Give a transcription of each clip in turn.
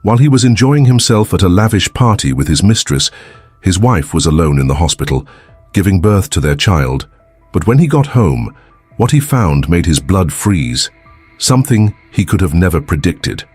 While he was enjoying himself at a lavish party with his mistress, his wife was alone in the hospital, giving birth to their child. But when he got home, what he found made his blood freeze, something he could have never predicted.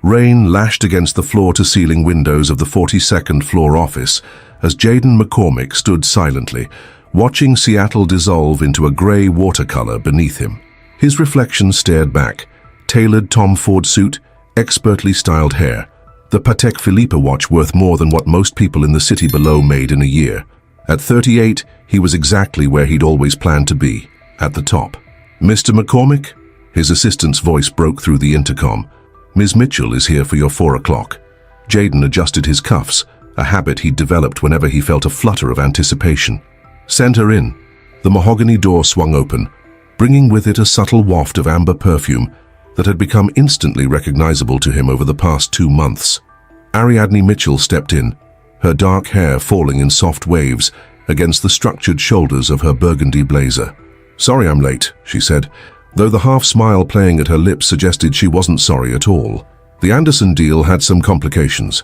Rain lashed against the floor-to-ceiling windows of the 42nd floor office as Jaden McCormick stood silently, watching Seattle dissolve into a grey watercolor beneath him. His reflection stared back, tailored Tom Ford suit, expertly styled hair, the Patek Philippe watch worth more than what most people in the city below made in a year. At 38, he was exactly where he'd always planned to be, at the top. "Mr. McCormick?" His assistant's voice broke through the intercom. "Ms. Mitchell is here for your 4 o'clock. Jaden adjusted his cuffs, a habit he'd developed whenever he felt a flutter of anticipation. "Send her in." The mahogany door swung open, bringing with it a subtle waft of amber perfume that had become instantly recognizable to him over the past 2 months. Ariadne Mitchell stepped in, her dark hair falling in soft waves against the structured shoulders of her burgundy blazer. "Sorry I'm late," she said, though the half-smile playing at her lips suggested she wasn't sorry at all. "The Anderson deal had some complications."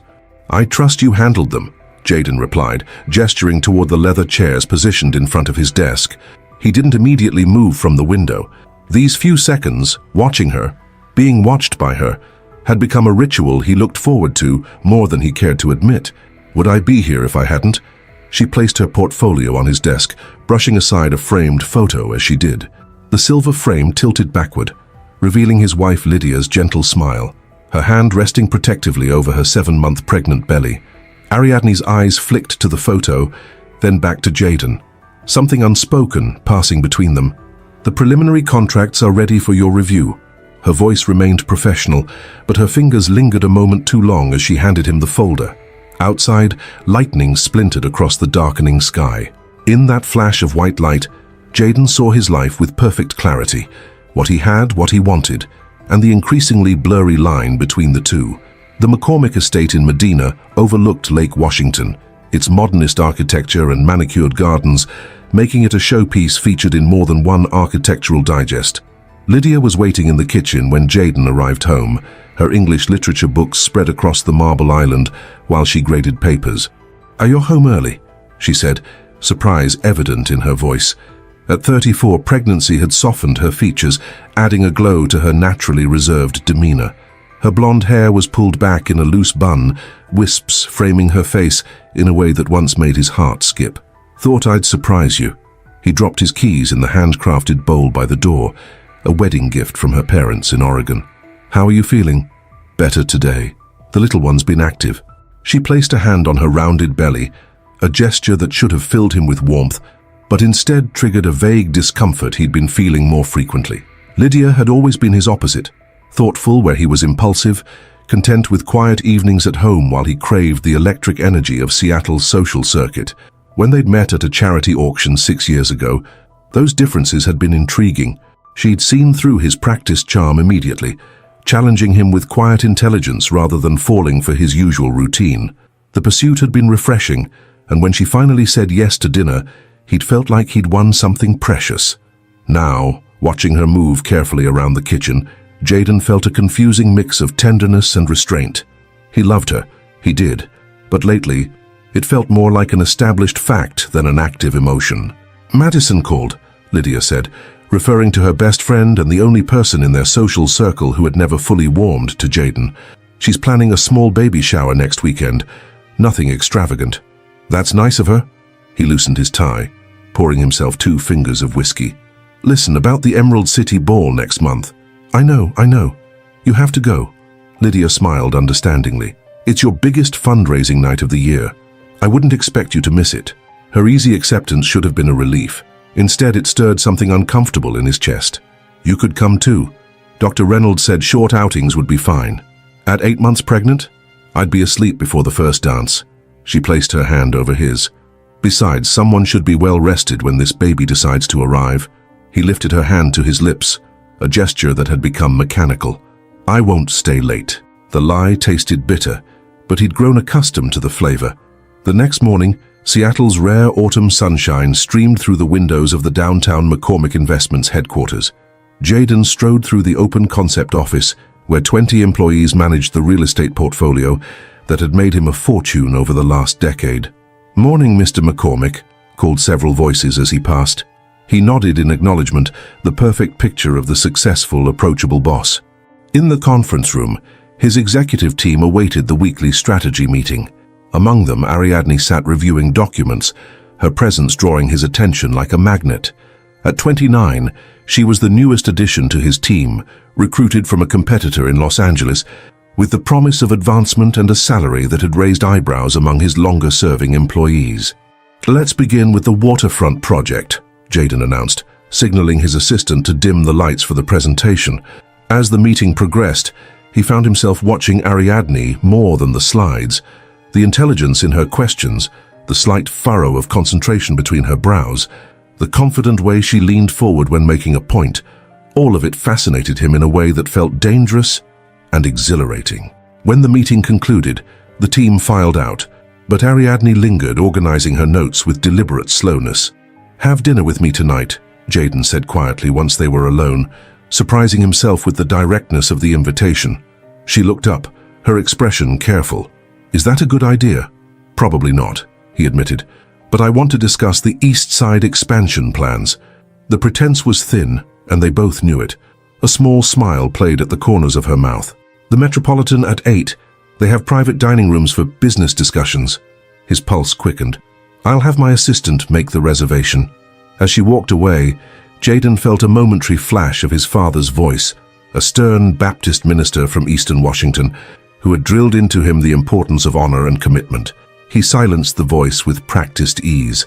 "I trust you handled them," Jaden replied, gesturing toward the leather chairs positioned in front of his desk. He didn't immediately move from the window. These few seconds, watching her, being watched by her, had become a ritual he looked forward to more than he cared to admit. "Would I be here if I hadn't?" She placed her portfolio on his desk, brushing aside a framed photo as she did. The silver frame tilted backward, revealing his wife Lydia's gentle smile, her hand resting protectively over her 7-month pregnant belly. Ariadne's eyes flicked to the photo, then back to Jaden, something unspoken passing between them. "The preliminary contracts are ready for your review." Her voice remained professional, but her fingers lingered a moment too long as she handed him the folder. Outside, lightning splintered across the darkening sky. In that flash of white light, Jaden saw his life with perfect clarity, what he had, what he wanted, and the increasingly blurry line between the two. The McCormick estate in Medina overlooked Lake Washington, its modernist architecture and manicured gardens, making it a showpiece featured in more than one architectural digest. Lydia was waiting in the kitchen when Jaden arrived home, her English literature books spread across the marble island while she graded papers. "Are you home early?" she said, surprise evident in her voice. At 34, pregnancy had softened her features, adding a glow to her naturally reserved demeanor. Her blonde hair was pulled back in a loose bun, wisps framing her face in a way that once made his heart skip. "Thought I'd surprise you." He dropped his keys in the handcrafted bowl by the door, a wedding gift from her parents in Oregon. "How are you feeling?" "Better today. The little one's been active." She placed a hand on her rounded belly, a gesture that should have filled him with warmth, but instead triggered a vague discomfort he'd been feeling more frequently. Lydia had always been his opposite, thoughtful where he was impulsive, content with quiet evenings at home while he craved the electric energy of Seattle's social circuit. When they'd met at a charity auction 6 years ago, those differences had been intriguing. She'd seen through his practiced charm immediately, challenging him with quiet intelligence rather than falling for his usual routine. The pursuit had been refreshing, and when she finally said yes to dinner, he'd felt like he'd won something precious. Now, watching her move carefully around the kitchen, Jaden felt a confusing mix of tenderness and restraint. He loved her, he did, but lately, it felt more like an established fact than an active emotion. "Madison called," Lydia said, referring to her best friend and the only person in their social circle who had never fully warmed to Jaden. "She's planning a small baby shower next weekend. Nothing extravagant." "That's nice of her." He loosened his tie, pouring himself 2 fingers of whiskey. "Listen, about the Emerald City Ball next month." I know. You have to go." Lydia smiled understandingly. "It's your biggest fundraising night of the year. I wouldn't expect you to miss it." Her easy acceptance should have been a relief. Instead, it stirred something uncomfortable in his chest. "You could come too. Dr. Reynolds said short outings would be fine." "At 8 months pregnant? I'd be asleep before the first dance." She placed her hand over his. "Besides, someone should be well rested when this baby decides to arrive." He lifted her hand to his lips, a gesture that had become mechanical. "I won't stay late." The lie tasted bitter, but he'd grown accustomed to the flavor. The next morning, Seattle's rare autumn sunshine streamed through the windows of the downtown McCormick Investments headquarters. Jaden strode through the open concept office, where 20 employees managed the real estate portfolio that had made him a fortune over the last decade. "Morning, Mr. McCormick," called several voices as he passed. He nodded in acknowledgement, the perfect picture of the successful, approachable boss. In the conference room, his executive team awaited the weekly strategy meeting. Among them, Ariadne sat reviewing documents, her presence drawing his attention like a magnet. At 29, she was the newest addition to his team, recruited from a competitor in Los Angeles, with the promise of advancement and a salary that had raised eyebrows among his longer-serving employees. "Let's begin with the waterfront project," Jaden announced, signaling his assistant to dim the lights for the presentation. As the meeting progressed, he found himself watching Ariadne more than the slides. The intelligence in her questions, the slight furrow of concentration between her brows, the confident way she leaned forward when making a point, all of it fascinated him in a way that felt dangerous and exhilarating. When the meeting concluded, the team filed out, but Ariadne lingered, organizing her notes with deliberate slowness. "Have dinner with me tonight," Jaden said quietly once they were alone, surprising himself with the directness of the invitation. She looked up, her expression careful. "Is that a good idea?" "Probably not," he admitted, "but I want to discuss the East Side expansion plans." The pretense was thin, and they both knew it. A small smile played at the corners of her mouth. "The Metropolitan at 8. They have private dining rooms for business discussions." His pulse quickened. "I'll have my assistant make the reservation." As she walked away, Jaden felt a momentary flash of his father's voice, a stern Baptist minister from Eastern Washington, who had drilled into him the importance of honor and commitment. He silenced the voice with practiced ease.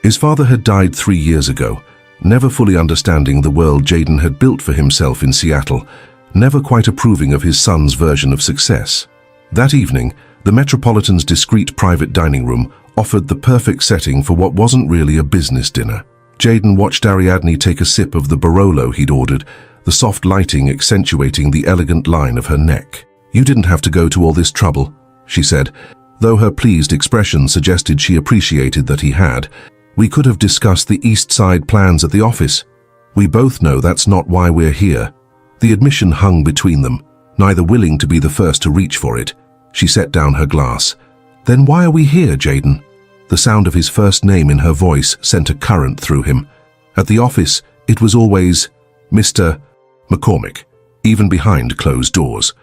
His father had died 3 years ago, never fully understanding the world Jaden had built for himself in Seattle, never quite approving of his son's version of success. That evening, the Metropolitan's discreet private dining room offered the perfect setting for what wasn't really a business dinner. Jaden watched Ariadne take a sip of the Barolo he'd ordered, the soft lighting accentuating the elegant line of her neck. "You didn't have to go to all this trouble," she said, though her pleased expression suggested she appreciated that he had. "We could have discussed the East Side plans at the office. We both know that's not why we're here." The admission hung between them, neither willing to be the first to reach for it. She set down her glass. "Then why are we here, Jaden?" The sound of his first name in her voice sent a current through him. At the office, it was always Mr. McCormick, even behind closed doors.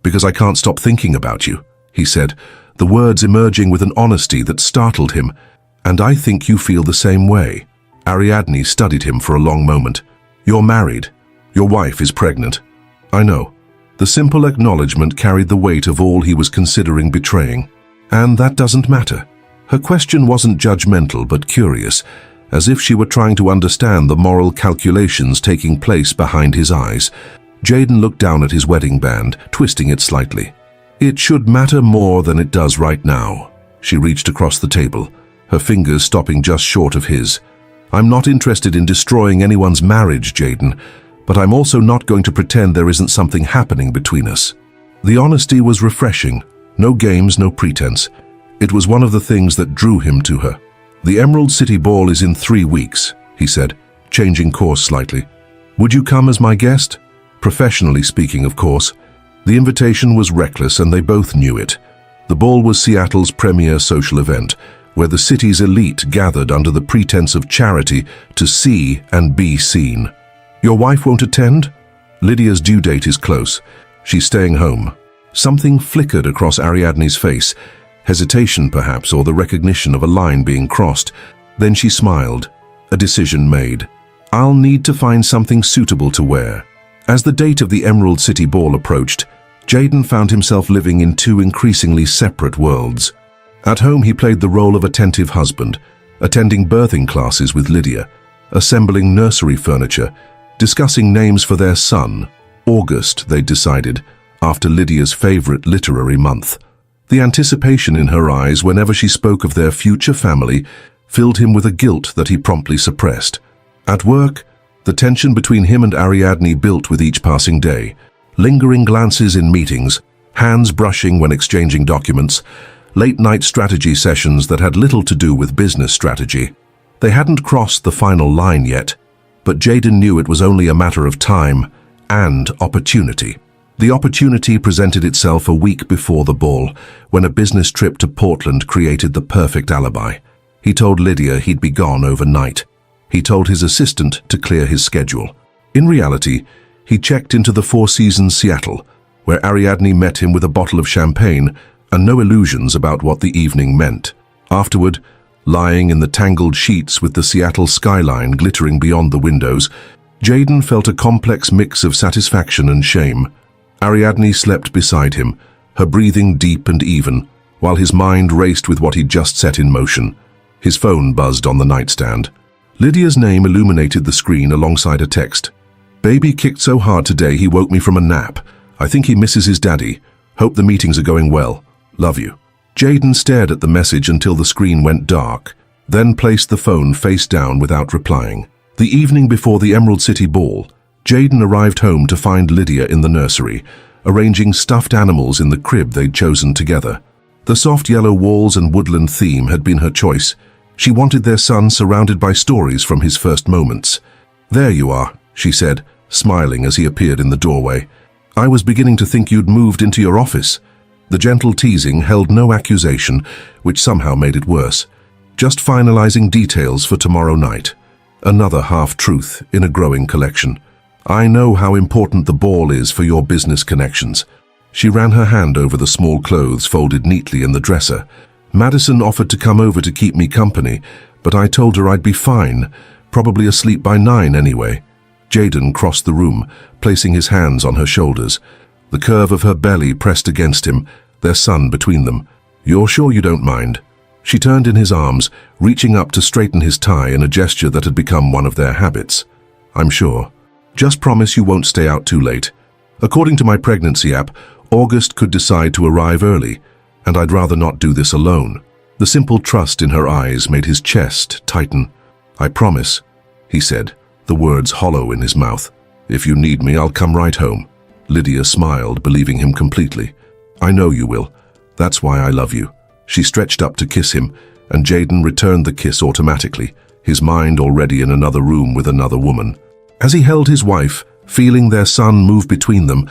"Because I can't stop thinking about you," he said, the words emerging with an honesty that startled him. "And I think you feel the same way." Ariadne studied him for a long moment. "You're married. Your wife is pregnant." "I know." The simple acknowledgement carried the weight of all he was considering betraying. "And that doesn't matter." Her question wasn't judgmental but curious, as if she were trying to understand the moral calculations taking place behind his eyes. Jaden looked down at his wedding band, twisting it slightly. "It should matter more than it does right now." She reached across the table, her fingers stopping just short of his. "I'm not interested in destroying anyone's marriage, Jaden, but I'm also not going to pretend there isn't something happening between us." The honesty was refreshing. No games, no pretense. It was one of the things that drew him to her. "The Emerald City Ball is in 3 weeks, he said, changing course slightly. "Would you come as my guest?" Professionally speaking, of course. The invitation was reckless and they both knew it. The ball was Seattle's premier social event, where the city's elite gathered under the pretense of charity to see and be seen. "Your wife won't attend?" "Lydia's due date is close. She's staying home." Something flickered across Ariadne's face, hesitation perhaps, or the recognition of a line being crossed. Then she smiled, a decision made. "I'll need to find something suitable to wear." As the date of the Emerald City Ball approached, Jaden found himself living in 2 increasingly separate worlds. At home he played the role of attentive husband, attending birthing classes with Lydia, assembling nursery furniture, discussing names for their son, August, they'd decided, after Lydia's favorite literary month. The anticipation in her eyes whenever she spoke of their future family filled him with a guilt that he promptly suppressed. At work, the tension between him and Ariadne built with each passing day. Lingering glances in meetings, hands brushing when exchanging documents, late-night strategy sessions that had little to do with business strategy. They hadn't crossed the final line yet, but Jaden knew it was only a matter of time and opportunity. The opportunity presented itself a week before the ball, when a business trip to Portland created the perfect alibi. He told Lydia he'd be gone overnight. He told his assistant to clear his schedule. In reality, he checked into the Four Seasons Seattle, where Ariadne met him with a bottle of champagne and no illusions about what the evening meant. Afterward, lying in the tangled sheets with the Seattle skyline glittering beyond the windows, Jaden felt a complex mix of satisfaction and shame. Ariadne slept beside him, her breathing deep and even, while his mind raced with what he'd just set in motion. His phone buzzed on the nightstand. Lydia's name illuminated the screen alongside a text. "Baby kicked so hard today he woke me from a nap. I think he misses his daddy. Hope the meetings are going well. Love you." Jaden stared at the message until the screen went dark, then placed the phone face down without replying. The evening before the Emerald City Ball, Jaden arrived home to find Lydia in the nursery, arranging stuffed animals in the crib they'd chosen together. The soft yellow walls and woodland theme had been her choice. She wanted their son surrounded by stories from his first moments. "There you are," she said, smiling as he appeared in the doorway. "I was beginning to think you'd moved into your office." The gentle teasing held no accusation, which somehow made it worse. Just finalizing details for tomorrow night. Another half-truth in a growing collection. "I know how important the ball is for your business connections." She ran her hand over the small clothes folded neatly in the dresser. "Madison offered to come over to keep me company, but I told her I'd be fine, probably asleep by 9 anyway." Jaden crossed the room, placing his hands on her shoulders. The curve of her belly pressed against him, their son between them. "You're sure you don't mind?" She turned in his arms, reaching up to straighten his tie in a gesture that had become one of their habits. "I'm sure. Just promise you won't stay out too late. According to my pregnancy app, August could decide to arrive early, and I'd rather not do this alone." The simple trust in her eyes made his chest tighten. "I promise," he said, the words hollow in his mouth. "If you need me, I'll come right home." Lydia smiled, believing him completely. "I know you will. That's why I love you." She stretched up to kiss him, and Jaden returned the kiss automatically, his mind already in another room with another woman. As he held his wife, feeling their son move between them,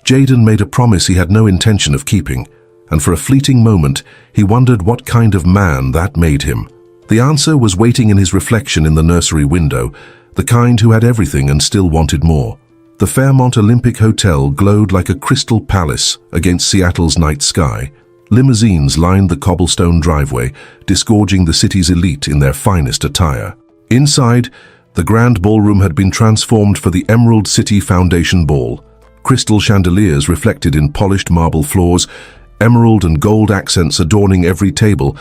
Jaden made a promise he had no intention of keeping, and for a fleeting moment, he wondered what kind of man that made him. The answer was waiting in his reflection in the nursery window, the kind who had everything and still wanted more. The Fairmont Olympic Hotel glowed like a crystal palace against Seattle's night sky. Limousines lined the cobblestone driveway, disgorging the city's elite in their finest attire. Inside, the grand ballroom had been transformed for the Emerald City Foundation Ball. Crystal chandeliers reflected in polished marble floors, emerald and gold accents adorning every table,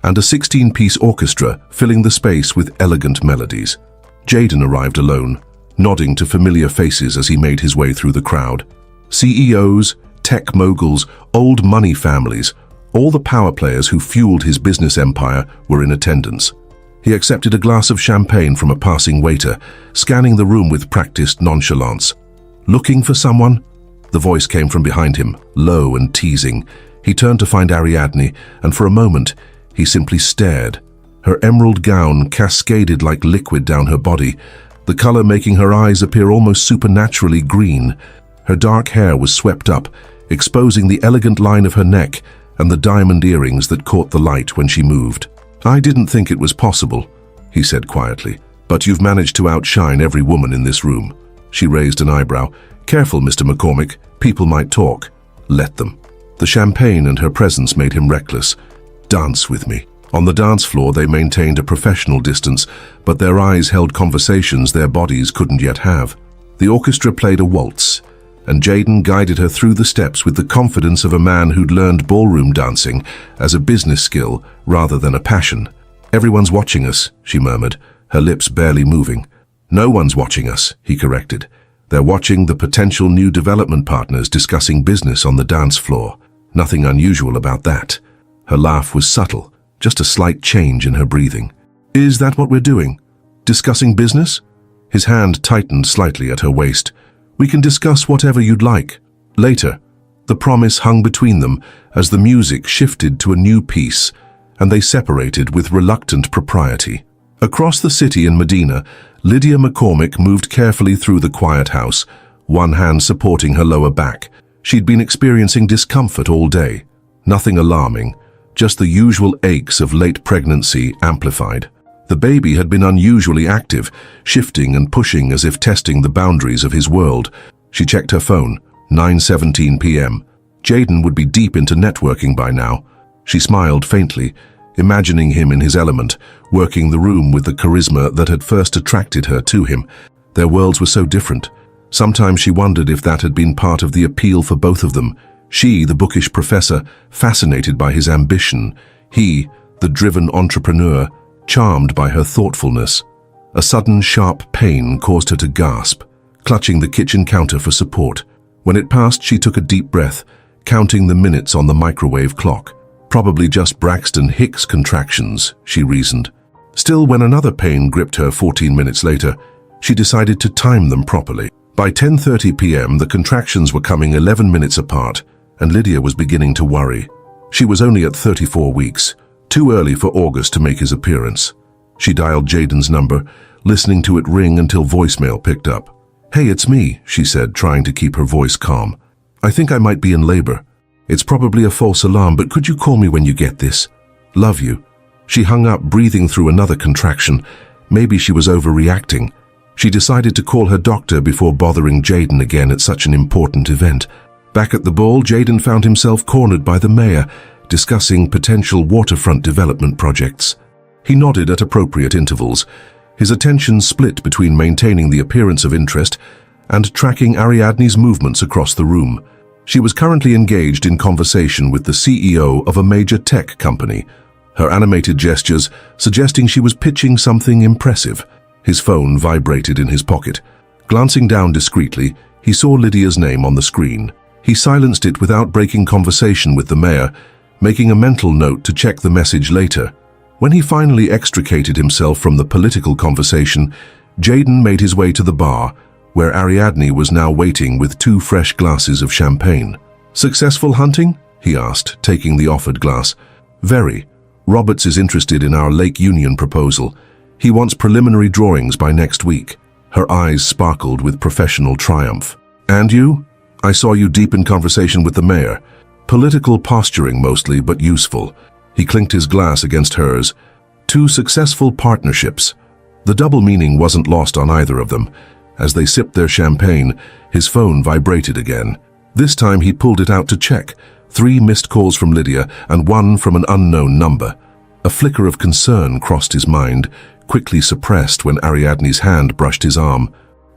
and a 16-piece orchestra filling the space with elegant melodies. Jaden arrived alone, nodding to familiar faces as he made his way through the crowd. CEOs, tech moguls, old money families, all the power players who fueled his business empire were in attendance. He accepted a glass of champagne from a passing waiter, scanning the room with practiced nonchalance. "Looking for someone?" The voice came from behind him, low and teasing. He turned to find Ariadne, and for a moment, he simply stared. Her emerald gown cascaded like liquid down her body, the color making her eyes appear almost supernaturally green. Her dark hair was swept up, exposing the elegant line of her neck and the diamond earrings that caught the light when she moved. "I didn't think it was possible," he said quietly, "but you've managed to outshine every woman in this room." She raised an eyebrow. "Careful, Mr. McCormick, people might talk." "Let them." The champagne and her presence made him reckless. "Dance with me." On the dance floor, they maintained a professional distance, but their eyes held conversations their bodies couldn't yet have. The orchestra played a waltz, and Jaden guided her through the steps with the confidence of a man who'd learned ballroom dancing as a business skill rather than a passion. "Everyone's watching us," she murmured, her lips barely moving. "No one's watching us," he corrected. "They're watching the potential new development partners discussing business on the dance floor. Nothing unusual about that." Her laugh was subtle, just a slight change in her breathing. "Is that what we're doing? Discussing business?" His hand tightened slightly at her waist. "We can discuss whatever you'd like. Later." The promise hung between them as the music shifted to a new piece, and they separated with reluctant propriety. Across the city in Medina, Lydia McCormick moved carefully through the quiet house, one hand supporting her lower back. She'd been experiencing discomfort all day. Nothing alarming, just the usual aches of late pregnancy amplified. The baby had been unusually active, shifting and pushing as if testing the boundaries of his world. She checked her phone, 9:17 p.m. Jayden would be deep into networking by now. She smiled faintly, imagining him in his element, working the room with the charisma that had first attracted her to him. Their worlds were so different. Sometimes she wondered if that had been part of the appeal for both of them. She, the bookish professor, fascinated by his ambition. He, the driven entrepreneur, charmed by her thoughtfulness. A sudden sharp pain caused her to gasp, clutching the kitchen counter for support. When it passed, she took a deep breath, counting the minutes on the microwave clock. Probably just Braxton Hicks contractions, she reasoned. Still, when another pain gripped her 14 minutes later, she decided to time them properly. By 10:30 p.m., the contractions were coming 11 minutes apart, and Lydia was beginning to worry. She was only at 34 weeks, too early for August to make his appearance. She dialed Jayden's number, listening to it ring until voicemail picked up. "Hey, it's me," she said, trying to keep her voice calm. "I think I might be in labor. It's probably a false alarm, but could you call me when you get this? Love you." She hung up, breathing through another contraction. Maybe she was overreacting. She decided to call her doctor before bothering Jayden again at such an important event. Back at the ball, Jayden found himself cornered by the mayor, discussing potential waterfront development projects. He nodded at appropriate intervals, his attention split between maintaining the appearance of interest and tracking Ariadne's movements across the room. She was currently engaged in conversation with the CEO of a major tech company, her animated gestures suggesting she was pitching something impressive. His phone vibrated in his pocket. Glancing down discreetly, he saw Lydia's name on the screen. He silenced it without breaking conversation with the mayor, making a mental note to check the message later. When he finally extricated himself from the political conversation, Jayden made his way to the bar, where Ariadne was now waiting with 2 fresh glasses of champagne. "Successful hunting?" he asked, taking the offered glass. "Very. Roberts is interested in our Lake Union proposal. He wants preliminary drawings by next week." Her eyes sparkled with professional triumph. "And you? I saw you deep in conversation with the mayor. Political posturing mostly, but useful." He clinked his glass against hers. 2 successful partnerships. The double meaning wasn't lost on either of them. As they sipped their champagne, his phone vibrated again. This time he pulled it out to check. 3 missed calls from Lydia and 1 from an unknown number. A flicker of concern crossed his mind, quickly suppressed when Ariadne's hand brushed his arm.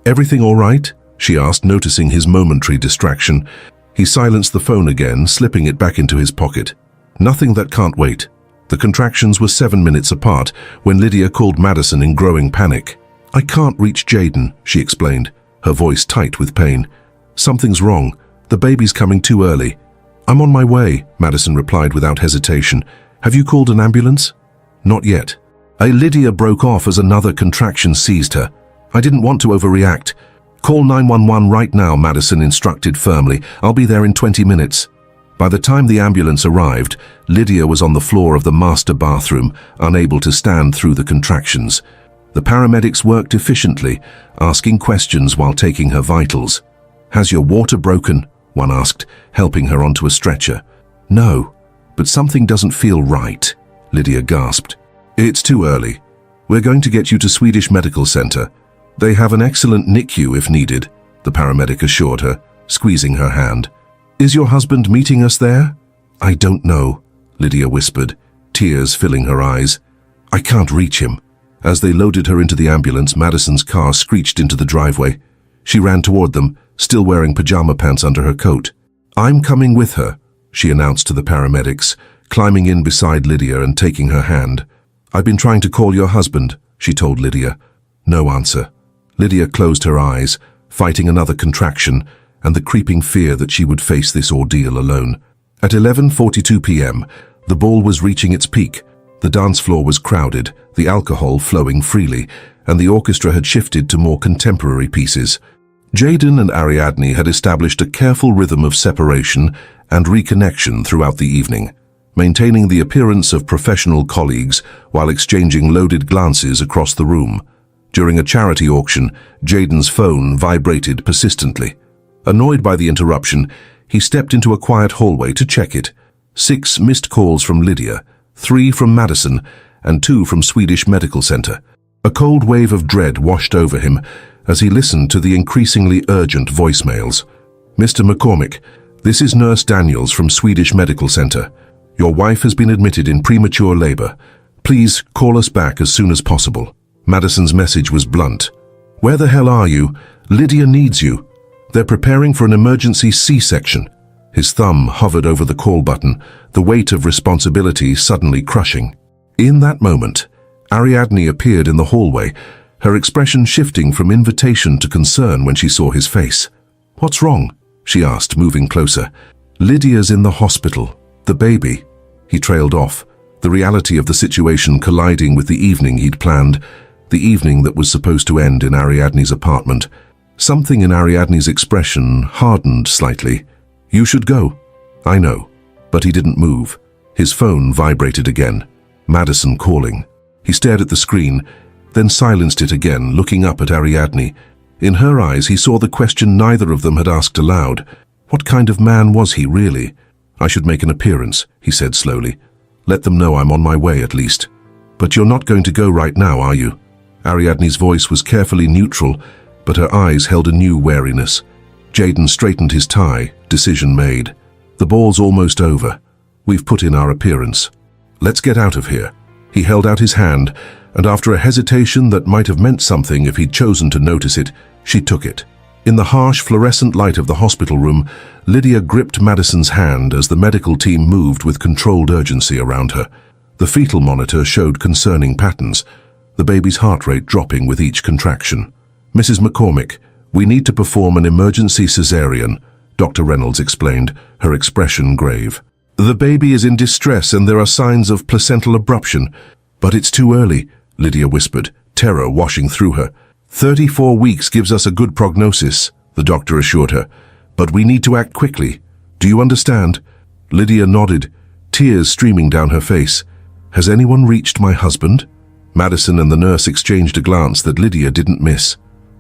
"Everything all right?" she asked, noticing his momentary distraction. He silenced the phone again, slipping it back into his pocket. "Nothing that can't wait." The contractions were 7 minutes apart when Lydia called Madison in growing panic. "I can't reach Jayden," she explained, her voice tight with pain. "Something's wrong. The baby's coming too early." "I'm on my way," Madison replied without hesitation. "Have you called an ambulance?" "Not yet." Lydia broke off as another contraction seized her. "I didn't want to overreact." "Call 911 right now," Madison instructed firmly. "I'll be there in 20 minutes." By the time the ambulance arrived, Lydia was on the floor of the master bathroom, unable to stand through the contractions. The paramedics worked efficiently, asking questions while taking her vitals. "Has your water broken?" one asked, helping her onto a stretcher. "No, but something doesn't feel right," Lydia gasped. "It's too early. We're going to get you to Swedish Medical Center. They have an excellent NICU if needed," the paramedic assured her, squeezing her hand. "Is your husband meeting us there?" "I don't know," Lydia whispered, tears filling her eyes. "I can't reach him." As they loaded her into the ambulance, Madison's car screeched into the driveway. She ran toward them, still wearing pajama pants under her coat. "I'm coming with her," she announced to the paramedics, climbing in beside Lydia and taking her hand. "I've been trying to call your husband," she told Lydia. No answer. Lydia closed her eyes, fighting another contraction and the creeping fear that she would face this ordeal alone. At 11:42 p.m., the ball was reaching its peak. The dance floor was crowded, the alcohol flowing freely, and the orchestra had shifted to more contemporary pieces. Jayden and Ariadne had established a careful rhythm of separation and reconnection throughout the evening, maintaining the appearance of professional colleagues while exchanging loaded glances across the room. During a charity auction, Jayden's phone vibrated persistently. Annoyed by the interruption, He stepped into a quiet hallway to check it. 6 missed calls from Lydia, 3 from Madison, and 2 from Swedish Medical Center. A cold wave of dread washed over him as he listened to the increasingly urgent voicemails. Mr. McCormick, this is Nurse Daniels from Swedish Medical Center. Your wife has been admitted in premature labor. Please call us back as soon as possible. Madison's message was blunt. Where the hell are you? Lydia needs you. They're preparing for an emergency C-section. His thumb hovered over the call button, the weight of responsibility suddenly crushing. In that moment, Ariadne appeared in the hallway, her expression shifting from invitation to concern when she saw his face. What's wrong? She asked, moving closer. Lydia's in the hospital. The baby. He trailed off, the reality of the situation colliding with the evening he'd planned, the evening that was supposed to end in Ariadne's apartment. Something in Ariadne's expression hardened slightly. You should go. I know. But he didn't move. His phone vibrated again. Madison calling. He stared at the screen, then silenced it again, looking up at Ariadne. In her eyes, he saw the question neither of them had asked aloud. What kind of man was he, really? I should make an appearance, he said slowly. Let them know I'm on my way, at least. But you're not going to go right now, are you? Ariadne's voice was carefully neutral, but her eyes held a new wariness. Jaden straightened his tie, decision made. The ball's almost over. We've put in our appearance. Let's get out of here. He held out his hand, and after a hesitation that might have meant something if he'd chosen to notice it, she took it. In the harsh, fluorescent light of the hospital room, Lydia gripped Madison's hand as the medical team moved with controlled urgency around her. The fetal monitor showed concerning patterns, the baby's heart rate dropping with each contraction. Mrs. McCormick, we need to perform an emergency cesarean, Dr. Reynolds explained, her expression grave. The baby is in distress and there are signs of placental abruption. But it's too early, Lydia whispered, terror washing through her. 34 weeks gives us a good prognosis, the doctor assured her. But we need to act quickly. Do you understand? Lydia nodded, tears streaming down her face. Has anyone reached my husband? Madison and the nurse exchanged a glance that Lydia didn't miss.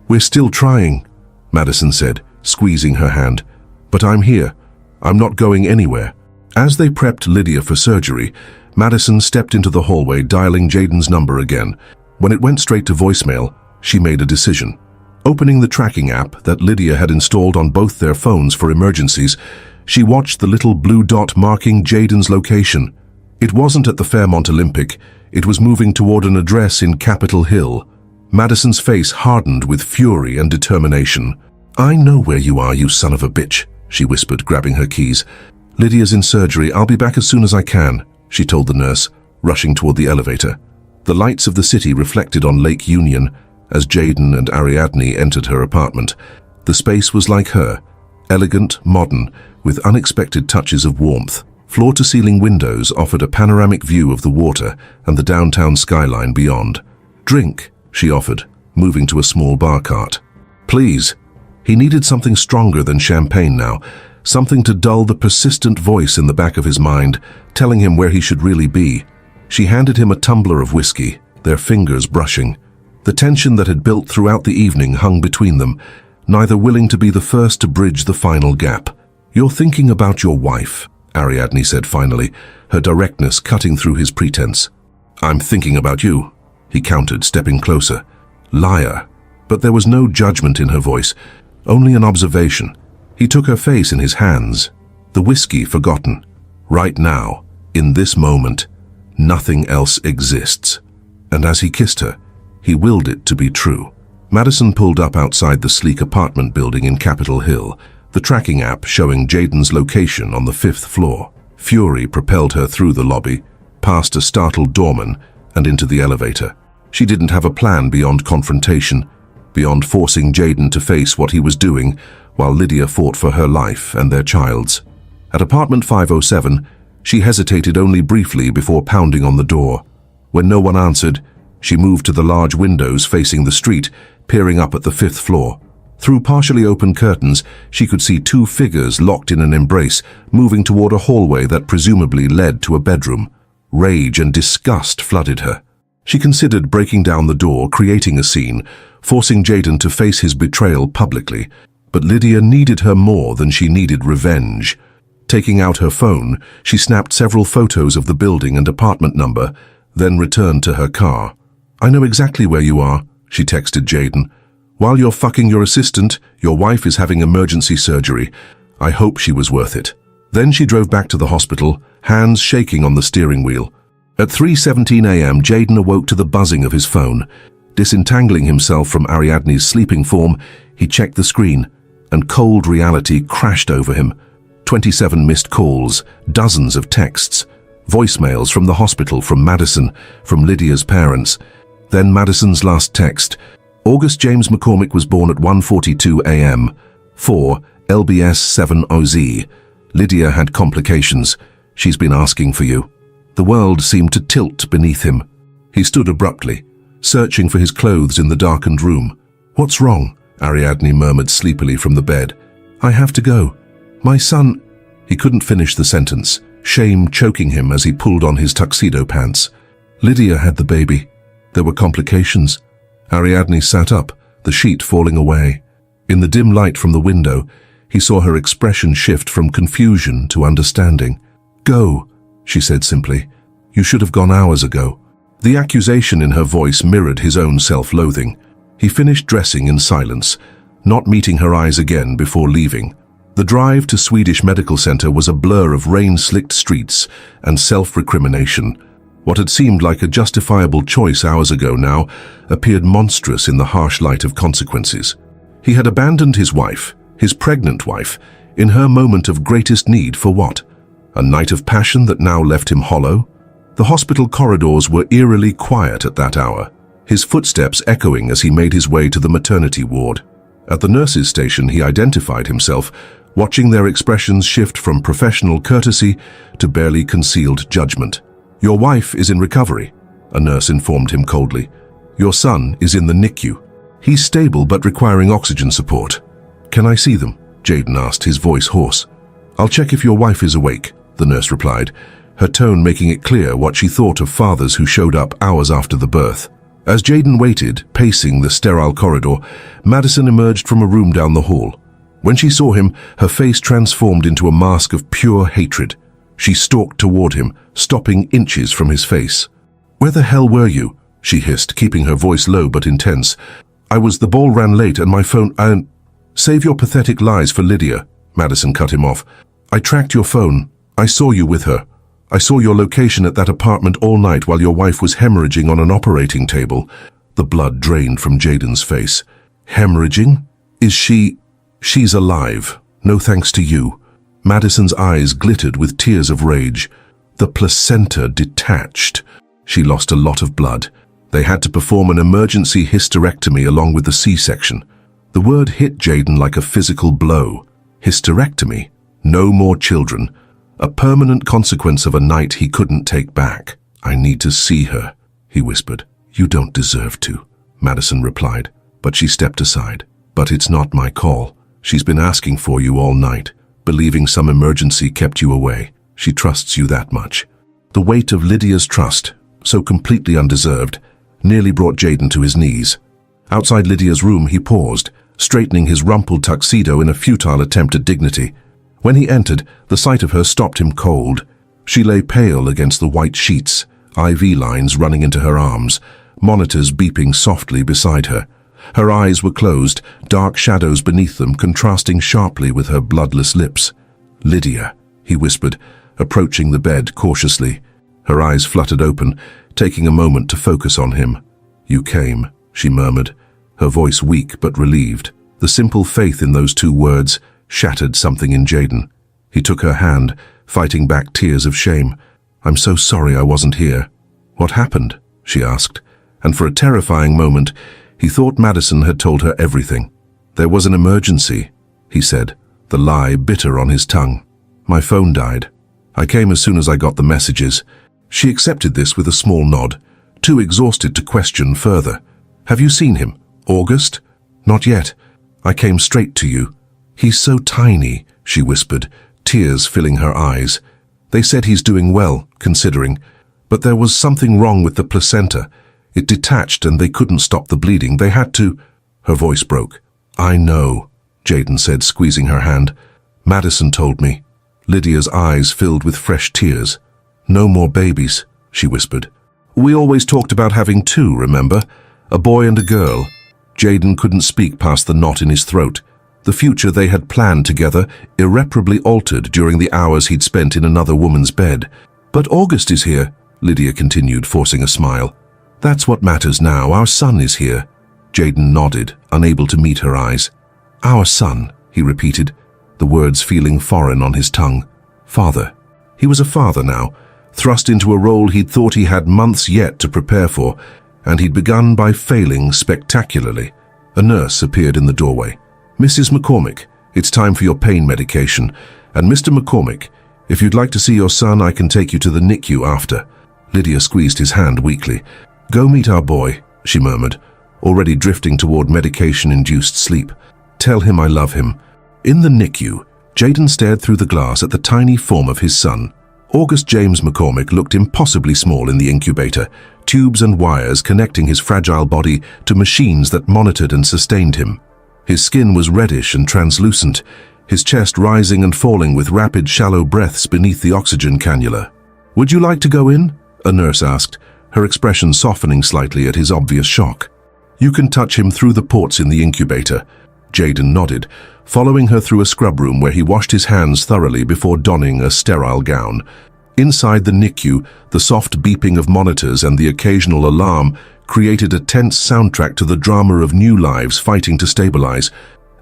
We're still trying, Madison said, squeezing her hand. But I'm here. I'm not going anywhere. As they prepped Lydia for surgery, Madison stepped into the hallway, dialing Jaden's number again. When it went straight to voicemail, she made a decision. Opening the tracking app that Lydia had installed on both their phones for emergencies, she watched the little blue dot marking Jaden's location. It wasn't at the Fairmont Olympic. It was moving toward an address in Capitol Hill. Madison's face hardened with fury and determination. I know where you are, you son of a bitch, she whispered, grabbing her keys. Lydia's in surgery. I'll be back as soon as I can, she told the nurse, rushing toward the elevator. The lights of the city reflected on Lake Union as Jaden and Ariadne entered her apartment. The space was like her, elegant, modern, with unexpected touches of warmth. Floor-to-ceiling windows offered a panoramic view of the water and the downtown skyline beyond. Drink, she offered, moving to a small bar cart. Please. He needed something stronger than champagne now, something to dull the persistent voice in the back of his mind, telling him where he should really be. She handed him a tumbler of whiskey, their fingers brushing. The tension that had built throughout the evening hung between them, neither willing to be the first to bridge the final gap. You're thinking about your wife, Ariadne said finally, her directness cutting through his pretense. I'm thinking about you, he countered, stepping closer. Liar. But there was no judgment in her voice, only an observation. He took her face in his hands, the whiskey forgotten. Right now, in this moment, nothing else exists. And as he kissed her, he willed it to be true. Madison pulled up outside the sleek apartment building in Capitol Hill, the tracking app showing Jaden's location on the 5th floor. Fury propelled her through the lobby, past a startled doorman, and into the elevator. She didn't have a plan beyond confrontation, beyond forcing Jaden to face what he was doing, while Lydia fought for her life and their child's. At apartment 507, she hesitated only briefly before pounding on the door. When no one answered, she moved to the large windows facing the street, peering up at the 5th floor. Through partially open curtains, she could see 2 figures locked in an embrace, moving toward a hallway that presumably led to a bedroom. Rage and disgust flooded her. She considered breaking down the door, creating a scene, forcing Jaden to face his betrayal publicly. But Lydia needed her more than she needed revenge. Taking out her phone, she snapped several photos of the building and apartment number, then returned to her car. "I know exactly where you are," she texted Jayden. "While you're fucking your assistant, your wife is having emergency surgery. I hope she was worth it." Then she drove back to the hospital, hands shaking on the steering wheel. At 3:17 a.m., Jayden awoke to the buzzing of his phone. Disentangling himself from Ariadne's sleeping form, he checked the screen, and cold reality crashed over him. 27 missed calls, dozens of texts, voicemails from the hospital, from Madison, from Lydia's parents. Then Madison's last text. August James McCormick was born at 1:42 a.m. 4 LBS 7OZ. Lydia had complications. She's been asking for you. The world seemed to tilt beneath him. He stood abruptly, searching for his clothes in the darkened room. "What's wrong?" Ariadne murmured sleepily from the bed. "I have to go. My son—" He couldn't finish the sentence, shame choking him as he pulled on his tuxedo pants. Lydia had the baby. There were complications. Ariadne sat up, the sheet falling away. In the dim light from the window, he saw her expression shift from confusion to understanding. "Go," she said simply. "You should have gone hours ago." The accusation in her voice mirrored his own self-loathing. He finished dressing in silence, not meeting her eyes again before leaving. The drive to Swedish Medical Center was a blur of rain-slicked streets and self-recrimination. What had seemed like a justifiable choice hours ago now appeared monstrous in the harsh light of consequences. He had abandoned his wife, his pregnant wife, in her moment of greatest need for what? A night of passion that now left him hollow? The hospital corridors were eerily quiet at that hour, his footsteps echoing as he made his way to the maternity ward. At the nurses' station, he identified himself, watching their expressions shift from professional courtesy to barely concealed judgment. "Your wife is in recovery," a nurse informed him coldly. "Your son is in the NICU. He's stable but requiring oxygen support." "Can I see them?" Jayden asked, his voice hoarse. "I'll check if your wife is awake," the nurse replied, her tone making it clear what she thought of fathers who showed up hours after the birth. As Jayden waited, pacing the sterile corridor, Madison emerged from a room down the hall. When she saw him, her face transformed into a mask of pure hatred. She stalked toward him, stopping inches from his face. "Where the hell were you?" she hissed, keeping her voice low but intense. The ball ran late and my phone— "Save your pathetic lies for Lydia," Madison cut him off. "I tracked your phone. I saw you with her. I saw your location at that apartment all night while your wife was hemorrhaging on an operating table." The blood drained from Jayden's face. "Hemorrhaging? Is she— She's alive. No thanks to you." Madison's eyes glittered with tears of rage. The placenta detached. She lost a lot of blood. They had to perform an emergency hysterectomy along with the C-section. The word hit Jayden like a physical blow. Hysterectomy. No more children. A permanent consequence of a night he couldn't take back. "I need to see her," he whispered. "You don't deserve to," Madison replied, but she stepped aside. "But it's not my call. She's been asking for you all night, believing some emergency kept you away. She trusts you that much." The weight of Lydia's trust, so completely undeserved, nearly brought Jayden to his knees. Outside Lydia's room, he paused, straightening his rumpled tuxedo in a futile attempt at dignity. When he entered, the sight of her stopped him cold. She lay pale against the white sheets, IV lines running into her arms, monitors beeping softly beside her. Her eyes were closed, dark shadows beneath them contrasting sharply with her bloodless lips. "Lydia," he whispered, approaching the bed cautiously. Her eyes fluttered open, taking a moment to focus on him. "You came," she murmured, her voice weak but relieved. The simple faith in those two words shattered something in Jayden. He took her hand, fighting back tears of shame. "I'm so sorry I wasn't here." "What happened?" she asked, and for a terrifying moment, he thought Madison had told her everything. "There was an emergency," he said, the lie bitter on his tongue. "My phone died. I came as soon as I got the messages." She accepted this with a small nod, too exhausted to question further. "Have you seen him? August?" "Not yet. I came straight to you." "He's so tiny," she whispered, tears filling her eyes. "They said he's doing well, considering. But there was something wrong with the placenta. It detached and they couldn't stop the bleeding. They had to—" Her voice broke. "I know," Jaden said, squeezing her hand. Madison told me. Lydia's eyes filled with fresh tears. No more babies, she whispered. We always talked about having two, remember? A boy and a girl. Jaden couldn't speak past the knot in his throat. The future they had planned together irreparably altered during the hours he'd spent in another woman's bed. But August is here, Lydia continued, forcing a smile. That's what matters now. Our son is here. Jaden nodded, unable to meet her eyes. Our son, he repeated, the words feeling foreign on his tongue. Father. He was a father now, thrust into a role he'd thought he had months yet to prepare for, and he'd begun by failing spectacularly. A nurse appeared in the doorway. Mrs. McCormick, it's time for your pain medication. And Mr. McCormick, if you'd like to see your son, I can take you to the NICU after. Lydia squeezed his hand weakly. Go meet our boy, she murmured, already drifting toward medication-induced sleep. Tell him I love him. In the NICU, Jaden stared through the glass at the tiny form of his son. August James McCormick looked impossibly small in the incubator, tubes and wires connecting his fragile body to machines that monitored and sustained him. His skin was reddish and translucent, his chest rising and falling with rapid, shallow breaths beneath the oxygen cannula. Would you like to go in? A nurse asked, her expression softening slightly at his obvious shock. You can touch him through the ports in the incubator. Jaden nodded, following her through a scrub room where he washed his hands thoroughly before donning a sterile gown. Inside the NICU, the soft beeping of monitors and the occasional alarm created a tense soundtrack to the drama of new lives fighting to stabilize.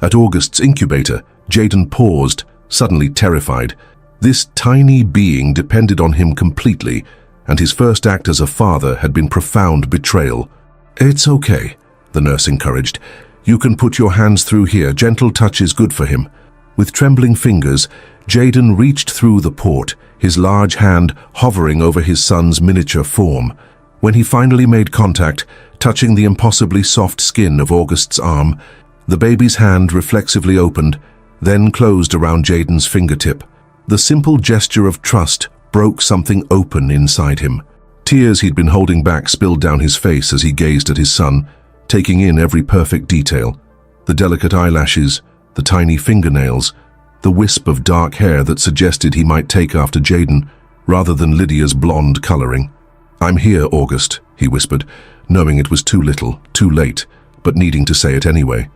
At August's incubator, Jaden paused, suddenly terrified. This tiny being depended on him completely, and his first act as a father had been profound betrayal. It's okay, the nurse encouraged. You can put your hands through here. Gentle touch is good for him. With trembling fingers, Jaden reached through the port, his large hand hovering over his son's miniature form. When he finally made contact, touching the impossibly soft skin of August's arm, the baby's hand reflexively opened, then closed around Jaden's fingertip. The simple gesture of trust broke something open inside him. Tears he'd been holding back spilled down his face as he gazed at his son, taking in every perfect detail. The delicate eyelashes, the tiny fingernails, the wisp of dark hair that suggested he might take after Jaden, rather than Lydia's blonde coloring. I'm here, August, he whispered, knowing it was too little, too late, but needing to say it anyway.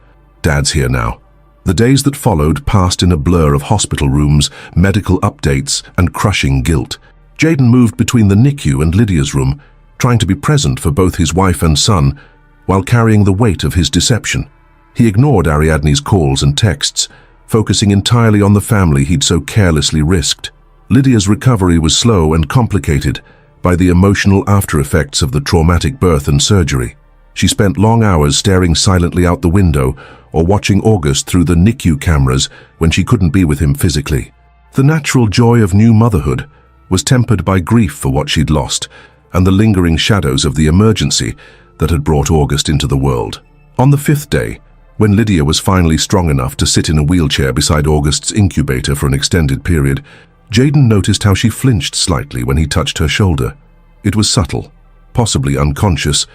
Dad's here now. The days that followed passed in a blur of hospital rooms, medical updates, and crushing guilt. Jaden moved between the NICU and Lydia's room, trying to be present for both his wife and son, while carrying the weight of his deception. He ignored Ariadne's calls and texts, focusing entirely on the family he'd so carelessly risked. Lydia's recovery was slow and complicated by the emotional after-effects of the traumatic birth and surgery. She spent long hours staring silently out the window or watching August through the NICU cameras when she couldn't be with him physically. The natural joy of new motherhood was tempered by grief for what she'd lost and the lingering shadows of the emergency that had brought August into the world. On the 5th day, when Lydia was finally strong enough to sit in a wheelchair beside August's incubator for an extended period, Jaden noticed how she flinched slightly when he touched her shoulder. It was subtle, possibly unconscious,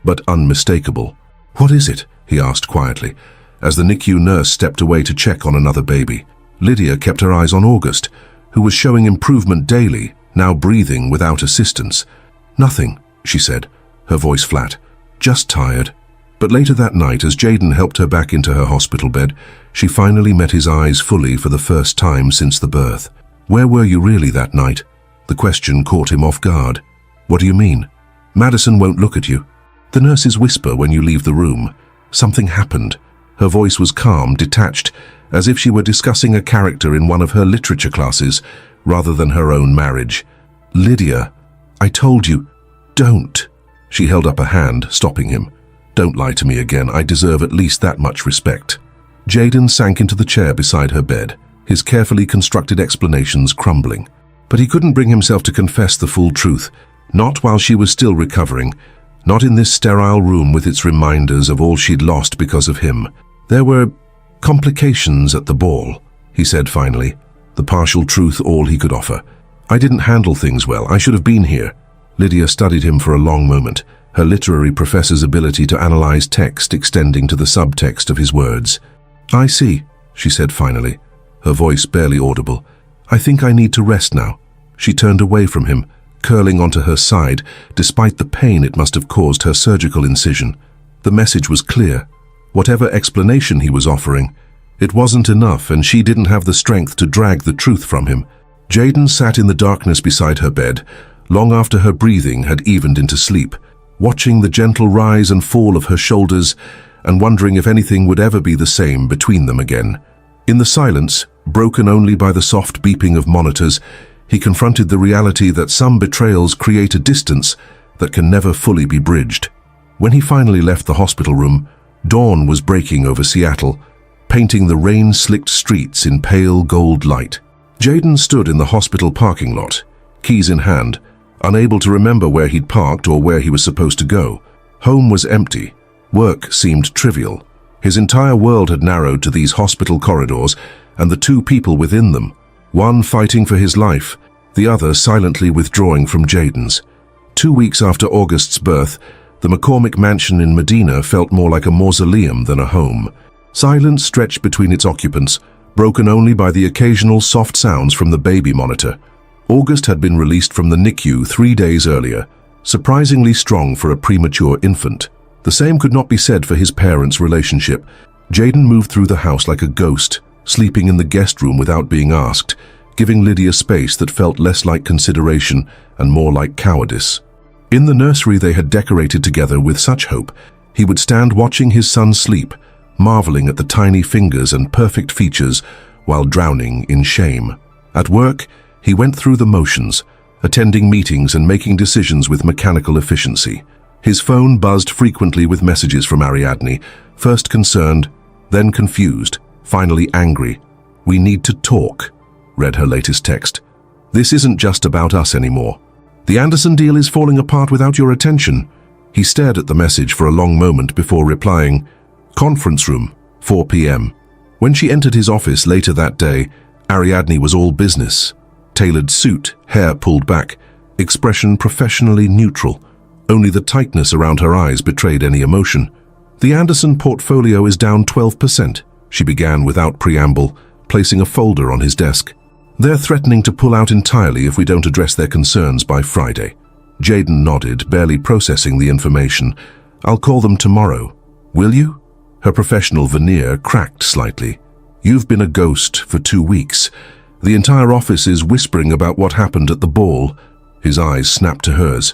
but unmistakable. What is it? He asked quietly, as the NICU nurse stepped away to check on another baby. Lydia kept her eyes on August, who was showing improvement daily, now breathing without assistance. Nothing, she said, her voice flat. Just tired. But later that night, as Jaden helped her back into her hospital bed, she finally met his eyes fully for the first time since the birth. Where were you really that night? The question caught him off guard. What do you mean? Madison won't look at you. The nurses whisper when you leave the room. Something happened. Her voice was calm, detached, as if she were discussing a character in one of her literature classes, rather than her own marriage. Lydia, I told you, don't. She held up a hand, stopping him. Don't lie to me again. I deserve at least that much respect. Jaden sank into the chair beside her bed, his carefully constructed explanations crumbling. But he couldn't bring himself to confess the full truth, not while she was still recovering, not in this sterile room with its reminders of all she'd lost because of him. There were complications at the ball, he said finally, the partial truth all he could offer. I didn't handle things well. I should have been here. Lydia studied him for a long moment, her literary professor's ability to analyze text extending to the subtext of his words. I see, she said finally, her voice barely audible. "I think I need to rest now." She turned away from him, curling onto her side, despite the pain it must have caused her surgical incision. The message was clear. Whatever explanation he was offering, it wasn't enough, and she didn't have the strength to drag the truth from him. Jayden sat in the darkness beside her bed, long after her breathing had evened into sleep, watching the gentle rise and fall of her shoulders and wondering if anything would ever be the same between them again. In the silence, broken only by the soft beeping of monitors, he confronted the reality that some betrayals create a distance that can never fully be bridged. When he finally left the hospital room, dawn was breaking over Seattle, painting the rain-slicked streets in pale gold light. Jayden stood in the hospital parking lot, keys in hand, unable to remember where he'd parked or where he was supposed to go. Home was empty. Work seemed trivial. His entire world had narrowed to these hospital corridors and the two people within them, one fighting for his life, the other silently withdrawing from Jayden's. 2 weeks after August's birth, the McCormick mansion in Medina felt more like a mausoleum than a home. Silence stretched between its occupants, broken only by the occasional soft sounds from the baby monitor. August had been released from the NICU 3 days earlier, surprisingly strong for a premature infant. The same could not be said for his parents' relationship. Jayden moved through the house like a ghost, sleeping in the guest room without being asked, giving Lydia space that felt less like consideration and more like cowardice. In the nursery they had decorated together with such hope, he would stand watching his son sleep, marveling at the tiny fingers and perfect features while drowning in shame. At work, he went through the motions, attending meetings and making decisions with mechanical efficiency. His phone buzzed frequently with messages from Ariadne, first concerned, then confused, finally angry. "We need to talk," read her latest text. "This isn't just about us anymore. The Anderson deal is falling apart without your attention." He stared at the message for a long moment before replying, "Conference room, 4 p.m. When she entered his office later that day, Ariadne was all business. Tailored suit, hair pulled back, expression professionally neutral. Only the tightness around her eyes betrayed any emotion. "The Anderson portfolio is down 12%, she began without preamble, placing a folder on his desk. "They're threatening to pull out entirely if we don't address their concerns by Friday." Jayden nodded, barely processing the information. "I'll call them tomorrow. Will you?" Her professional veneer cracked slightly. "You've been a ghost for 2 weeks. The entire office is whispering about what happened at the ball." His eyes snapped to hers.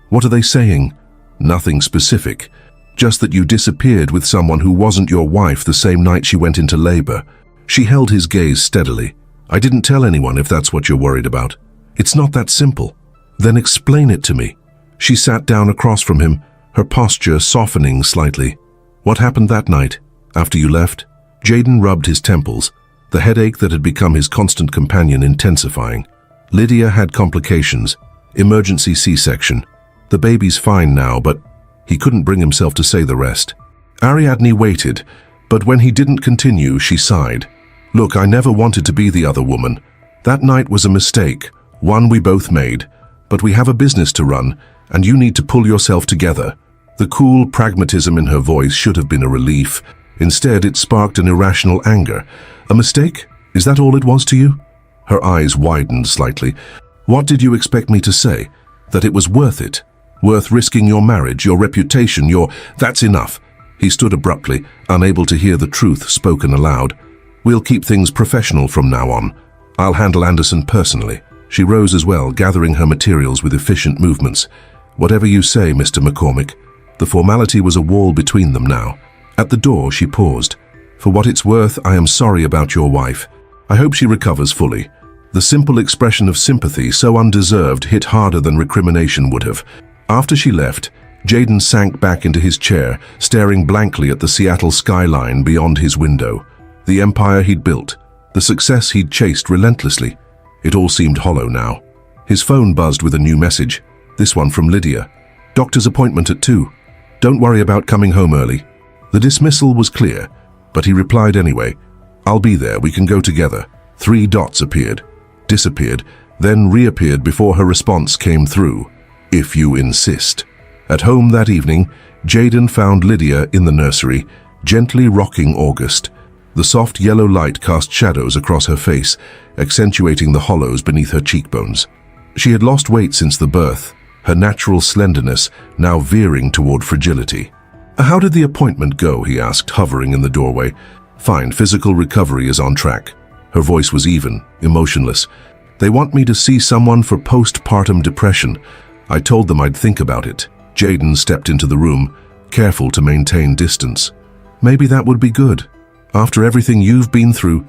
"What are they saying?" "Nothing specific. Just that you disappeared with someone who wasn't your wife the same night she went into labor." She held his gaze steadily. "I didn't tell anyone if that's what you're worried about. It's not that simple." "Then explain it to me." She sat down across from him, her posture softening slightly. "What happened that night, after you left?" Jayden rubbed his temples, the headache that had become his constant companion intensifying. "Lydia had complications. Emergency C-section. The baby's fine now, but..." He couldn't bring himself to say the rest. Ariadne waited, but when he didn't continue, she sighed. "Look, I never wanted to be the other woman. That night was a mistake, one we both made. But we have a business to run, and you need to pull yourself together." The cool pragmatism in her voice should have been a relief. Instead, it sparked an irrational anger. "A mistake? Is that all it was to you?" Her eyes widened slightly. "What did you expect me to say? That it was worth it? Worth risking your marriage, your reputation, your..." "That's enough." He stood abruptly, unable to hear the truth spoken aloud. "We'll keep things professional from now on. I'll handle Anderson personally." She rose as well, gathering her materials with efficient movements. "Whatever you say, Mr. McCormick." The formality was a wall between them now. At the door, she paused. "For what it's worth, I am sorry about your wife. I hope she recovers fully." The simple expression of sympathy, so undeserved, hit harder than recrimination would have. After she left, Jayden sank back into his chair, staring blankly at the Seattle skyline beyond his window. The empire he'd built, the success he'd chased relentlessly. It all seemed hollow now. His phone buzzed with a new message, this one from Lydia. "Doctor's appointment at 2. Don't worry about coming home early." The dismissal was clear, but he replied anyway. "I'll be there, we can go together." 3 dots appeared, disappeared, then reappeared before her response came through. "If you insist." At home that evening, Jayden found Lydia in the nursery, gently rocking August. The soft yellow light cast shadows across her face, accentuating the hollows beneath her cheekbones. She had lost weight since the birth, her natural slenderness now veering toward fragility. "How did the appointment go?" he asked, hovering in the doorway. "Fine, physical recovery is on track." Her voice was even, emotionless. "They want me to see someone for postpartum depression. I told them I'd think about it." Jaden stepped into the room, careful to maintain distance. "Maybe that would be good. After everything you've been through."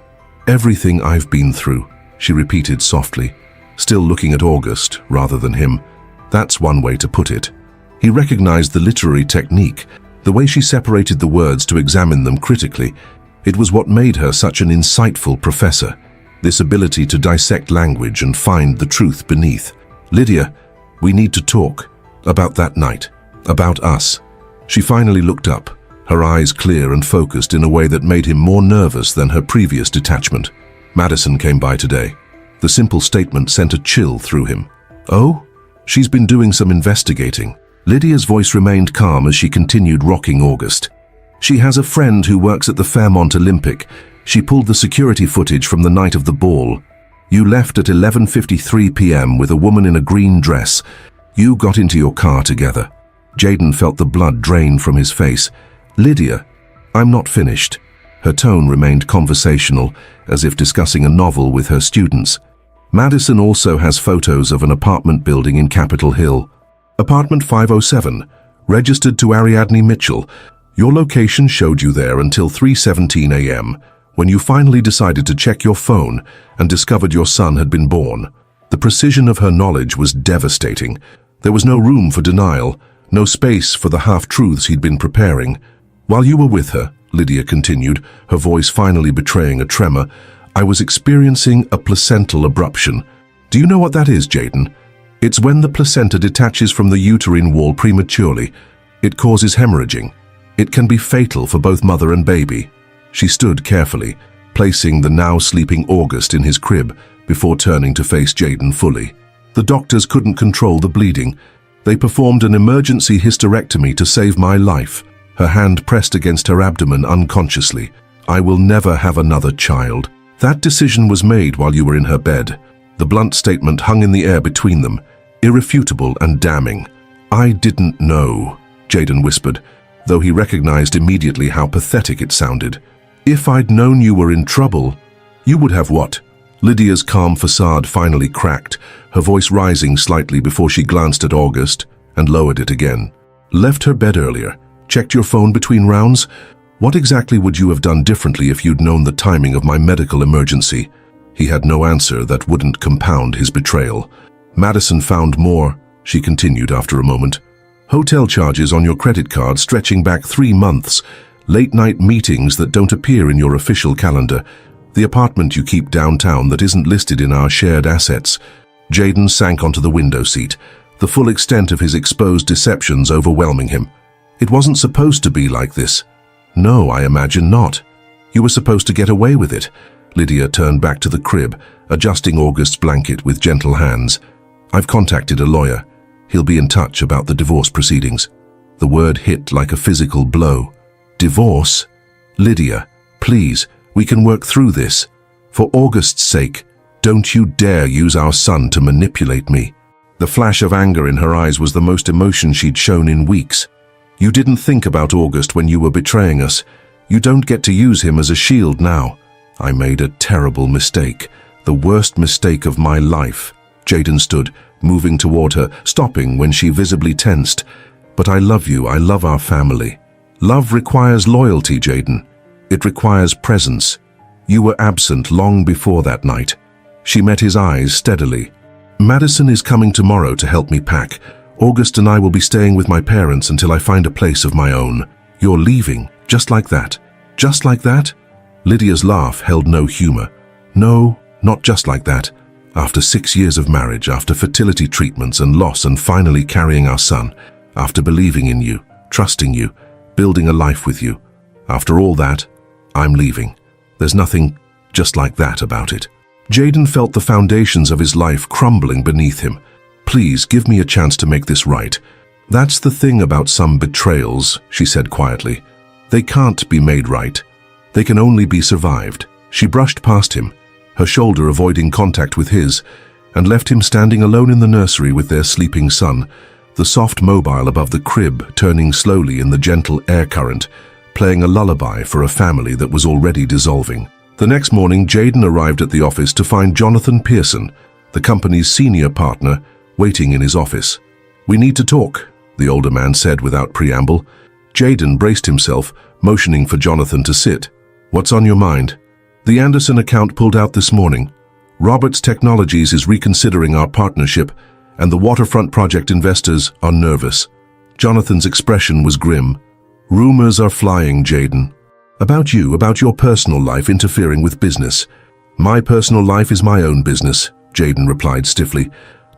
"Everything I've been through," she repeated softly, still looking at August rather than him. That's one way to put it. He recognized the literary technique, the way she separated the words to examine them critically. It was what made her such an insightful professor, this ability to dissect language and find the truth beneath. "Lydia, we need to talk. About that night. About us." She finally looked up, her eyes clear and focused in a way that made him more nervous than her previous detachment. "Madison came by today." The simple statement sent a chill through him. "Oh?" "She's been doing some investigating." Lydia's voice remained calm as she continued rocking August. "She has a friend who works at the Fairmont Olympic. She pulled the security footage from the night of the ball. You left at 11:53 p.m. with a woman in a green dress. You got into your car together." Jaden felt the blood drain from his face. "Lydia, I'm not finished." Her tone remained conversational, as if discussing a novel with her students. "Madison also has photos of an apartment building in Capitol Hill. Apartment 507, registered to Ariadne Mitchell. Your location showed you there until 3:17 a.m., when you finally decided to check your phone and discovered your son had been born." The precision of her knowledge was devastating. There was no room for denial, no space for the half-truths he'd been preparing. "While you were with her," Lydia continued, her voice finally betraying a tremor, "I was experiencing a placental abruption. Do you know what that is, Jaden? It's when the placenta detaches from the uterine wall prematurely. It causes hemorrhaging. It can be fatal for both mother and baby." She stood carefully, placing the now sleeping August in his crib before turning to face Jaden fully. "The doctors couldn't control the bleeding. They performed an emergency hysterectomy to save my life." Her hand pressed against her abdomen unconsciously. "I will never have another child. That decision was made while you were in her bed." The blunt statement hung in the air between them, irrefutable and damning. "I didn't know," Jaden whispered, though he recognized immediately how pathetic it sounded. "If I'd known you were in trouble, you would have what?" Lydia's calm facade finally cracked, her voice rising slightly before she glanced at August and lowered it again. "Left her bed earlier. Checked your phone between rounds? What exactly would you have done differently if you'd known the timing of my medical emergency?" He had no answer that wouldn't compound his betrayal. "Madison found more," she continued after a moment. "Hotel charges on your credit card stretching back 3 months, late-night meetings that don't appear in your official calendar, the apartment you keep downtown that isn't listed in our shared assets." Jaden sank onto the window seat, the full extent of his exposed deceptions overwhelming him. "It wasn't supposed to be like this." "No, I imagine not. You were supposed to get away with it." Lydia turned back to the crib, adjusting August's blanket with gentle hands. "I've contacted a lawyer. He'll be in touch about the divorce proceedings." The word hit like a physical blow. "Divorce? Lydia, please, we can work through this. For August's sake, don't you dare use our son to manipulate me." The flash of anger in her eyes was the most emotion she'd shown in weeks. "You didn't think about August when you were betraying us. You don't get to use him as a shield now." "I made a terrible mistake, the worst mistake of my life." Jaden stood, moving toward her, stopping when she visibly tensed. "But I love you, I love our family." "Love requires loyalty, Jaden. It requires presence. You were absent long before that night." She met his eyes steadily. "Madison is coming tomorrow to help me pack. August and I will be staying with my parents until I find a place of my own." "You're leaving, just like that? Just like that?" Lydia's laugh held no humor. "No, not just like that. After 6 years of marriage, after fertility treatments and loss and finally carrying our son, after believing in you, trusting you, building a life with you, after all that, I'm leaving. There's nothing just like that about it." Jaden felt the foundations of his life crumbling beneath him. "Please, give me a chance to make this right." "That's the thing about some betrayals," she said quietly. "They can't be made right. They can only be survived. She brushed past him, her shoulder avoiding contact with his, and left him standing alone in the nursery with their sleeping son, the soft mobile above the crib turning slowly in the gentle air current, playing a lullaby for a family that was already dissolving. The next morning, Jaden arrived at the office to find Jonathan Pearson, the company's senior partner, waiting in his office. "We need to talk," the older man said without preamble. Jaden braced himself, motioning for Jonathan to sit. "What's on your mind?" "The Anderson account pulled out this morning. Roberts Technologies is reconsidering our partnership, and the waterfront project investors are nervous." Jonathan's expression was grim. "Rumors are flying, Jaden. About you, about your personal life interfering with business." "My personal life is my own business," Jaden replied stiffly.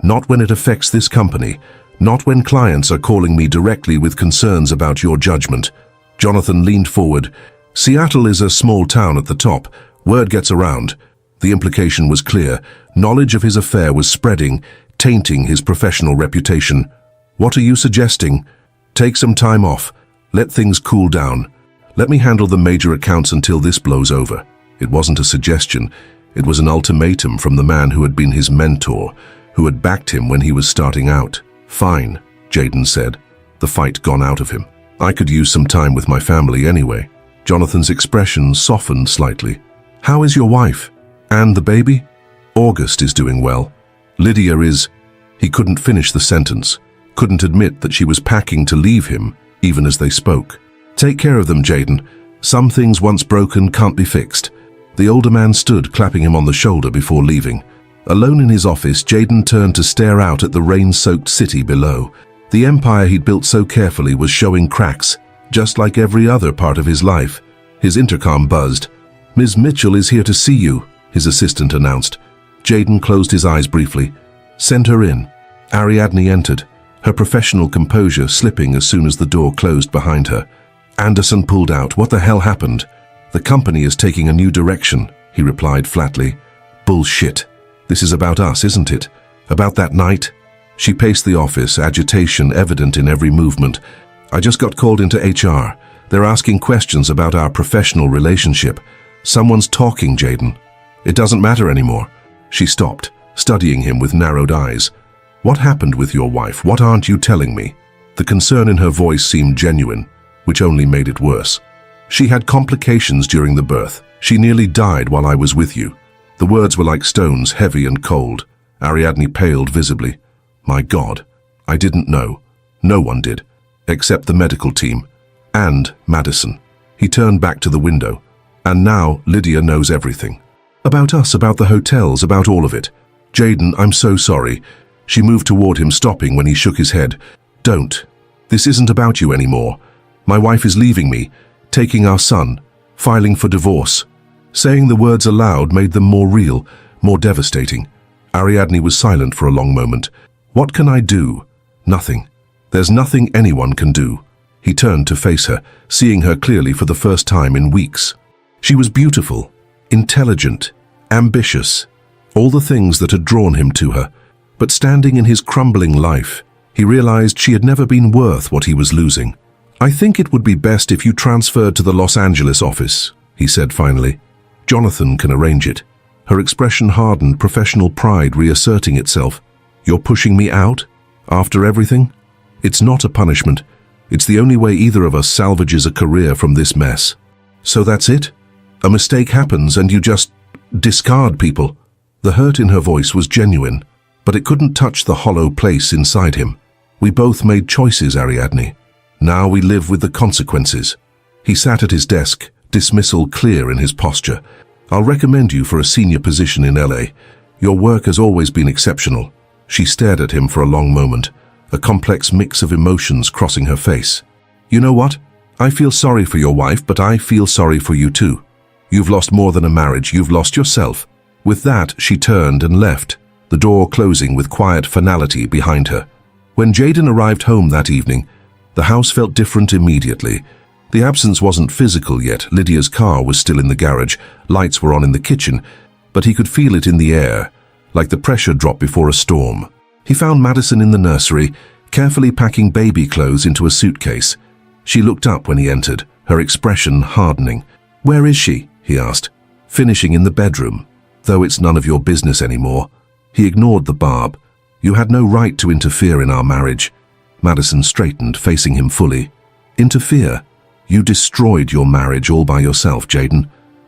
"Not when it affects this company. Not when clients are calling me directly with concerns about your judgment." Jonathan leaned forward. "Seattle is a small town at the top. Word gets around." The implication was clear. Knowledge of his affair was spreading, tainting his professional reputation. "What are you suggesting?" "Take some time off. Let things cool down. Let me handle the major accounts until this blows over." It wasn't a suggestion. It was an ultimatum from the man who had been his mentor, who had backed him when he was starting out. "Fine," Jaden said, the fight gone out of him. "I could use some time with my family anyway." Jonathan's expression softened slightly. "How is your wife? And the baby?" "August is doing well. Lydia is—" He couldn't finish the sentence, couldn't admit that she was packing to leave him, even as they spoke. "Take care of them, Jaden. Some things once broken can't be fixed." The older man stood, clapping him on the shoulder before leaving. Alone in his office, Jaden turned to stare out at the rain-soaked city below. The empire he'd built so carefully was showing cracks, just like every other part of his life. His intercom buzzed. "Ms. Mitchell is here to see you," his assistant announced. Jaden closed his eyes briefly. "Send her in." Ariadne entered, her professional composure slipping as soon as the door closed behind her. Anderson pulled out. "What the hell happened?" "The company is taking a new direction," he replied flatly. "Bullshit. This is about us, isn't it? About that night?" She paced the office, agitation evident in every movement. "I just got called into HR. They're asking questions about our professional relationship. Someone's talking, Jaden." "It doesn't matter anymore." She stopped, studying him with narrowed eyes. "What happened with your wife? What aren't you telling me?" The concern in her voice seemed genuine, which only made it worse. "She had complications during the birth. She nearly died while I was with you." The words were like stones, heavy and cold. Ariadne paled visibly. "My God, I didn't know. No one did, except the medical team. And Madison." He turned back to the window. "And now Lydia knows everything. About us, about the hotels, about all of it. Jaden, I'm so sorry." She moved toward him, stopping when he shook his head. "Don't. This isn't about you anymore. My wife is leaving me, taking our son, filing for divorce." Saying the words aloud made them more real, more devastating. Ariadne was silent for a long moment. "What can I do?" "Nothing. There's nothing anyone can do." He turned to face her, seeing her clearly for the first time in weeks. She was beautiful, intelligent, ambitious, all the things that had drawn him to her. But standing in his crumbling life, he realized she had never been worth what he was losing. "I think it would be best if you transferred to the Los Angeles office," he said finally. "Jonathan can arrange it." Her expression hardened, professional pride reasserting itself. "You're pushing me out? After everything?" "It's not a punishment. It's the only way either of us salvages a career from this mess." "So that's it? A mistake happens and you just discard people?" The hurt in her voice was genuine, but it couldn't touch the hollow place inside him. "We both made choices, Ariadne. Now we live with the consequences." He sat at his desk, dismissal clear in his posture. "I'll recommend you for a senior position in LA. Your work has always been exceptional." She stared at him for a long moment, a complex mix of emotions crossing her face. "You know what? I feel sorry for your wife, but I feel sorry for you too. You've lost more than a marriage, you've lost yourself." With that, she turned and left, the door closing with quiet finality behind her. When Jaden arrived home that evening, the house felt different immediately. The absence wasn't physical yet. Lydia's car was still in the garage, lights were on in the kitchen, but he could feel it in the air, like the pressure drop before a storm. He found Madison in the nursery, carefully packing baby clothes into a suitcase. She looked up when he entered, her expression hardening. "Where is she?" he asked. "Finishing in the bedroom, though it's none of your business anymore." He ignored the barb. "You had no right to interfere in our marriage." Madison straightened, facing him fully. "Interfere? You destroyed your marriage all by yourself, Jaden.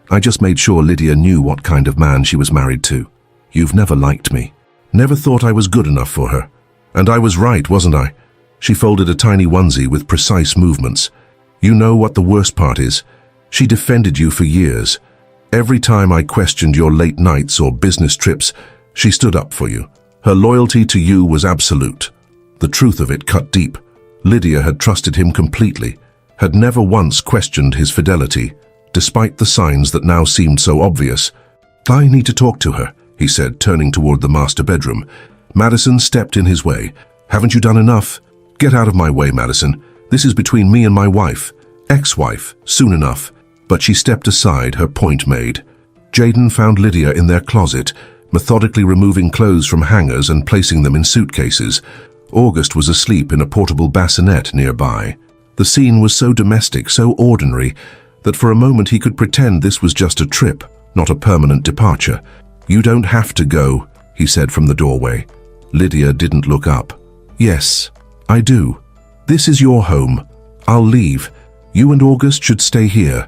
I just made sure Lydia knew what kind of man she was married to. You've never liked me. Never thought I was good enough for her. And I was right, wasn't I?" She folded a tiny onesie with precise movements. "You know what the worst part is? She defended you for years. Every time I questioned your late nights or business trips, she stood up for you. Her loyalty to you was absolute." The truth of it cut deep. Lydia had trusted him completely, had never once questioned his fidelity, despite the signs that now seemed so obvious. "I need to talk to her," he said, turning toward the master bedroom. Madison stepped in his way. "Haven't you done enough?" "Get out of my way, Madison. This is between me and my wife. Ex-wife, soon enough." But she stepped aside, her point made. Jaden found Lydia in their closet, methodically removing clothes from hangers and placing them in suitcases. August was asleep in a portable bassinet nearby. The scene was so domestic, so ordinary, that for a moment he could pretend this was just a trip, not a permanent departure. "You don't have to go," he said from the doorway. Lydia didn't look up. "Yes, I do. This is your home. I'll leave. You and August should stay here."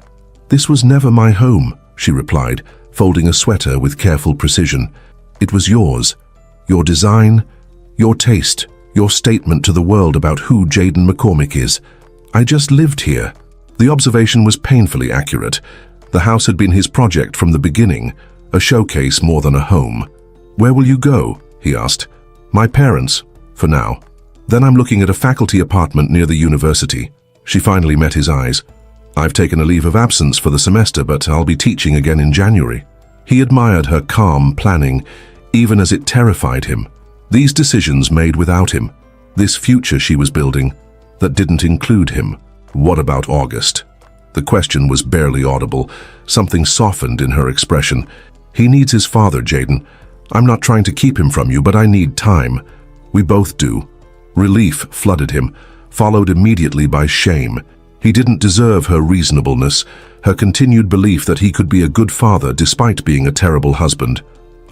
"This was never my home," she replied, folding a sweater with careful precision. "It was yours. Your design, your taste, your statement to the world about who Jaden McCormick is. I just lived here." The observation was painfully accurate. The house had been his project from the beginning, a showcase more than a home. "Where will you go?" he asked. "My parents, for now. Then I'm looking at a faculty apartment near the university." She finally met his eyes. "I've taken a leave of absence for the semester, but I'll be teaching again in January." He admired her calm planning, even as it terrified him. These decisions made without him. This future she was building that didn't include him. What about August? The question was barely audible. Something softened in her expression. "He needs his father, Jaden. I'm not trying to keep him from you, but I need time. We both do." Relief flooded him, followed immediately by shame. He didn't deserve her reasonableness, her continued belief that he could be a good father despite being a terrible husband.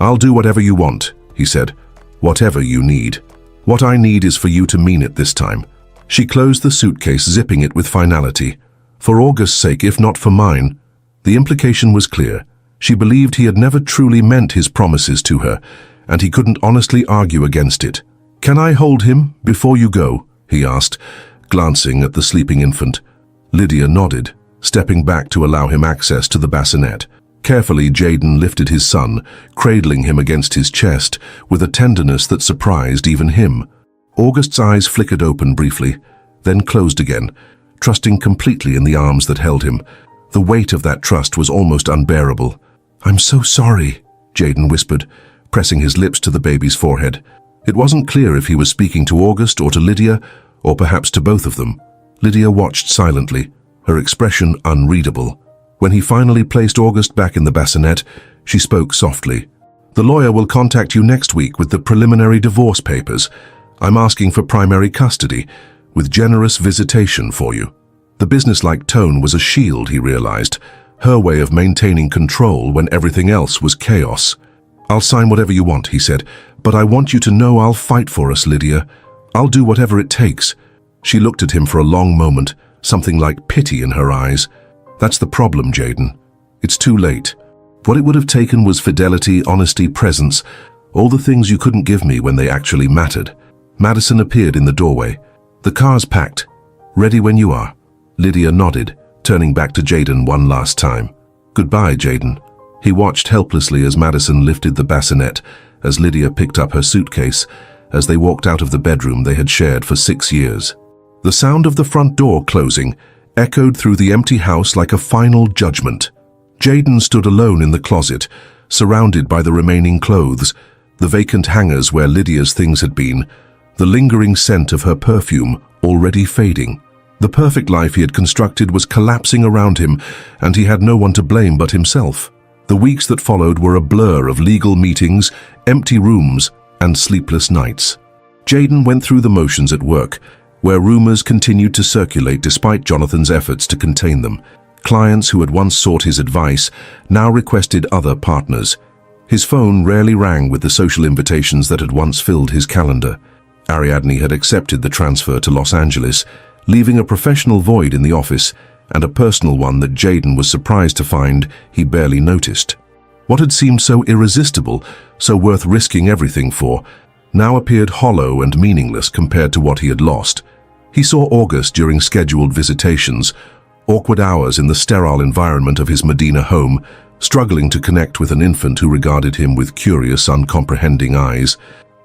"I'll do whatever you want," he said. "Whatever you need. What I need is for you to mean it this time." She closed the suitcase, zipping it with finality. For August's sake, if not for mine. The implication was clear. She believed he had never truly meant his promises to her, and he couldn't honestly argue against it. "Can I hold him before you go?" he asked, glancing at the sleeping infant. Lydia nodded, stepping back to allow him access to the bassinet. Carefully, Jaden lifted his son, cradling him against his chest, with a tenderness that surprised even him. August's eyes flickered open briefly, then closed again, trusting completely in the arms that held him. The weight of that trust was almost unbearable. "I'm so sorry," Jaden whispered, pressing his lips to the baby's forehead. It wasn't clear if he was speaking to August or to Lydia, or perhaps to both of them. Lydia watched silently, her expression unreadable. When he finally placed August back in the bassinet, she spoke softly. "The lawyer will contact you next week with the preliminary divorce papers. I'm asking for primary custody, with generous visitation for you." The businesslike tone was a shield, he realized, her way of maintaining control when everything else was chaos. "I'll sign whatever you want," he said, "but I want you to know I'll fight for us, Lydia. I'll do whatever it takes." She looked at him for a long moment, something like pity in her eyes. "That's the problem, Jaden. It's too late. What it would have taken was fidelity, honesty, presence, all the things you couldn't give me when they actually mattered." Madison appeared in the doorway. "The car's packed. Ready when you are." Lydia nodded, turning back to Jaden one last time. "Goodbye, Jaden." He watched helplessly as Madison lifted the bassinet, as Lydia picked up her suitcase, as they walked out of the bedroom they had shared for 6 years. The sound of the front door closing echoed through the empty house like a final judgment. Jaden stood alone in the closet, surrounded by the remaining clothes, the vacant hangers where Lydia's things had been, the lingering scent of her perfume already fading. The perfect life he had constructed was collapsing around him, and he had no one to blame but himself. The weeks that followed were a blur of legal meetings, empty rooms, and sleepless nights. Jaden went through the motions at work, where rumors continued to circulate despite Jonathan's efforts to contain them. Clients who had once sought his advice now requested other partners. His phone rarely rang with the social invitations that had once filled his calendar. Ariadne had accepted the transfer to Los Angeles, leaving a professional void in the office and a personal one that Jayden was surprised to find he barely noticed. What had seemed so irresistible, so worth risking everything for, now appeared hollow and meaningless compared to what he had lost. He saw August during scheduled visitations, awkward hours in the sterile environment of his Medina home, struggling to connect with an infant who regarded him with curious, uncomprehending eyes.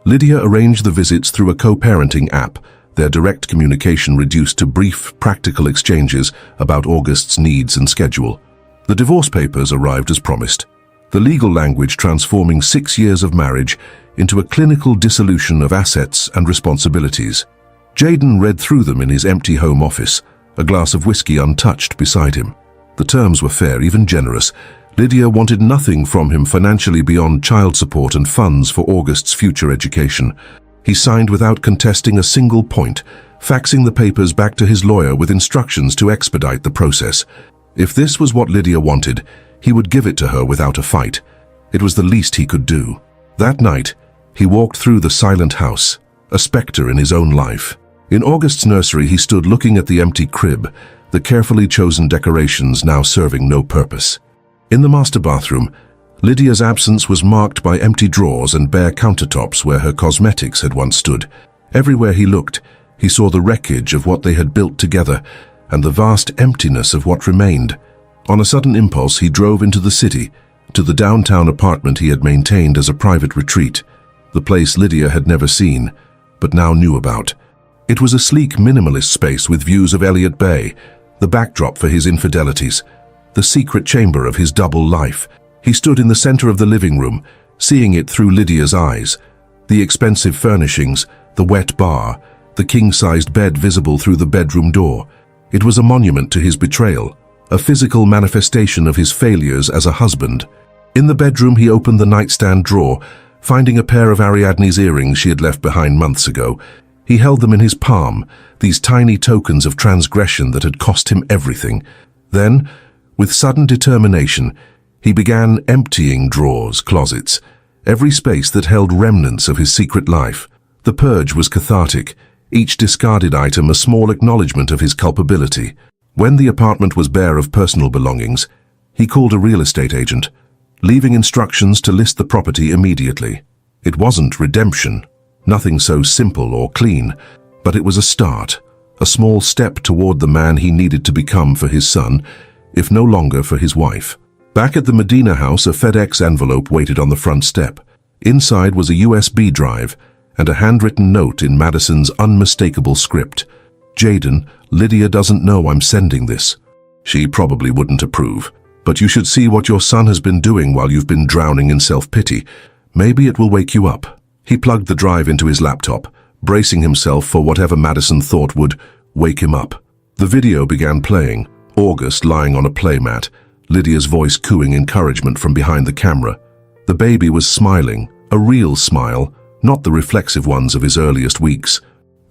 Lydia arranged the visits through a co-parenting app, their direct communication reduced to brief, practical exchanges about August's needs and schedule. The divorce papers arrived as promised, the legal language transforming 6 years of marriage into a clinical dissolution of assets and responsibilities. Jayden read through them in his empty home office, a glass of whiskey untouched beside him. The terms were fair, even generous. Lydia wanted nothing from him financially beyond child support and funds for August's future education. He signed without contesting a single point, faxing the papers back to his lawyer with instructions to expedite the process. If this was what Lydia wanted, he would give it to her without a fight. It was the least he could do. That night, he walked through the silent house, a specter in his own life. In August's nursery, he stood looking at the empty crib, the carefully chosen decorations now serving no purpose. In the master bathroom, Lydia's absence was marked by empty drawers and bare countertops where her cosmetics had once stood. Everywhere he looked, he saw the wreckage of what they had built together and the vast emptiness of what remained. On a sudden impulse, he drove into the city, to the downtown apartment he had maintained as a private retreat, the place Lydia had never seen, but now knew about. It was a sleek, minimalist space with views of Elliott Bay, the backdrop for his infidelities, the secret chamber of his double life. He stood in the center of the living room, seeing it through Lydia's eyes. The expensive furnishings, the wet bar, the king-sized bed visible through the bedroom door. It was a monument to his betrayal, a physical manifestation of his failures as a husband. In the bedroom, he opened the nightstand drawer, finding a pair of Ariadne's earrings she had left behind months ago. He held them in his palm, these tiny tokens of transgression that had cost him everything. Then, with sudden determination, he began emptying drawers, closets, every space that held remnants of his secret life. The purge was cathartic, each discarded item a small acknowledgement of his culpability. When the apartment was bare of personal belongings, he called a real estate agent, leaving instructions to list the property immediately. It wasn't redemption, nothing so simple or clean, but it was a start, a small step toward the man he needed to become for his son, if no longer for his wife. Back at the Medina house, a FedEx envelope waited on the front step. Inside was a USB drive and a handwritten note in Madison's unmistakable script. "Jayden, Lydia doesn't know I'm sending this. She probably wouldn't approve, but you should see what your son has been doing while you've been drowning in self-pity. Maybe it will wake you up." He plugged the drive into his laptop, bracing himself for whatever Madison thought would wake him up. The video began playing, August lying on a playmat, Lydia's voice cooing encouragement from behind the camera. The baby was smiling, a real smile, not the reflexive ones of his earliest weeks.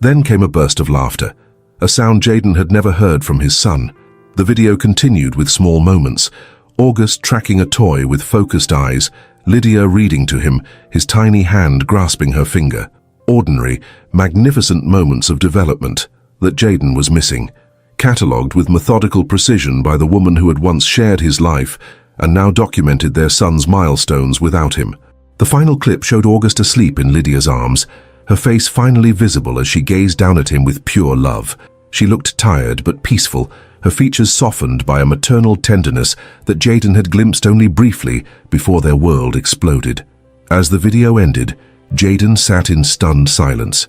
Then came a burst of laughter, a sound Jayden had never heard from his son. The video continued with small moments, August tracking a toy with focused eyes, Lydia reading to him, his tiny hand grasping her finger. Ordinary, magnificent moments of development that Jayden was missing, catalogued with methodical precision by the woman who had once shared his life and now documented their son's milestones without him. The final clip showed August asleep in Lydia's arms, her face finally visible as she gazed down at him with pure love. She looked tired but peaceful, her features softened by a maternal tenderness that Jayden had glimpsed only briefly before their world exploded. As the video ended, Jayden sat in stunned silence.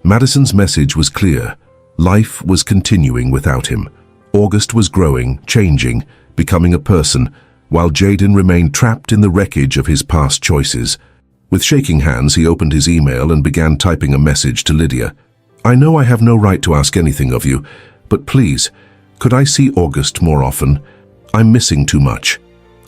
Madison's message was clear. Life was continuing without him. August was growing, changing, becoming a person, while Jayden remained trapped in the wreckage of his past choices. With shaking hands, he opened his email and began typing a message to Lydia. "I know I have no right to ask anything of you, but please, could I see August more often? I'm missing too much.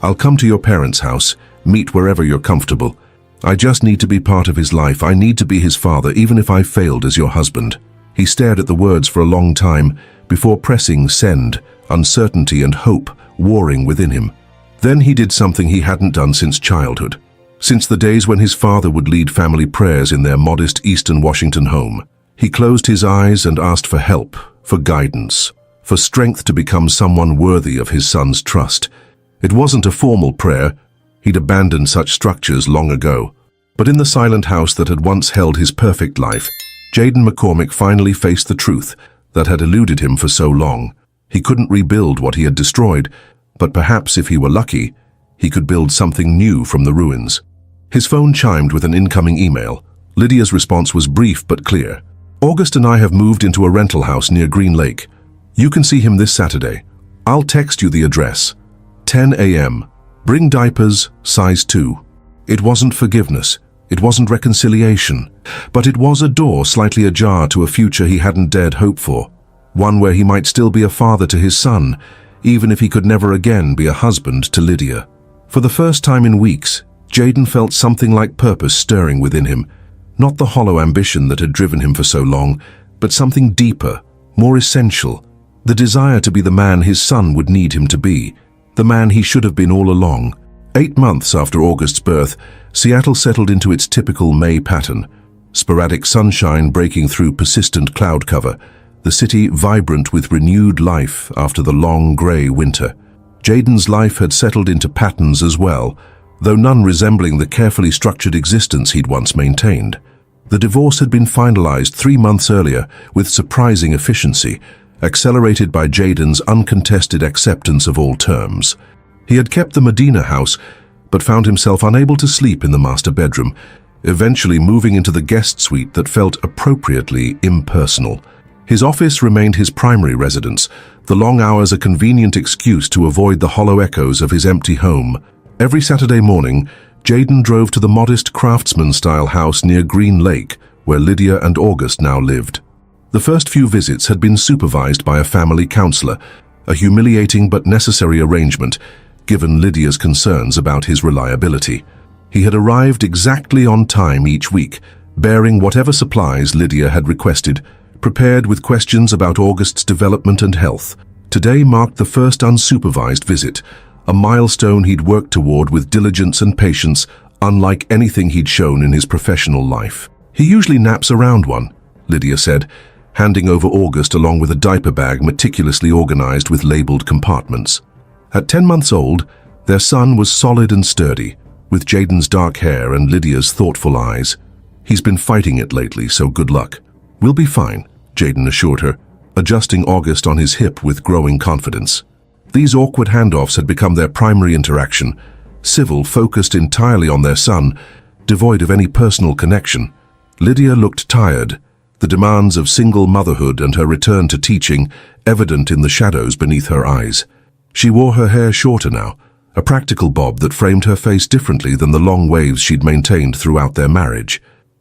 I'll come to your parents' house, meet wherever you're comfortable. I just need to be part of his life. I need to be his father, even if I failed as your husband." He stared at the words for a long time before pressing send uncertainty and hope warring within him. Then he did something he hadn't done since childhood, since the days when his father would lead family prayers in their modest Eastern Washington home. He closed his eyes and asked for help, for guidance, for strength to become someone worthy of his son's trust. It wasn't a formal prayer. He'd abandoned such structures long ago. But in the silent house that had once held his perfect life, Jaden McCormick finally faced the truth that had eluded him for so long. He couldn't rebuild what he had destroyed, but perhaps if he were lucky, he could build something new from the ruins. His phone chimed with an incoming email. Lydia's response was brief but clear. "August and I have moved into a rental house near Green Lake. You can see him this Saturday. I'll text you the address. 10 a.m. Bring diapers, size 2. It wasn't forgiveness. It wasn't reconciliation. But it was a door slightly ajar to a future he hadn't dared hope for. One where he might still be a father to his son, even if he could never again be a husband to Lydia. For the first time in weeks, Jaden felt something like purpose stirring within him. Not the hollow ambition that had driven him for so long, but something deeper, more essential. The desire to be the man his son would need him to be. The man he should have been all along. 8 months after August's birth, Seattle settled into its typical May pattern. Sporadic sunshine breaking through persistent cloud cover. The city vibrant with renewed life after the long grey winter. Jaden's life had settled into patterns as well, though none resembling the carefully structured existence he'd once maintained. The divorce had been finalized 3 months earlier with surprising efficiency, accelerated by Jaden's uncontested acceptance of all terms. He had kept the Medina house, but found himself unable to sleep in the master bedroom, eventually moving into the guest suite that felt appropriately impersonal. His office remained his primary residence, the long hours a convenient excuse to avoid the hollow echoes of his empty home. Every Saturday morning, Jaden drove to the modest craftsman-style house near Green Lake, where Lydia and August now lived. The first few visits had been supervised by a family counselor, a humiliating but necessary arrangement, given Lydia's concerns about his reliability. He had arrived exactly on time each week, bearing whatever supplies Lydia had requested, prepared with questions about August's development and health. Today marked the first unsupervised visit, a milestone he'd worked toward with diligence and patience, unlike anything he'd shown in his professional life. "He usually naps around 1, Lydia said, handing over August along with a diaper bag meticulously organized with labeled compartments. At 10 months old, their son was solid and sturdy, with Jaden's dark hair and Lydia's thoughtful eyes. "He's been fighting it lately, so good luck." "We'll be fine," Jaden assured her, adjusting August on his hip with growing confidence. These awkward handoffs had become their primary interaction, civil, focused entirely on their son, devoid of any personal connection. Lydia looked tired, the demands of single motherhood and her return to teaching evident in the shadows beneath her eyes. She wore her hair shorter now, a practical bob that framed her face differently than the long waves she'd maintained throughout their marriage.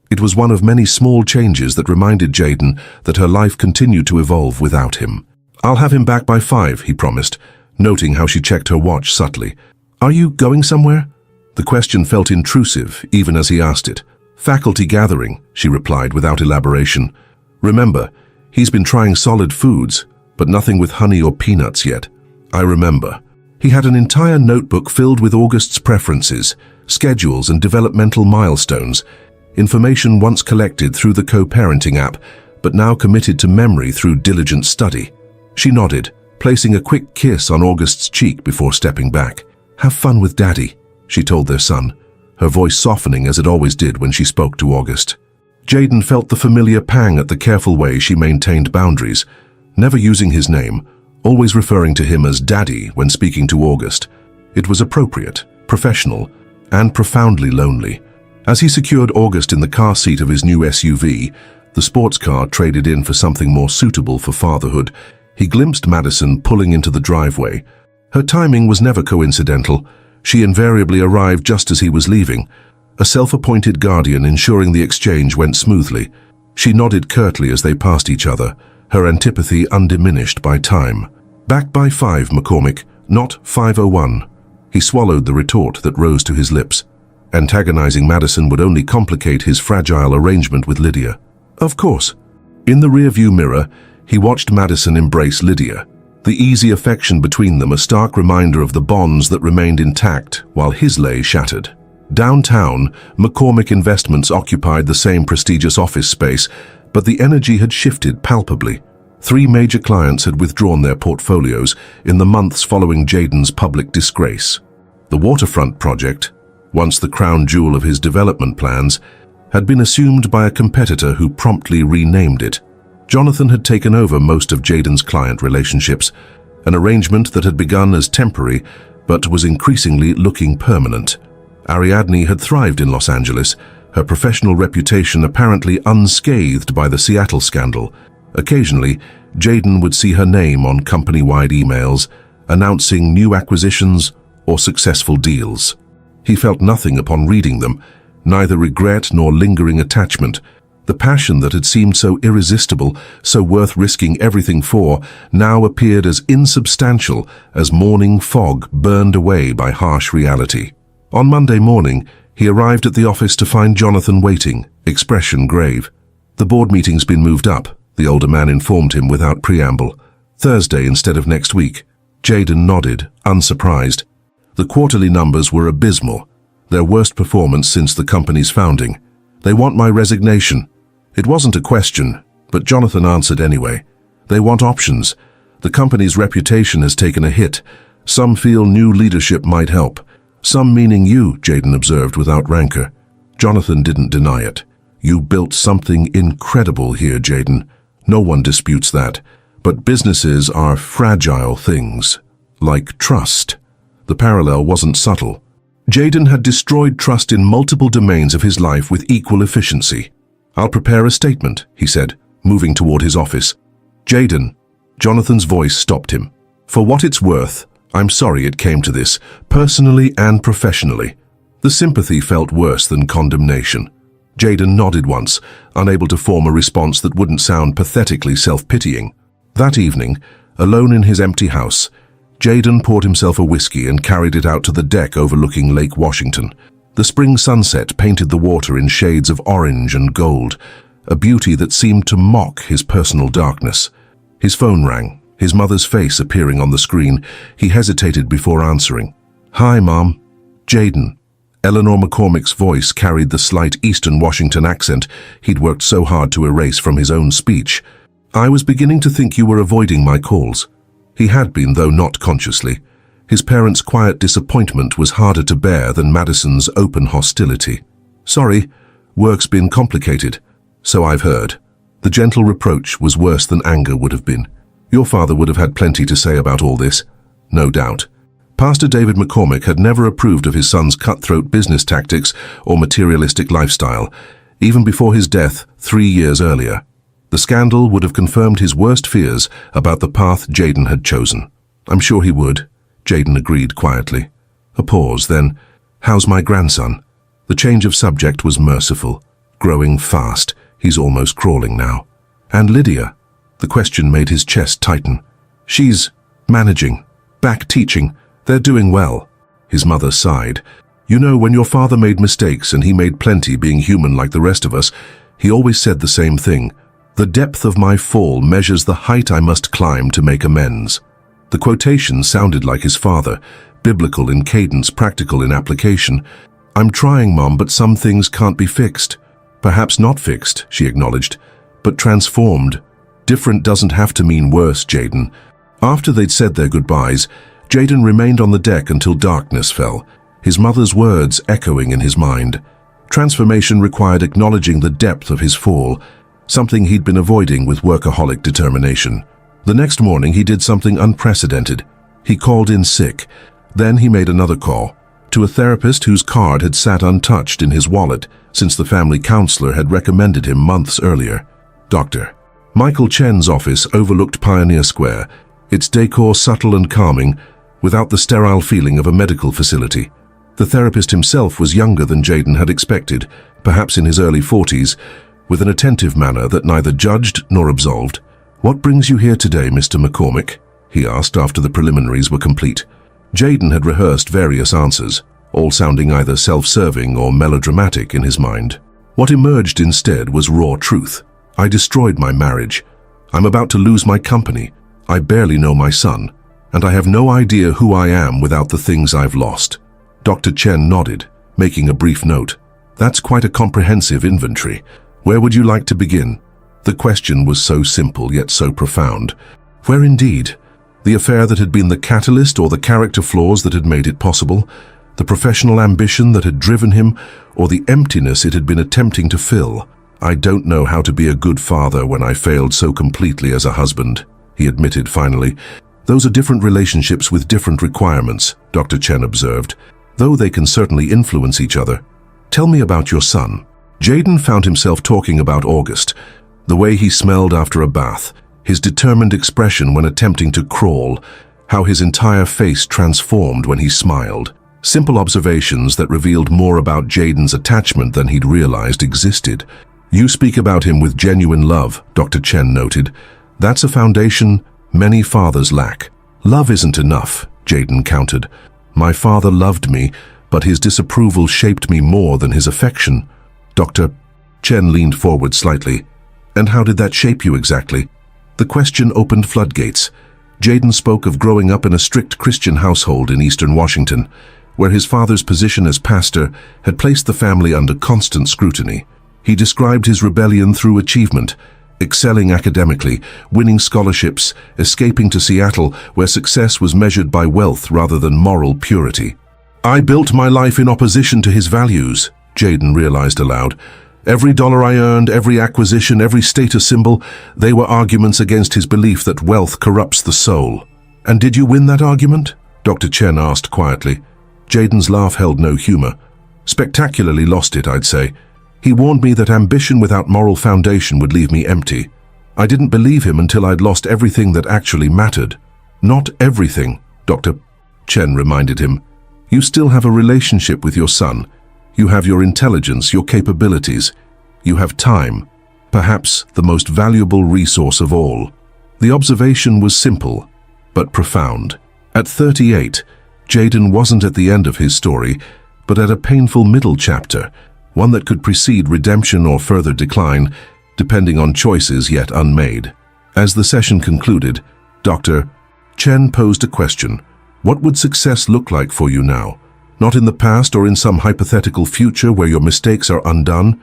It was one of many small changes that reminded Jaden that her life continued to evolve without him. "I'll have him back by 5, he promised, noting how she checked her watch subtly. "Are you going somewhere?" The question felt intrusive, even as he asked it. "Faculty gathering," she replied without elaboration. "Remember, he's been trying solid foods, but nothing with honey or peanuts yet." "I remember." He had an entire notebook filled with August's preferences, schedules and developmental milestones, information once collected through the co-parenting app, but now committed to memory through diligent study. She nodded, placing a quick kiss on August's cheek before stepping back. "Have fun with Daddy," she told their son, her voice softening as it always did when she spoke to August. Jaden felt the familiar pang at the careful way she maintained boundaries, never using his name, always referring to him as Daddy when speaking to August. It was appropriate, professional, and profoundly lonely. As he secured August in the car seat of his new SUV, the sports car traded in for something more suitable for fatherhood, he glimpsed Madison pulling into the driveway. Her timing was never coincidental. She invariably arrived just as he was leaving, a self-appointed guardian ensuring the exchange went smoothly. She nodded curtly as they passed each other, her antipathy undiminished by time. "Back by 5, McCormick, not 5:01. He swallowed the retort that rose to his lips. Antagonizing Madison would only complicate his fragile arrangement with Lydia. "Of course." In the rearview mirror, he watched Madison embrace Lydia. The easy affection between them a stark reminder of the bonds that remained intact while his lay shattered. Downtown, McCormick Investments occupied the same prestigious office space, but the energy had shifted palpably. 3 major clients had withdrawn their portfolios in the months following Jayden's public disgrace. The waterfront project, once the crown jewel of his development plans, had been assumed by a competitor who promptly renamed it. Jonathan had taken over most of Jayden's client relationships, an arrangement that had begun as temporary but was increasingly looking permanent. Ariadne had thrived in Los Angeles, her professional reputation apparently unscathed by the Seattle scandal. Occasionally, Jayden would see her name on company-wide emails, announcing new acquisitions or successful deals. He felt nothing upon reading them, neither regret nor lingering attachment. The passion that had seemed so irresistible, so worth risking everything for, now appeared as insubstantial as morning fog burned away by harsh reality. On Monday morning, he arrived at the office to find Jonathan waiting, expression grave. "The board meeting's been moved up," the older man informed him without preamble. "Thursday instead of next week." Jayden nodded, unsurprised. The quarterly numbers were abysmal, their worst performance since the company's founding. "They want my resignation." It wasn't a question, but Jonathan answered anyway. "They want options. The company's reputation has taken a hit. Some feel new leadership might help. Some meaning you," Jayden observed without rancor. Jonathan didn't deny it. "You built something incredible here, Jayden. No one disputes that. But businesses are fragile things, like trust." The parallel wasn't subtle. Jayden had destroyed trust in multiple domains of his life with equal efficiency. "I'll prepare a statement," he said, moving toward his office. "Jayden," Jonathan's voice stopped him. "For what it's worth, I'm sorry it came to this, personally and professionally." The sympathy felt worse than condemnation. Jayden nodded once, unable to form a response that wouldn't sound pathetically self-pitying. That evening, alone in his empty house, Jayden poured himself a whiskey and carried it out to the deck overlooking Lake Washington. The spring sunset painted the water in shades of orange and gold, a beauty that seemed to mock his personal darkness. His phone rang, his mother's face appearing on the screen. He hesitated before answering. "Hi, Mom." "Jayden." Eleanor McCormick's voice carried the slight Eastern Washington accent he'd worked so hard to erase from his own speech. "I was beginning to think you were avoiding my calls." He had been, though not consciously. His parents' quiet disappointment was harder to bear than Madison's open hostility. "Sorry, work's been complicated." "So I've heard." The gentle reproach was worse than anger would have been. "Your father would have had plenty to say about all this." "No doubt." Pastor David McCormick had never approved of his son's cutthroat business tactics or materialistic lifestyle, even before his death 3 years earlier. The scandal would have confirmed his worst fears about the path Jayden had chosen. "I'm sure he would," Jayden agreed quietly. A pause, then, "How's my grandson?" The change of subject was merciful, growing fast. He's almost crawling now. "And Lydia?" The question made his chest tighten. "She's managing, back teaching. They're doing well." His mother sighed. "You know, when your father made mistakes, and he made plenty being human like the rest of us, he always said the same thing. The depth of my fall measures the height I must climb to make amends." The quotation sounded like his father, biblical in cadence, practical in application. "I'm trying, Mom, but some things can't be fixed." "Perhaps not fixed," she acknowledged, "but transformed. Different doesn't have to mean worse, Jayden." After they'd said their goodbyes, Jayden remained on the deck until darkness fell, his mother's words echoing in his mind. Transformation required acknowledging the depth of his fall, something he'd been avoiding with workaholic determination. The next morning he did something unprecedented. He called in sick. Then he made another call, to a therapist whose card had sat untouched in his wallet since the family counselor had recommended him months earlier. Dr. Michael Chen's office overlooked Pioneer Square, its decor subtle and calming, without the sterile feeling of a medical facility. The therapist himself was younger than Jayden had expected, perhaps in his early 40s, with an attentive manner that neither judged nor absolved. "What brings you here today, Mr. McCormick?" he asked after the preliminaries were complete. Jayden had rehearsed various answers, all sounding either self-serving or melodramatic in his mind. What emerged instead was raw truth. "I destroyed my marriage. I'm about to lose my company. I barely know my son, and I have no idea who I am without the things I've lost." Dr. Chen nodded, making a brief note. "That's quite a comprehensive inventory. Where would you like to begin?" The question was so simple yet so profound. Where indeed? The affair that had been the catalyst, or the character flaws that had made it possible? The professional ambition that had driven him, or the emptiness it had been attempting to fill? "I don't know how to be a good father when I failed so completely as a husband," he admitted finally. "Those are different relationships with different requirements," Dr. Chen observed, "though they can certainly influence each other. Tell me about your son." Jaden found himself talking about August, the way he smelled after a bath, his determined expression when attempting to crawl, how his entire face transformed when he smiled. Simple observations that revealed more about Jaden's attachment than he'd realized existed. "You speak about him with genuine love," Dr. Chen noted. "That's a foundation many fathers lack." "Love isn't enough," Jaden countered. "My father loved me, but his disapproval shaped me more than his affection." Dr. Chen leaned forward slightly. "And how did that shape you exactly?" The question opened floodgates. Jaden spoke of growing up in a strict Christian household in eastern Washington, where his father's position as pastor had placed the family under constant scrutiny. He described his rebellion through achievement, excelling academically, winning scholarships, escaping to Seattle, where success was measured by wealth rather than moral purity. "I built my life in opposition to his values," Jaden realized aloud. "Every dollar I earned, every acquisition, every status symbol, they were arguments against his belief that wealth corrupts the soul." "And did you win that argument?" Dr. Chen asked quietly. Jaden's laugh held no humor. "Spectacularly lost it, I'd say. He warned me that ambition without moral foundation would leave me empty. I didn't believe him until I'd lost everything that actually mattered." "Not everything," Dr. Chen reminded him. "You still have a relationship with your son. You have your intelligence, your capabilities. You have time, perhaps the most valuable resource of all." The observation was simple, but profound. At 38, Jaden wasn't at the end of his story, but at a painful middle chapter, one that could precede redemption or further decline, depending on choices yet unmade. As the session concluded, Dr. Chen posed a question. What would success look like for you now? Not in the past or in some hypothetical future where your mistakes are undone,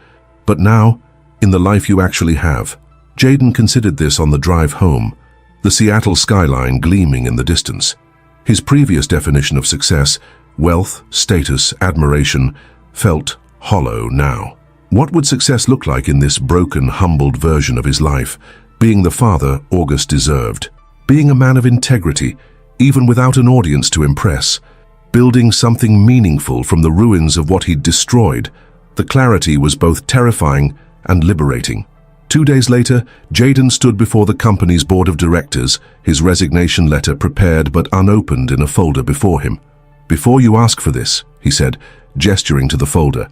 but now, in the life you actually have. Jaden considered this on the drive home, the Seattle skyline gleaming in the distance. His previous definition of success, wealth, status, admiration, felt hollow now. What would success look like in this broken, humbled version of his life? Being the father August deserved. Being a man of integrity, even without an audience to impress. Building something meaningful from the ruins of what he'd destroyed. The clarity was both terrifying and liberating. 2 days later, Jaden stood before the company's board of directors, his resignation letter prepared but unopened in a folder before him. "Before you ask for this," he said, gesturing to the folder,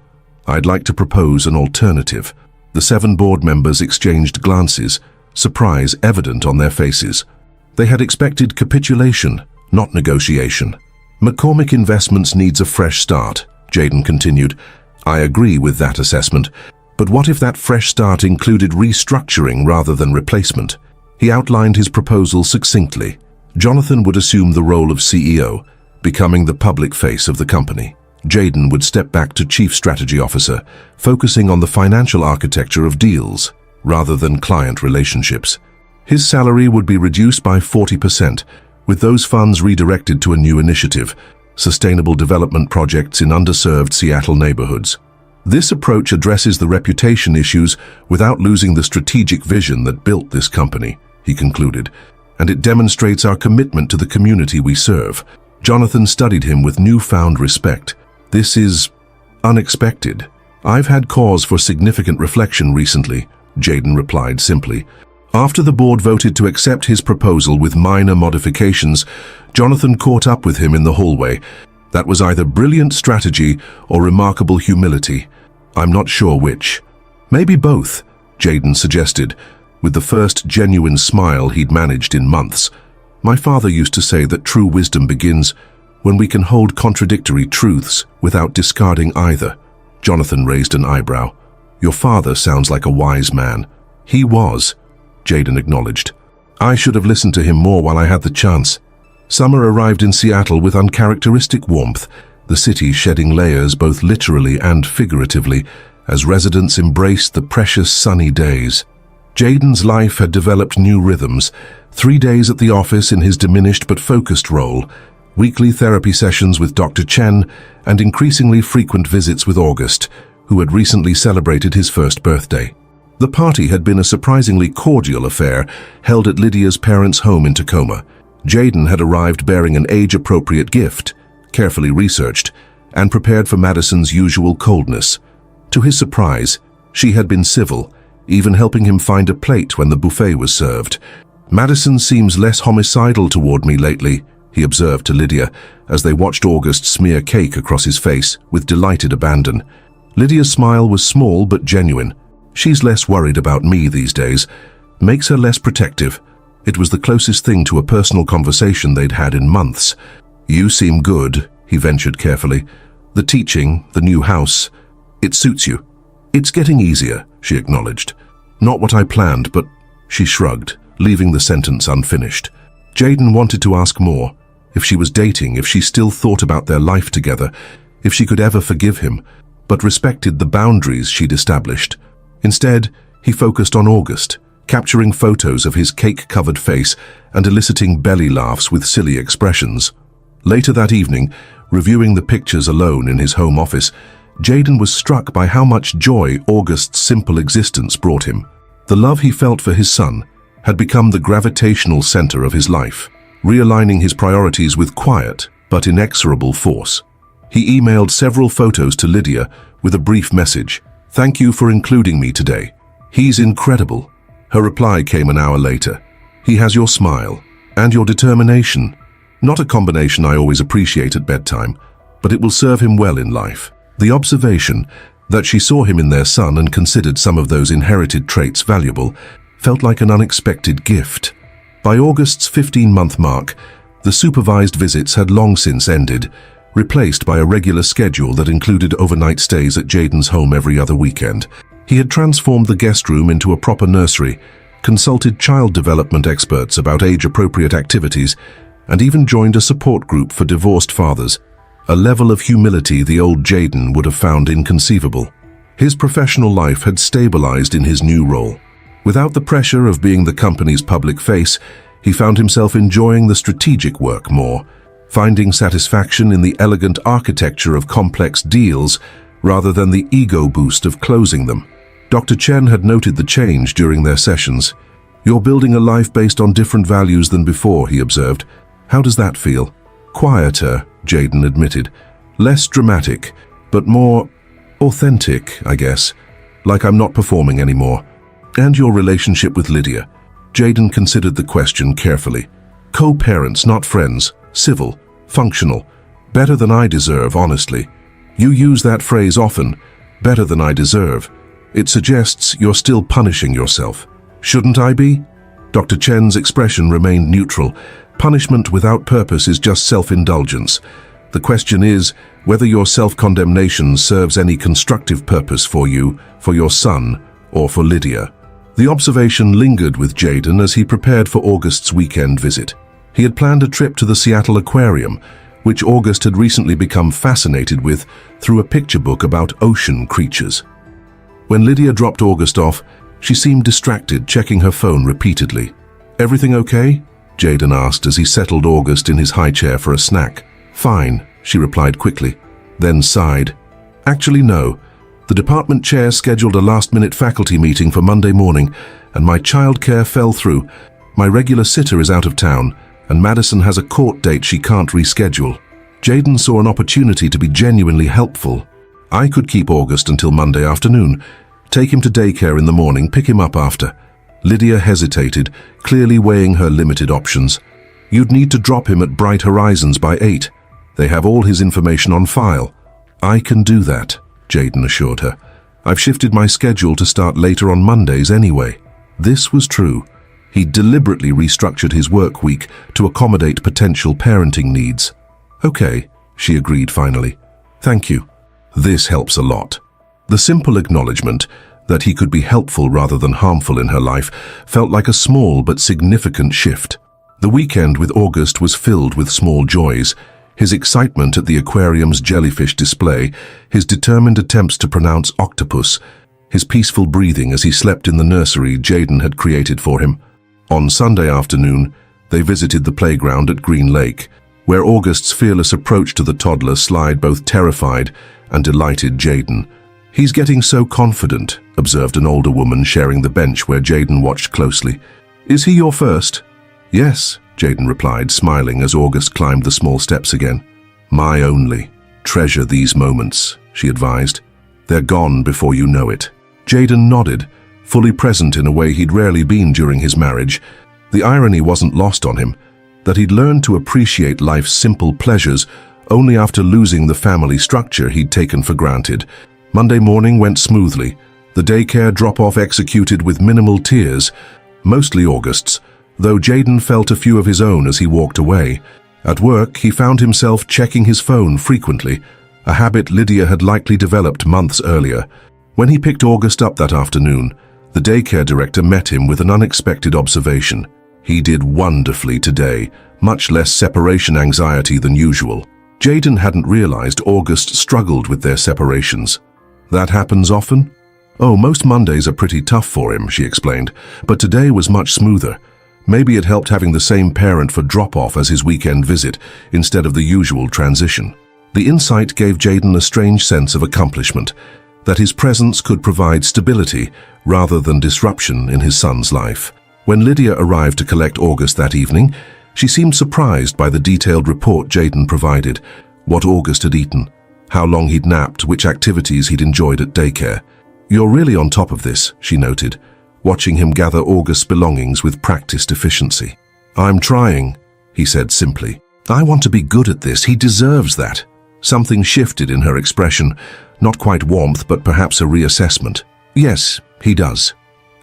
"I'd like to propose an alternative." The 7 board members exchanged glances, surprise evident on their faces. They had expected capitulation, not negotiation. "McCormick Investments needs a fresh start," Jaden continued. "I agree with that assessment, but what if that fresh start included restructuring rather than replacement?" He outlined his proposal succinctly. Jonathan would assume the role of CEO, becoming the public face of the company. Jaden would step back to Chief Strategy Officer, focusing on the financial architecture of deals rather than client relationships. His salary would be reduced by 40%, with those funds redirected to a new initiative, sustainable development projects in underserved Seattle neighborhoods. This approach addresses the reputation issues without losing the strategic vision that built this company, he concluded, and it demonstrates our commitment to the community we serve. Jonathan studied him with newfound respect. "This is unexpected. I've had cause for significant reflection recently," Jaden replied simply. After the board voted to accept his proposal with minor modifications, Jonathan caught up with him in the hallway. That was either brilliant strategy or remarkable humility. "I'm not sure which." "Maybe both," Jaden suggested, with the first genuine smile he'd managed in months. "My father used to say that true wisdom begins when we can hold contradictory truths without discarding either." Jonathan raised an eyebrow. "Your father sounds like a wise man." "He was," Jaden acknowledged. I should have listened to him more while I had the chance. Summer arrived in Seattle with uncharacteristic warmth, the city shedding layers both literally and figuratively as residents embraced the precious sunny days. Jaden's life had developed new rhythms, 3 days at the office in his diminished but focused role, weekly therapy sessions with Dr. Chen, and increasingly frequent visits with August, who had recently celebrated his first birthday. The party had been a surprisingly cordial affair held at Lydia's parents' home in Tacoma. Jaden had arrived bearing an age-appropriate gift, carefully researched, and prepared for Madison's usual coldness. To his surprise, she had been civil, even helping him find a plate when the buffet was served. "Madison seems less homicidal toward me lately," he observed to Lydia, as they watched August smear cake across his face with delighted abandon. Lydia's smile was small but genuine. "She's less worried about me these days. Makes her less protective." It was the closest thing to a personal conversation they'd had in months. "You seem good," he ventured carefully. "The teaching, the new house, it suits you." "It's getting easier," she acknowledged. "Not what I planned, but—" She shrugged, leaving the sentence unfinished. Jaden wanted to ask more. If she was dating, if she still thought about their life together, if she could ever forgive him, but respected the boundaries she'd established. Instead, he focused on August, capturing photos of his cake-covered face and eliciting belly laughs with silly expressions. Later that evening, reviewing the pictures alone in his home office, Jaden was struck by how much joy August's simple existence brought him. The love he felt for his son had become the gravitational center of his life, realigning his priorities with quiet but inexorable force. He emailed several photos to Lydia with a brief message. "Thank you for including me today. He's incredible." Her reply came an hour later. "He has your smile and your determination. Not a combination I always appreciate at bedtime, but it will serve him well in life." The observation that she saw him in their son and considered some of those inherited traits valuable felt like an unexpected gift. By August's 15-month mark, the supervised visits had long since ended, replaced by a regular schedule that included overnight stays at Jaden's home every other weekend. He had transformed the guest room into a proper nursery, consulted child development experts about age-appropriate activities, and even joined a support group for divorced fathers, a level of humility the old Jaden would have found inconceivable. His professional life had stabilized in his new role. Without the pressure of being the company's public face, he found himself enjoying the strategic work more, finding satisfaction in the elegant architecture of complex deals rather than the ego boost of closing them. Dr. Chen had noted the change during their sessions. "You're building a life based on different values than before," he observed. "How does that feel?" "Quieter," Jaden admitted. "Less dramatic, but more authentic, I guess. Like I'm not performing anymore." "And your relationship with Lydia?" Jaden considered the question carefully. "Co-parents, not friends. Civil. Functional. Better than I deserve, honestly." "You use that phrase often. Better than I deserve. It suggests you're still punishing yourself." "Shouldn't I be?" Dr. Chen's expression remained neutral. "Punishment without purpose is just self-indulgence. The question is whether your self-condemnation serves any constructive purpose for you, for your son, or for Lydia." The observation lingered with Jaden as he prepared for August's weekend visit. He had planned a trip to the Seattle Aquarium, which August had recently become fascinated with through a picture book about ocean creatures. When Lydia dropped August off, she seemed distracted, checking her phone repeatedly. "Everything okay?" Jaden asked as he settled August in his high chair for a snack. "Fine," she replied quickly, then sighed. "Actually, no. The department chair scheduled a last-minute faculty meeting for Monday morning, and my childcare fell through. My regular sitter is out of town, and Madison has a court date she can't reschedule." Jaden saw an opportunity to be genuinely helpful. "I could keep August until Monday afternoon. Take him to daycare in the morning, pick him up after." Lydia hesitated, clearly weighing her limited options. "You'd need to drop him at Bright Horizons by 8. They have all his information on file." "I can do that," Jaden assured her. "I've shifted my schedule to start later on Mondays anyway." This was true. He deliberately restructured his work week to accommodate potential parenting needs. "Okay," she agreed finally. "Thank you. This helps a lot." The simple acknowledgement that he could be helpful rather than harmful in her life, felt like a small but significant shift. The weekend with August was filled with small joys. His excitement at the aquarium's jellyfish display, his determined attempts to pronounce octopus, his peaceful breathing as he slept in the nursery Jaden had created for him. On Sunday afternoon, they visited the playground at Green Lake, where August's fearless approach to the toddler slide both terrified and delighted Jaden. "He's getting so confident," observed an older woman sharing the bench where Jaden watched closely. "Is he your first?" "Yes," Jaden replied, smiling as August climbed the small steps again. "My only. Treasure these moments," she advised. "They're gone before you know it." Jaden nodded, fully present in a way he'd rarely been during his marriage. The irony wasn't lost on him, that he'd learned to appreciate life's simple pleasures only after losing the family structure he'd taken for granted. Monday morning went smoothly, the daycare drop-off executed with minimal tears, mostly August's, though Jaden felt a few of his own as he walked away. At work, he found himself checking his phone frequently, a habit Lydia had likely developed months earlier. When he picked August up that afternoon, the daycare director met him with an unexpected observation. "He did wonderfully today, much less separation anxiety than usual." Jaden hadn't realized August struggled with their separations. "That happens often?" "Oh, most Mondays are pretty tough for him," she explained, "but today was much smoother. Maybe it helped having the same parent for drop-off as his weekend visit, instead of the usual transition." The insight gave Jaden a strange sense of accomplishment, that his presence could provide stability rather than disruption in his son's life. When Lydia arrived to collect August that evening, she seemed surprised by the detailed report Jaden provided: what August had eaten, how long he'd napped, which activities he'd enjoyed at daycare. "You're really on top of this," she noted, watching him gather August's belongings with practiced efficiency. "I'm trying," he said simply. "I want to be good at this. He deserves that." Something shifted in her expression, not quite warmth, but perhaps a reassessment. "Yes, he does."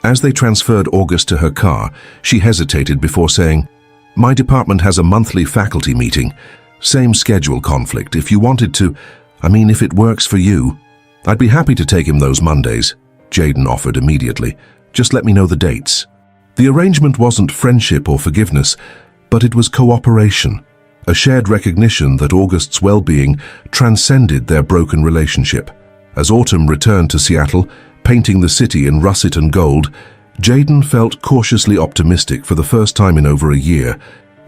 As they transferred August to her car, she hesitated before saying, "My department has a monthly faculty meeting. Same schedule conflict. If you wanted to, if it works for you." "I'd be happy to take him those Mondays," Jaden offered immediately. "Just let me know the dates." The arrangement wasn't friendship or forgiveness, but it was cooperation, a shared recognition that August's well-being transcended their broken relationship. As autumn returned to Seattle, painting the city in russet and gold, Jaden felt cautiously optimistic for the first time in over a year.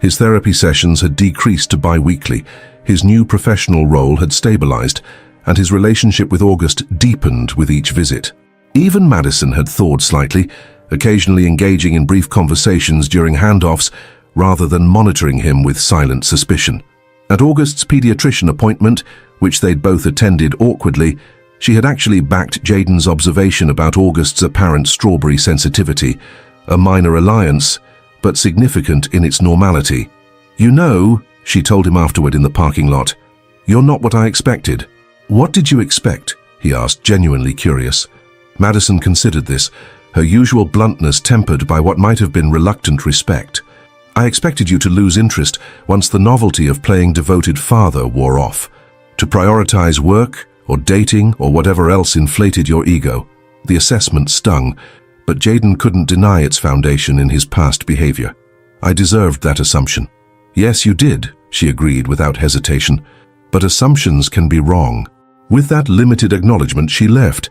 His therapy sessions had decreased to bi-weekly, his new professional role had stabilized, and his relationship with August deepened with each visit. Even Madison had thawed slightly, occasionally engaging in brief conversations during handoffs rather than monitoring him with silent suspicion. At August's pediatrician appointment, which they'd both attended awkwardly, she had actually backed Jaden's observation about August's apparent strawberry sensitivity, a minor alliance, but significant in its normality. "You know," she told him afterward in the parking lot, "you're not what I expected." "What did you expect?" he asked, genuinely curious. Madison considered this, her usual bluntness tempered by what might have been reluctant respect. "I expected you to lose interest once the novelty of playing devoted father wore off, to prioritize work or dating or whatever else inflated your ego." The assessment stung, but Jaden couldn't deny its foundation in his past behavior. "I deserved that assumption." "Yes, you did," she agreed without hesitation, "but assumptions can be wrong." With that limited acknowledgement, she left.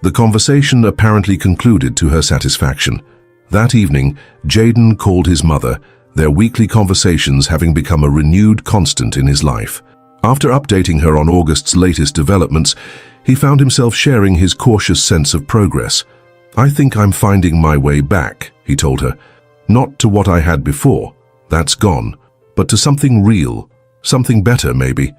The conversation apparently concluded to her satisfaction. That evening, Jaden called his mother, their weekly conversations having become a renewed constant in his life. After updating her on August's latest developments, he found himself sharing his cautious sense of progress. "I think I'm finding my way back," he told her. "Not to what I had before, that's gone, but to something real, something better maybe."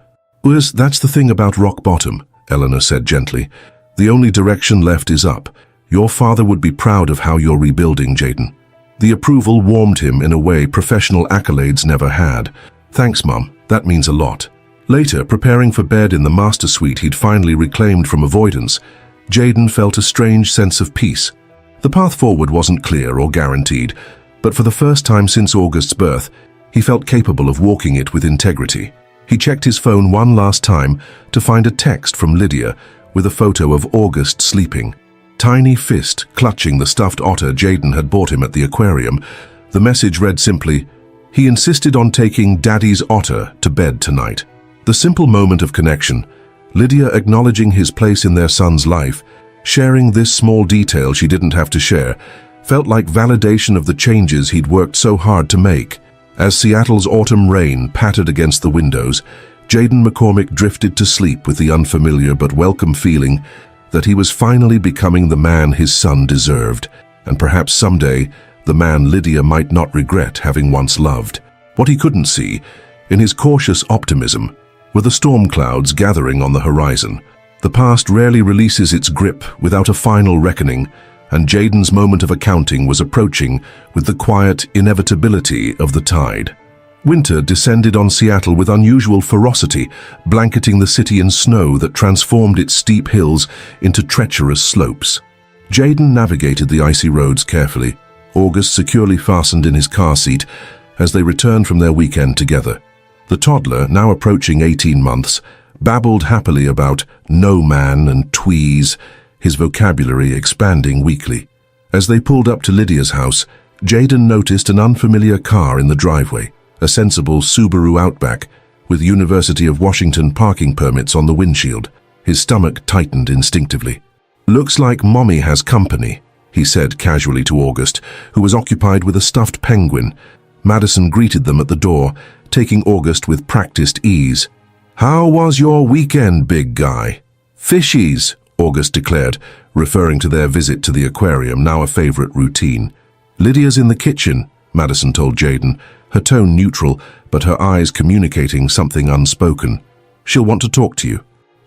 "That's the thing about rock bottom," Eleanor said gently. "The only direction left is up. Your father would be proud of how you're rebuilding, Jaden." The approval warmed him in a way professional accolades never had. "Thanks, Mum, that means a lot." Later, preparing for bed in the master suite he'd finally reclaimed from avoidance, Jaden felt a strange sense of peace. The path forward wasn't clear or guaranteed, but for the first time since August's birth, he felt capable of walking it with integrity. He checked his phone one last time to find a text from Lydia with a photo of August sleeping. tiny fist clutching the stuffed otter Jayden had bought him at the aquarium. The message read simply, "He insisted on taking Daddy's otter to bed tonight." The simple moment of connection, Lydia acknowledging his place in their son's life, sharing this small detail she didn't have to share, felt like validation of the changes he'd worked so hard to make. As Seattle's autumn rain pattered against the windows, Jayden McCormick drifted to sleep with the unfamiliar but welcome feeling that he was finally becoming the man his son deserved, and perhaps someday the man Lydia might not regret having once loved. What he couldn't see, in his cautious optimism, were the storm clouds gathering on the horizon. The past rarely releases its grip without a final reckoning, and Jayden's moment of accounting was approaching with the quiet inevitability of the tide. Winter descended on Seattle with unusual ferocity, blanketing the city in snow that transformed its steep hills into treacherous slopes. Jayden navigated the icy roads carefully, August securely fastened in his car seat as they returned from their weekend together. The toddler, now approaching 18 months, babbled happily about no man and tweez, his vocabulary expanding weekly. As they pulled up to Lydia's house, Jayden noticed an unfamiliar car in the driveway, a sensible Subaru Outback with University of Washington parking permits on the windshield. His stomach tightened instinctively. "Looks like Mommy has company," he said casually to August, who was occupied with a stuffed penguin. Madison greeted them at the door, taking August with practiced ease. "How was your weekend, big guy?" "Fishies," August declared, referring to their visit to the aquarium, now a favorite routine. "Lydia's in the kitchen," Madison told Jayden, her tone neutral, but her eyes communicating something unspoken. "She'll want to talk to you."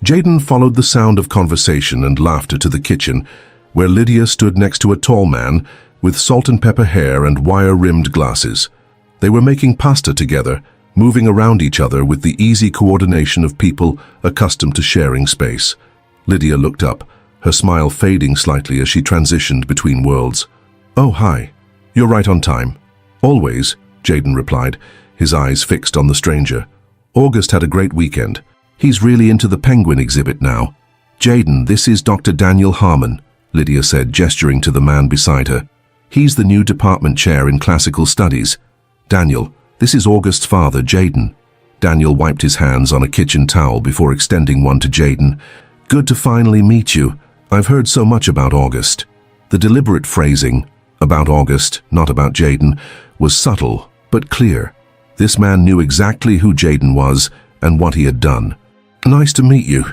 Jayden followed the sound of conversation and laughter to the kitchen, where Lydia stood next to a tall man with salt and pepper hair and wire-rimmed glasses. They were making pasta together, moving around each other with the easy coordination of people accustomed to sharing space. Lydia looked up, her smile fading slightly as she transitioned between worlds. "Oh, hi. You're right on time." "Always," Jayden replied, his eyes fixed on the stranger. "August had a great weekend. He's really into the penguin exhibit now." "Jayden, this is Dr. Daniel Harmon," Lydia said, gesturing to the man beside her. "He's the new department chair in classical studies. Daniel, this is August's father, Jayden." Daniel wiped his hands on a kitchen towel before extending one to Jayden. "Good to finally meet you. I've heard so much about August." The deliberate phrasing, "about August, not about Jayden," was subtle but clear. This man knew exactly who Jayden was and what he had done. "Nice to meet you,"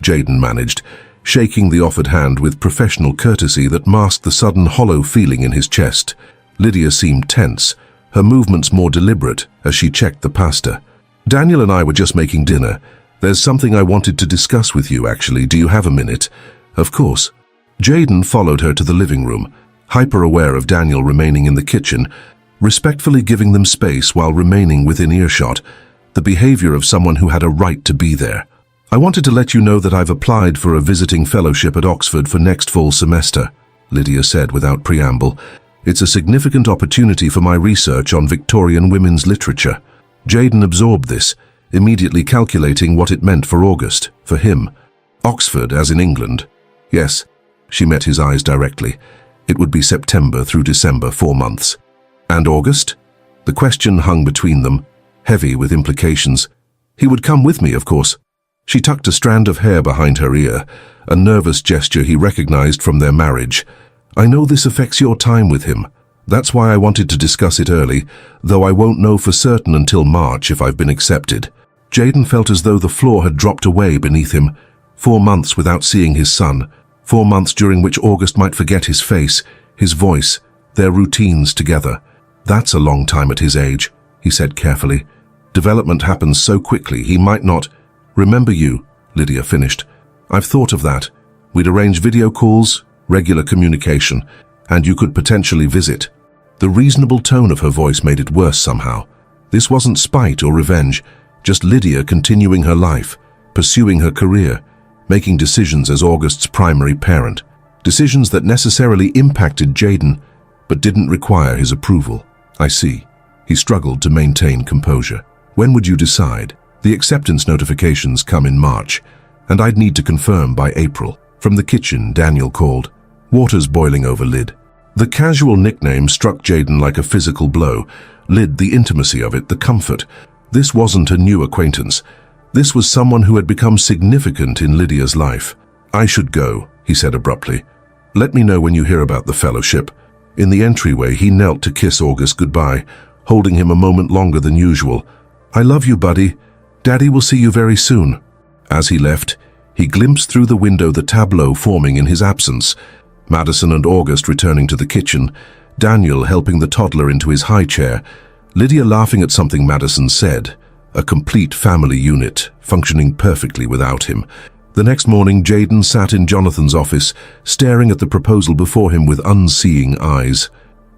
Jayden managed, shaking the offered hand with professional courtesy that masked the sudden hollow feeling in his chest. Lydia seemed tense, her movements more deliberate as she checked the pasta. "Daniel and I were just making dinner. There's something I wanted to discuss with you, actually. Do you have a minute?" "Of course." Jayden followed her to the living room, hyper-aware of Daniel remaining in the kitchen, respectfully giving them space while remaining within earshot, the behavior of someone who had a right to be there. "I wanted to let you know that I've applied for a visiting fellowship at Oxford for next fall semester," Lydia said without preamble. "It's a significant opportunity for my research on Victorian women's literature." Jayden absorbed this, immediately calculating what it meant for August, for him. Oxford, as in England. Yes, she met his eyes directly. It would be September through December, 4 months. And August? The question hung between them, heavy with implications. "He would come with me, of course." She tucked a strand of hair behind her ear, a nervous gesture he recognized from their marriage. "I know this affects your time with him. That's why I wanted to discuss it early, though I won't know for certain until March if I've been accepted." Jayden felt as though the floor had dropped away beneath him. 4 months without seeing his son. 4 months during which August might forget his face, his voice, their routines together. "That's a long time at his age," he said carefully. "Development happens so quickly, he might not—" "Remember you," Lydia finished. "I've thought of that. We'd arrange video calls, regular communication, and you could potentially visit." The reasonable tone of her voice made it worse somehow. This wasn't spite or revenge, just Lydia continuing her life, pursuing her career, making decisions as August's primary parent. Decisions that necessarily impacted Jayden, but didn't require his approval. "I see." He struggled to maintain composure. "When would you decide?" "The acceptance notifications come in March, and I'd need to confirm by April." From the kitchen, Daniel called. Water's boiling over, Lyd. The casual nickname struck Jayden like a physical blow. Lyd, the intimacy of it, the comfort. This wasn't a new acquaintance. This was someone who had become significant in Lydia's life. I should go, he said abruptly. Let me know when you hear about the fellowship. In the entryway, he knelt to kiss August goodbye, holding him a moment longer than usual. I love you, buddy. Daddy will see you very soon. As he left, he glimpsed through the window the tableau forming in his absence. Madison and August returning to the kitchen, Daniel helping the toddler into his high chair, Lydia laughing at something Madison said, a complete family unit, functioning perfectly without him. The next morning, Jayden sat in Jonathan's office, staring at the proposal before him with unseeing eyes.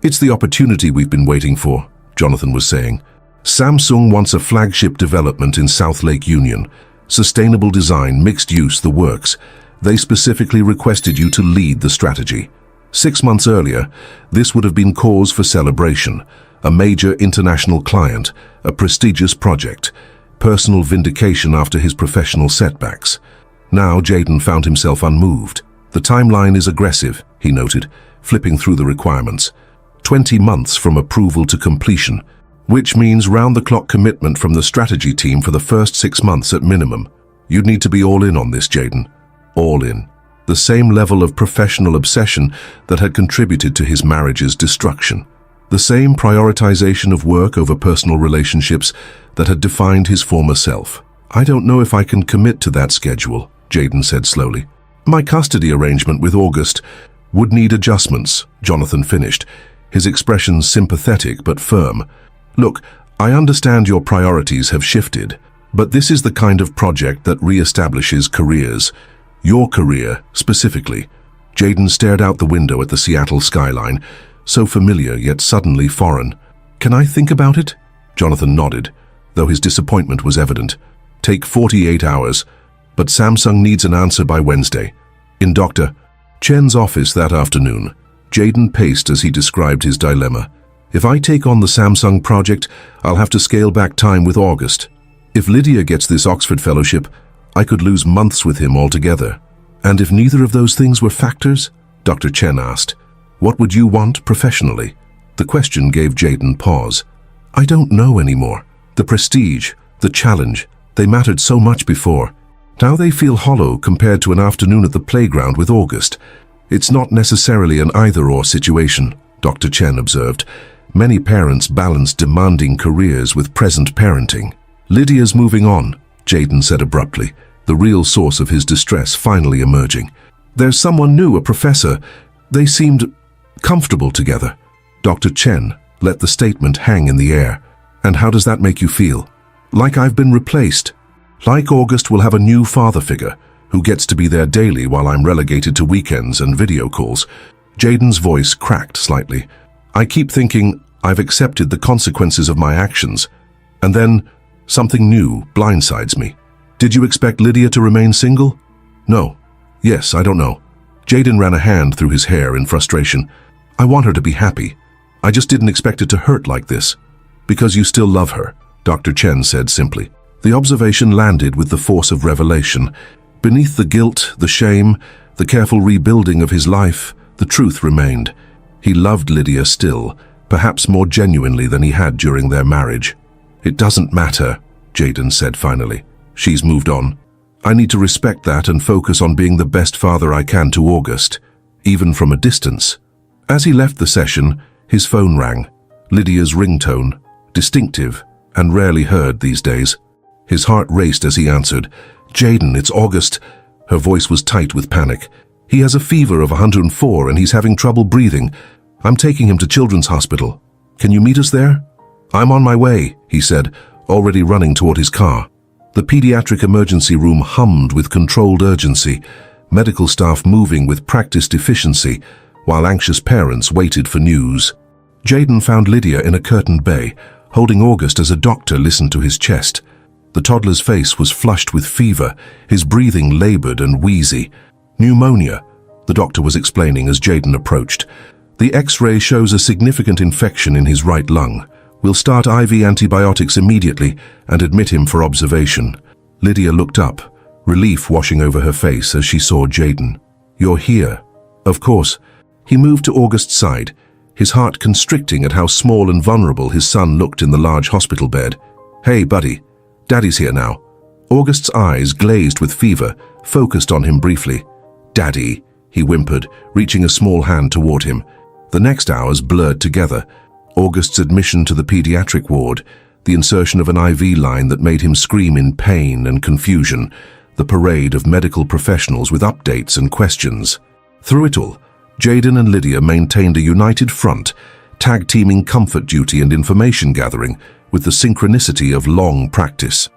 It's the opportunity we've been waiting for, Jonathan was saying. Samsung wants a flagship development in South Lake Union. Sustainable design, mixed use, the works. They specifically requested you to lead the strategy. 6 months earlier, this would have been cause for celebration. A major international client, a prestigious project, personal vindication after his professional setbacks. Now Jayden found himself unmoved. The timeline is aggressive, he noted, flipping through the requirements. 20 months from approval to completion, which means round-the-clock commitment from the strategy team for the first 6 months at minimum. You'd need to be all in on this, Jayden. All in. The same level of professional obsession that had contributed to his marriage's destruction. The same prioritization of work over personal relationships that had defined his former self. I don't know if I can commit to that schedule, Jayden said slowly. My custody arrangement with August would need adjustments, Jonathan finished, his expression sympathetic but firm. Look, I understand your priorities have shifted, but this is the kind of project that re-establishes careers. Your career, specifically. Jayden stared out the window at the Seattle skyline, so familiar yet suddenly foreign. Can I think about it? Jonathan nodded, though his disappointment was evident. Take 48 hours, but Samsung needs an answer by Wednesday. In Dr. Chen's office that afternoon, Jayden paced as he described his dilemma. If I take on the Samsung project, I'll have to scale back time with August. If Lydia gets this Oxford fellowship, I could lose months with him altogether. And if neither of those things were factors? Dr. Chen asked. What would you want professionally? The question gave Jayden pause. I don't know anymore. The prestige, the challenge, they mattered so much before. Now they feel hollow compared to an afternoon at the playground with August. It's not necessarily an either-or situation, Dr. Chen observed. Many parents balance demanding careers with present parenting. Lydia's moving on, Jayden said abruptly, the real source of his distress finally emerging. There's someone new, a professor. They seemed comfortable together. Dr. Chen let the statement hang in the air. And how does that make you feel? Like I've been replaced. Like August will have a new father figure who gets to be there daily while I'm relegated to weekends and video calls. Jayden's voice cracked slightly. I keep thinking I've accepted the consequences of my actions. And then something new blindsides me. Did you expect Lydia to remain single? No. Yes, I don't know. Jayden ran a hand through his hair in frustration. I want her to be happy. I just didn't expect it to hurt like this. Because you still love her, Dr. Chen said simply. The observation landed with the force of revelation. Beneath the guilt, the shame, the careful rebuilding of his life, the truth remained. He loved Lydia still, perhaps more genuinely than he had during their marriage. It doesn't matter, Jayden said finally. She's moved on. I need to respect that and focus on being the best father I can to August, even from a distance. As he left the session, his phone rang. Lydia's ringtone, distinctive and rarely heard these days. His heart raced as he answered. Jayden, it's August. Her voice was tight with panic. He has a fever of 104 and he's having trouble breathing. I'm taking him to Children's Hospital. Can you meet us there? I'm on my way, he said, already running toward his car. The pediatric emergency room hummed with controlled urgency, medical staff moving with practiced efficiency, while anxious parents waited for news. Jayden found Lydia in a curtained bay, holding August as a doctor listened to his chest. The toddler's face was flushed with fever, his breathing labored and wheezy. Pneumonia, the doctor was explaining as Jayden approached. The X-ray shows a significant infection in his right lung. We'll start IV antibiotics immediately and admit him for observation. Lydia looked up, relief washing over her face as she saw Jayden. You're here. Of course. He moved to August's side, his heart constricting at how small and vulnerable his son looked in the large hospital bed. "Hey, buddy. Daddy's here now." August's eyes, glazed with fever, focused on him briefly. "Daddy," he whimpered, reaching a small hand toward him. The next hours blurred together. August's admission to the pediatric ward, the insertion of an IV line that made him scream in pain and confusion, the parade of medical professionals with updates and questions. Through it all, Jaden and Lydia maintained a united front, tag-teaming comfort duty and information gathering with the synchronicity of long practice.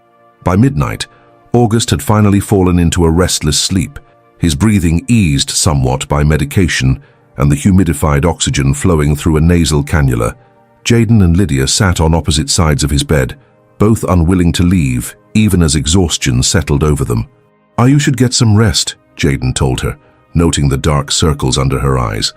By midnight, August had finally fallen into a restless sleep, his breathing eased somewhat by medication and the humidified oxygen flowing through a nasal cannula. Jaden and Lydia sat on opposite sides of his bed, both unwilling to leave, even as exhaustion settled over them. "You should get some rest," Jaden told her, noting the dark circles under her eyes.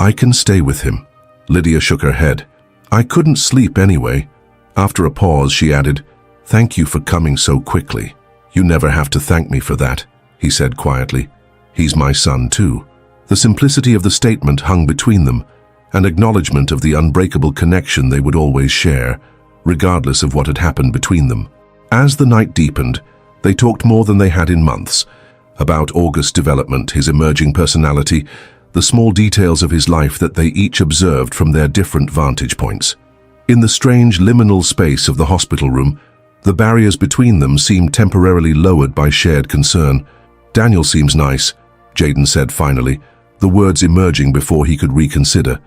"I can stay with him." Lydia shook her head. "I couldn't sleep anyway." After a pause, she added, "Thank you for coming so quickly." "You never have to thank me for that," he said quietly. "He's my son too." The simplicity of the statement hung between them, an acknowledgement of the unbreakable connection they would always share, regardless of what had happened between them. As the night deepened, they talked more than they had in months, about August's development, his emerging personality, the small details of his life that they each observed from their different vantage points. In the strange liminal space of the hospital room, the barriers between them seemed temporarily lowered by shared concern. "Daniel seems nice," Jaden said finally, the words emerging before he could reconsider.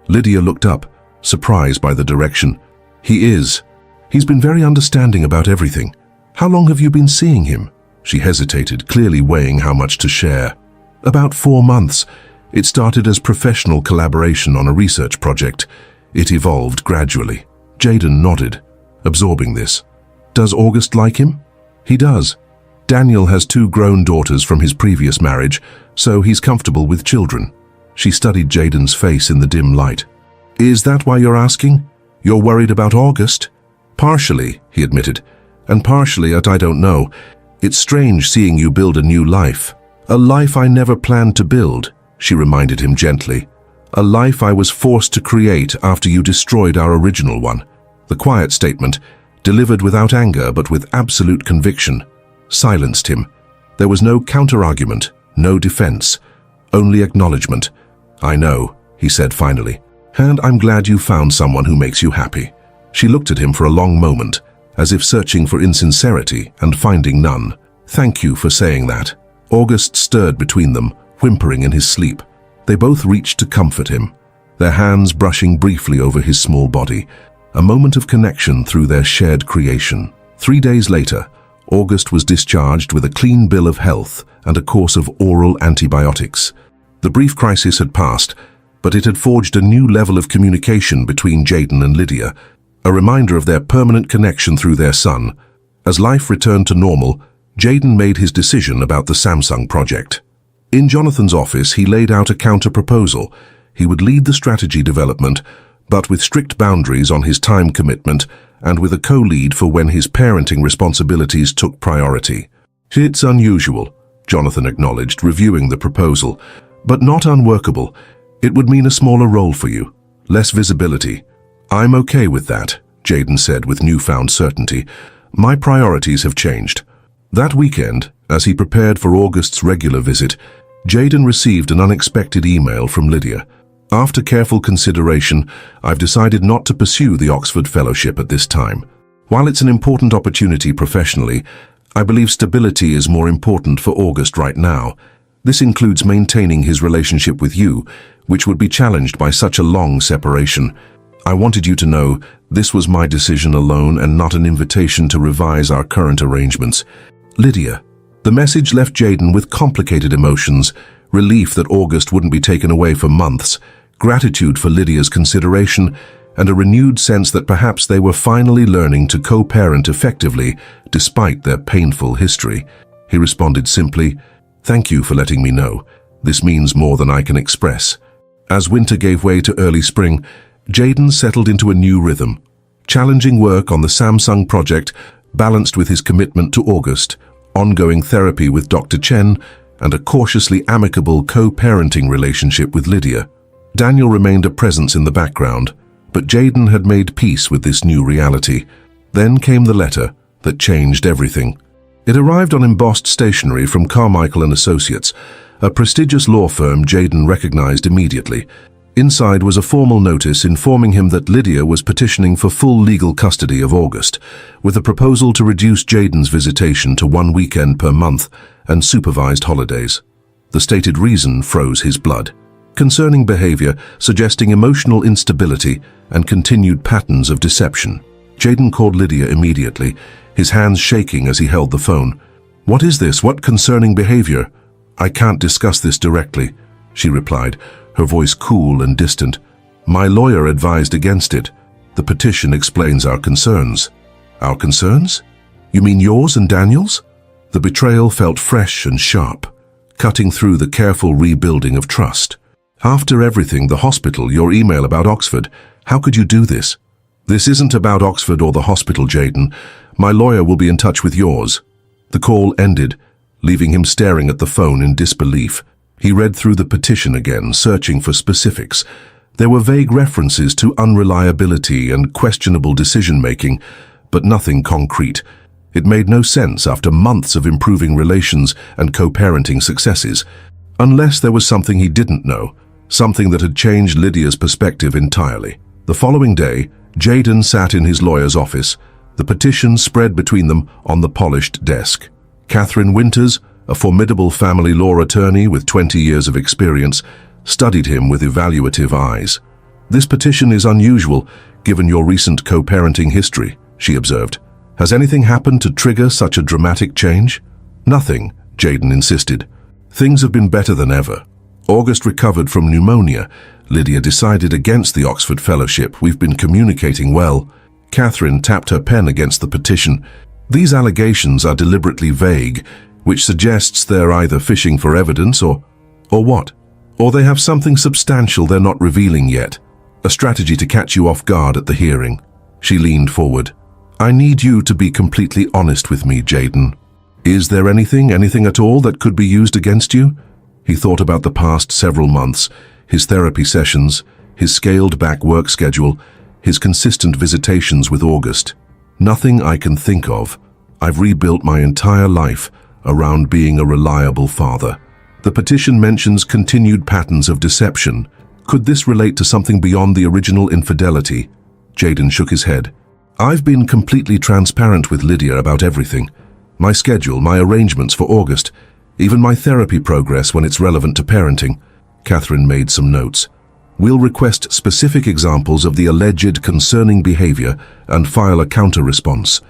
Lydia looked up, surprised by the direction. "He is. He's been very understanding about everything. How long have you been seeing him?" She hesitated, clearly weighing how much to share. "About 4 months. It started as professional collaboration on a research project. It evolved gradually." Jaden nodded, absorbing this. "Does August like him?" "He does. Daniel has 2 grown daughters from his previous marriage, so he's comfortable with children." She studied Jaden's face in the dim light. "Is that why you're asking? You're worried about August?" "Partially," he admitted, "and partially I don't know. It's strange seeing you build a new life." "A life I never planned to build," she reminded him gently. "A life I was forced to create after you destroyed our original one." The quiet statement, delivered without anger but with absolute conviction, silenced him. There was no counter-argument, no defense, only acknowledgement. "I know," he said finally, "and I'm glad you found someone who makes you happy." She looked at him for a long moment, as if searching for insincerity and finding none. "Thank you for saying that." August stirred between them, whimpering in his sleep. They both reached to comfort him, their hands brushing briefly over his small body, a moment of connection through their shared creation. 3 days later, August was discharged with a clean bill of health and a course of oral antibiotics. The brief crisis had passed, but it had forged a new level of communication between Jaden and Lydia, a reminder of their permanent connection through their son. As life returned to normal, Jaden made his decision about the Samsung project. In Jonathan's office, he laid out a counter-proposal. He would lead the strategy development, but with strict boundaries on his time commitment and with a co-lead for when his parenting responsibilities took priority. "It's unusual," Jonathan acknowledged, reviewing the proposal, "but not unworkable. It would mean a smaller role for you, less visibility." "I'm okay with that," Jaden said with newfound certainty. "My priorities have changed." That weekend, as he prepared for August's regular visit, Jaden received an unexpected email from Lydia. "After careful consideration, I've decided not to pursue the Oxford Fellowship at this time. While it's an important opportunity professionally, I believe stability is more important for August right now. This includes maintaining his relationship with you, which would be challenged by such a long separation. I wanted you to know this was my decision alone and not an invitation to revise our current arrangements. Lydia." The message left Jaden with complicated emotions, relief that August wouldn't be taken away for months, gratitude for Lydia's consideration, and a renewed sense that perhaps they were finally learning to co-parent effectively despite their painful history. He responded simply, "Thank you for letting me know. This means more than I can express." As winter gave way to early spring, Jaden settled into a new rhythm. Challenging work on the Samsung project balanced with his commitment to August, ongoing therapy with Dr. Chen, and a cautiously amicable co-parenting relationship with Lydia. Daniel remained a presence in the background, but Jayden had made peace with this new reality. Then came the letter that changed everything. It arrived on embossed stationery from Carmichael & Associates, a prestigious law firm Jayden recognized immediately. Inside was a formal notice informing him that Lydia was petitioning for full legal custody of August, with a proposal to reduce Jayden's visitation to 1 weekend per month and supervised holidays. The stated reason froze his blood. Concerning behavior, suggesting emotional instability and continued patterns of deception. Jayden called Lydia immediately, his hands shaking as he held the phone. "What is this? What concerning behavior?" "I can't discuss this directly," she replied, her voice cool and distant. "My lawyer advised against it. The petition explains our concerns." "Our concerns? You mean yours and Daniel's?" The betrayal felt fresh and sharp, cutting through the careful rebuilding of trust. "After everything, the hospital, your email about Oxford, how could you do this?" "This isn't about Oxford or the hospital, Jayden. My lawyer will be in touch with yours." The call ended, leaving him staring at the phone in disbelief. He read through the petition again, searching for specifics. There were vague references to unreliability and questionable decision-making, but nothing concrete. It made no sense after months of improving relations and co-parenting successes, unless there was something he didn't know, something that had changed Lydia's perspective entirely. The following day, Jayden sat in his lawyer's office, the petition spread between them on the polished desk. Catherine Winters, a formidable family law attorney with 20 years of experience, studied him with evaluative eyes. "This petition is unusual, given your recent co-parenting history," she observed. "Has anything happened to trigger such a dramatic change?" "Nothing," Jayden insisted. "Things have been better than ever. August recovered from pneumonia. Lydia decided against the Oxford Fellowship. We've been communicating well." Catherine tapped her pen against the petition. "These allegations are deliberately vague, which suggests they're either fishing for evidence or what? Or they have something substantial they're not revealing yet. A strategy to catch you off guard at the hearing." She leaned forward. "I need you to be completely honest with me, Jayden. Is there anything at all that could be used against you?" He thought about the past several months, his therapy sessions, his scaled-back work schedule, his consistent visitations with August. "Nothing I can think of. I've rebuilt my entire life around being a reliable father." The petition mentions continued patterns of deception. Could this relate to something beyond the original infidelity? Jayden shook his head. "I've been completely transparent with Lydia about everything. My schedule, my arrangements for August, even my therapy progress when it's relevant to parenting." Catherine made some notes. "We'll request specific examples of the alleged concerning behavior and file a counter-response.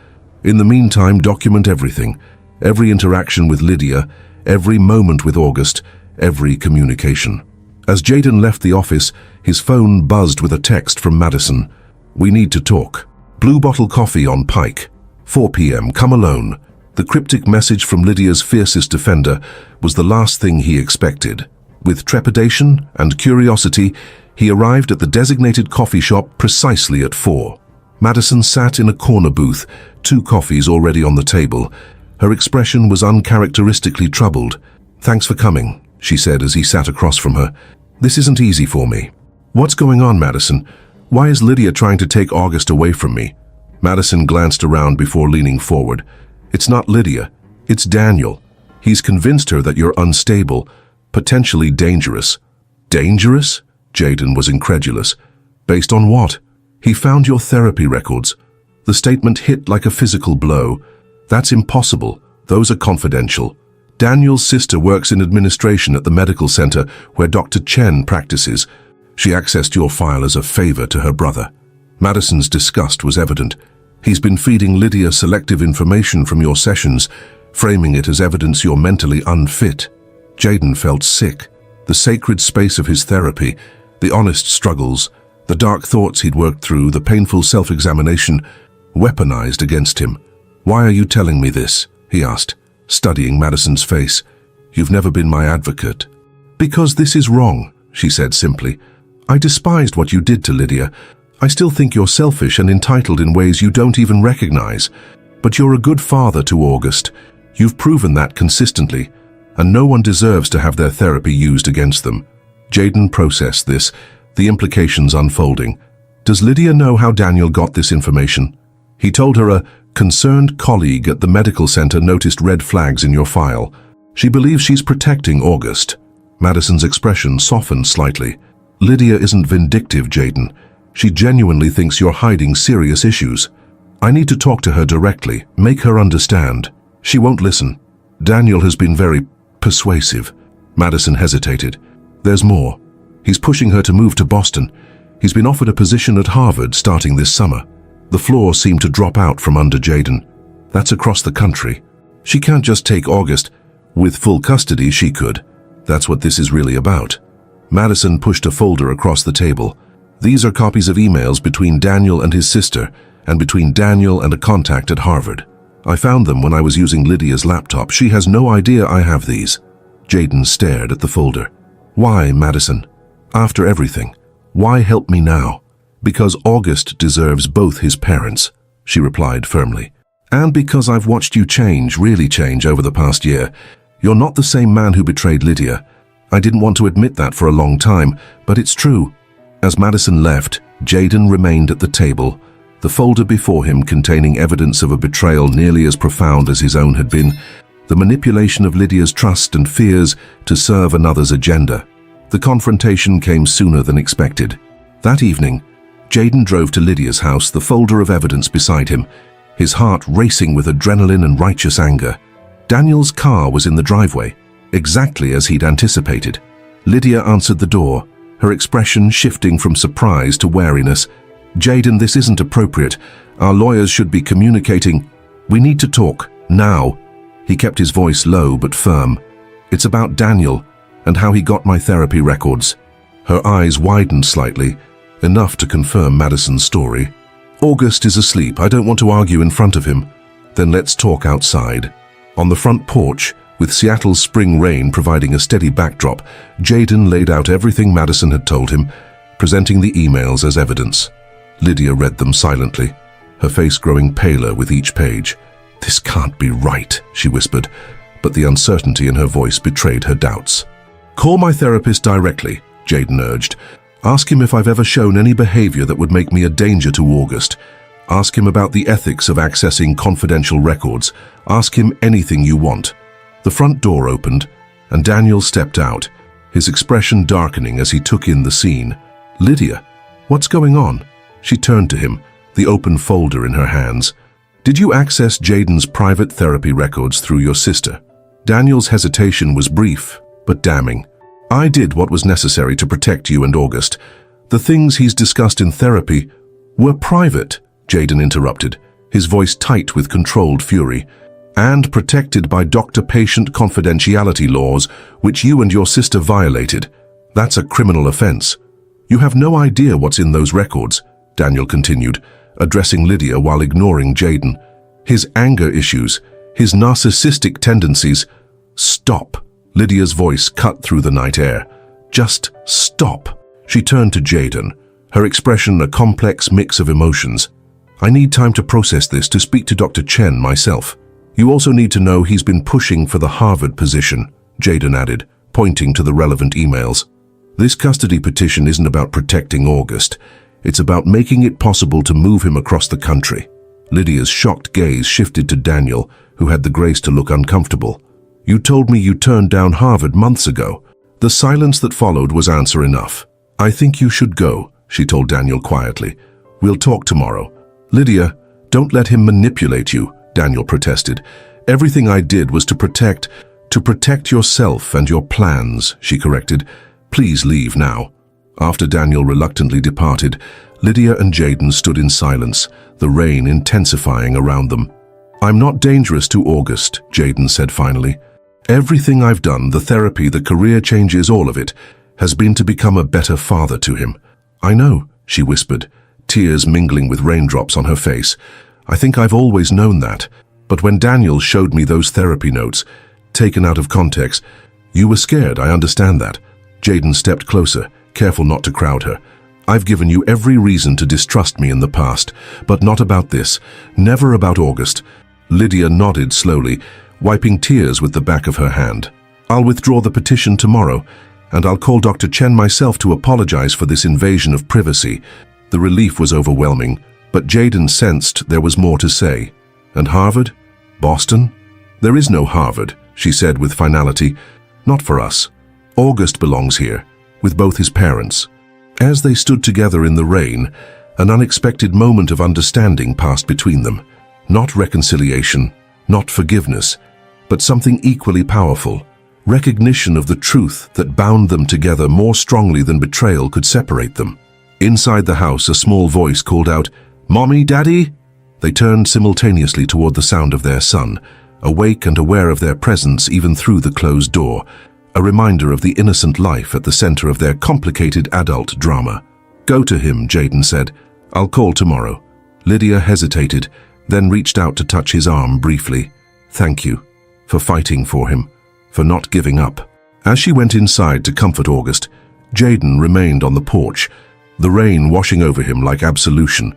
In the meantime, document everything. Every interaction with Lydia, every moment with August, every communication." As Jayden left the office, his phone buzzed with a text from Madison. "We need to talk. Blue Bottle Coffee on Pike. 4 p.m. Come alone." The cryptic message from Lydia's fiercest defender was the last thing he expected. With trepidation and curiosity, he arrived at the designated coffee shop precisely at 4. Madison sat in a corner booth, 2 coffees already on the table. Her expression was uncharacteristically troubled. "Thanks for coming," she said as he sat across from her. "This isn't easy for me." "What's going on, Madison? Why is Lydia trying to take August away from me?" Madison glanced around before leaning forward. "It's not Lydia. It's Daniel. He's convinced her that you're unstable, potentially dangerous." "Dangerous?" Jayden was incredulous. "Based on what?" "He found your therapy records." The statement hit like a physical blow. "That's impossible. Those are confidential. Daniel's sister works in administration at the medical center where Dr. Chen practices. She accessed your file as a favor to her brother." Madison's disgust was evident. "He's been feeding Lydia selective information from your sessions, framing it as evidence you're mentally unfit." Jayden felt sick. The sacred space of his therapy, the honest struggles, the dark thoughts he'd worked through, the painful self-examination, weaponized against him. "Why are you telling me this?" he asked, studying Madison's face. "You've never been my advocate." "Because this is wrong," she said simply. "I despised what you did to Lydia. I still think you're selfish and entitled in ways you don't even recognize. But you're a good father to August. You've proven that consistently. and no one deserves to have their therapy used against them. Jayden processed this, the implications unfolding. Does Lydia know how Daniel got this information? He told her a concerned colleague at the medical center noticed red flags in your file. She believes she's protecting August. Madison's expression softened slightly. Lydia isn't vindictive, Jayden. She genuinely thinks you're hiding serious issues. I need to talk to her directly, make her understand. She won't listen. Daniel has been very persuasive. Madison hesitated. There's more. He's pushing her to move to Boston. He's been offered a position at Harvard starting this summer. The floor seemed to drop out from under Jayden. That's across the country. She can't just take August. With full custody, she could. That's what this is really about. Madison pushed a folder across the table. These are copies of emails between Daniel and his sister, and between Daniel and a contact at Harvard. I found them when I was using Lydia's laptop. She has no idea I have these. Jayden stared at the folder. Why, Madison? After everything, why help me now? Because August deserves both his parents, she replied firmly. And because I've watched you change, really change over the past year. You're not the same man who betrayed Lydia. I didn't want to admit that for a long time, but it's true. As Madison left, Jayden remained at the table, the folder before him containing evidence of a betrayal nearly as profound as his own had been, the manipulation of Lydia's trust and fears to serve another's agenda. The confrontation came sooner than expected. That evening, Jayden drove to Lydia's house, the folder of evidence beside him, his heart racing with adrenaline and righteous anger. Daniel's car was in the driveway, exactly as he'd anticipated. Lydia answered the door, her expression shifting from surprise to wariness. Jayden, this isn't appropriate. Our lawyers should be communicating. We need to talk, now. He kept his voice low but firm. It's about Daniel and how he got my therapy records. Her eyes widened slightly, enough to confirm Madison's story. August is asleep. I don't want to argue in front of him. Then let's talk outside. On the front porch, with Seattle's spring rain providing a steady backdrop, Jayden laid out everything Madison had told him, presenting the emails as evidence. Lydia read them silently, her face growing paler with each page. This can't be right, she whispered, but the uncertainty in her voice betrayed her doubts. Call my therapist directly, Jayden urged. Ask him if I've ever shown any behavior that would make me a danger to August. Ask him about the ethics of accessing confidential records. Ask him anything you want. The front door opened, and Daniel stepped out, his expression darkening as he took in the scene. Lydia, what's going on? She turned to him, the open folder in her hands. Did you access Jayden's private therapy records through your sister? Daniel's hesitation was brief, but damning. I did what was necessary to protect you and August. The things he's discussed in therapy were private, Jayden interrupted, his voice tight with controlled fury, and protected by doctor-patient confidentiality laws, which you and your sister violated. That's a criminal offense. You have no idea what's in those records, Daniel continued, addressing Lydia while ignoring Jayden. His anger issues, his narcissistic tendencies. Stop. Lydia's voice cut through the night air. Just stop. She turned to Jayden, her expression a complex mix of emotions. I need time to process this, to speak to Dr. Chen myself. You also need to know he's been pushing for the Harvard position, Jayden added, pointing to the relevant emails. This custody petition isn't about protecting August. It's about making it possible to move him across the country. Lydia's shocked gaze shifted to Daniel, who had the grace to look uncomfortable. You told me you turned down Harvard months ago. The silence that followed was answer enough. I think you should go, she told Daniel quietly. We'll talk tomorrow. Lydia, don't let him manipulate you, Daniel protested. Everything I did was to protect yourself and your plans, she corrected. Please leave now. After Daniel reluctantly departed, Lydia and Jayden stood in silence, the rain intensifying around them. I'm not dangerous to August, Jayden said finally. Everything I've done, the therapy, the career changes, all of it, has been to become a better father to him. I know, she whispered, tears mingling with raindrops on her face. I think I've always known that. But when Daniel showed me those therapy notes, taken out of context, you were scared, I understand that. Jayden stepped closer, careful not to crowd her. I've given you every reason to distrust me in the past, but not about this, never about August. Lydia nodded slowly, wiping tears with the back of her hand. I'll withdraw the petition tomorrow, and I'll call Dr. Chen myself to apologize for this invasion of privacy. The relief was overwhelming, but Jaden sensed there was more to say. And Harvard? Boston? There is no Harvard, she said with finality. Not for us. August belongs here, with both his parents. As they stood together in the rain, an unexpected moment of understanding passed between them. Not reconciliation, not forgiveness, but something equally powerful. Recognition of the truth that bound them together more strongly than betrayal could separate them. Inside the house, a small voice called out, "Mommy, Daddy?" They turned simultaneously toward the sound of their son, awake and aware of their presence even through the closed door, a reminder of the innocent life at the center of their complicated adult drama. "Go to him," Jaden said. "I'll call tomorrow." Lydia hesitated, then reached out to touch his arm briefly. "Thank you for fighting for him, for not giving up." As she went inside to comfort August, Jaden remained on the porch, the rain washing over him like absolution.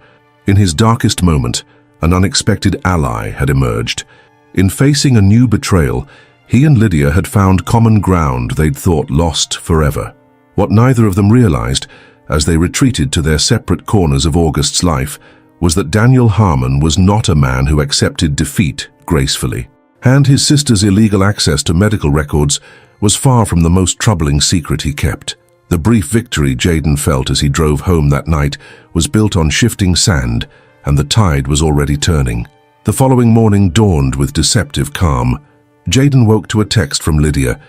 In his darkest moment, an unexpected ally had emerged. In facing a new betrayal, he and Lydia had found common ground they'd thought lost forever. What neither of them realized, as they retreated to their separate corners of August's life, was that Daniel Harmon was not a man who accepted defeat gracefully. And his sister's illegal access to medical records was far from the most troubling secret he kept. The brief victory Jaden felt as he drove home that night was built on shifting sand, and the tide was already turning. The following morning dawned with deceptive calm. Jaden woke to a text from Lydia.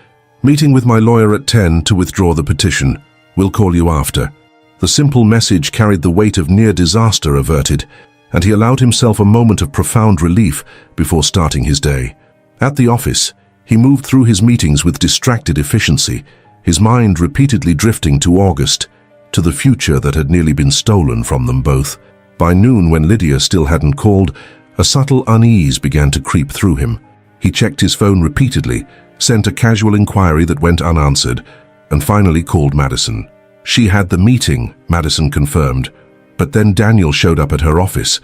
"Meeting with my lawyer at 10 to withdraw the petition. We'll call you after." The simple message carried the weight of near disaster averted, and he allowed himself a moment of profound relief before starting his day. At the office, he moved through his meetings with distracted efficiency, his mind repeatedly drifting to August, to the future that had nearly been stolen from them both. By noon, when Lydia still hadn't called, a subtle unease began to creep through him. He checked his phone repeatedly, sent a casual inquiry that went unanswered, and finally called Madison. She had the meeting, Madison confirmed, but then Daniel showed up at her office.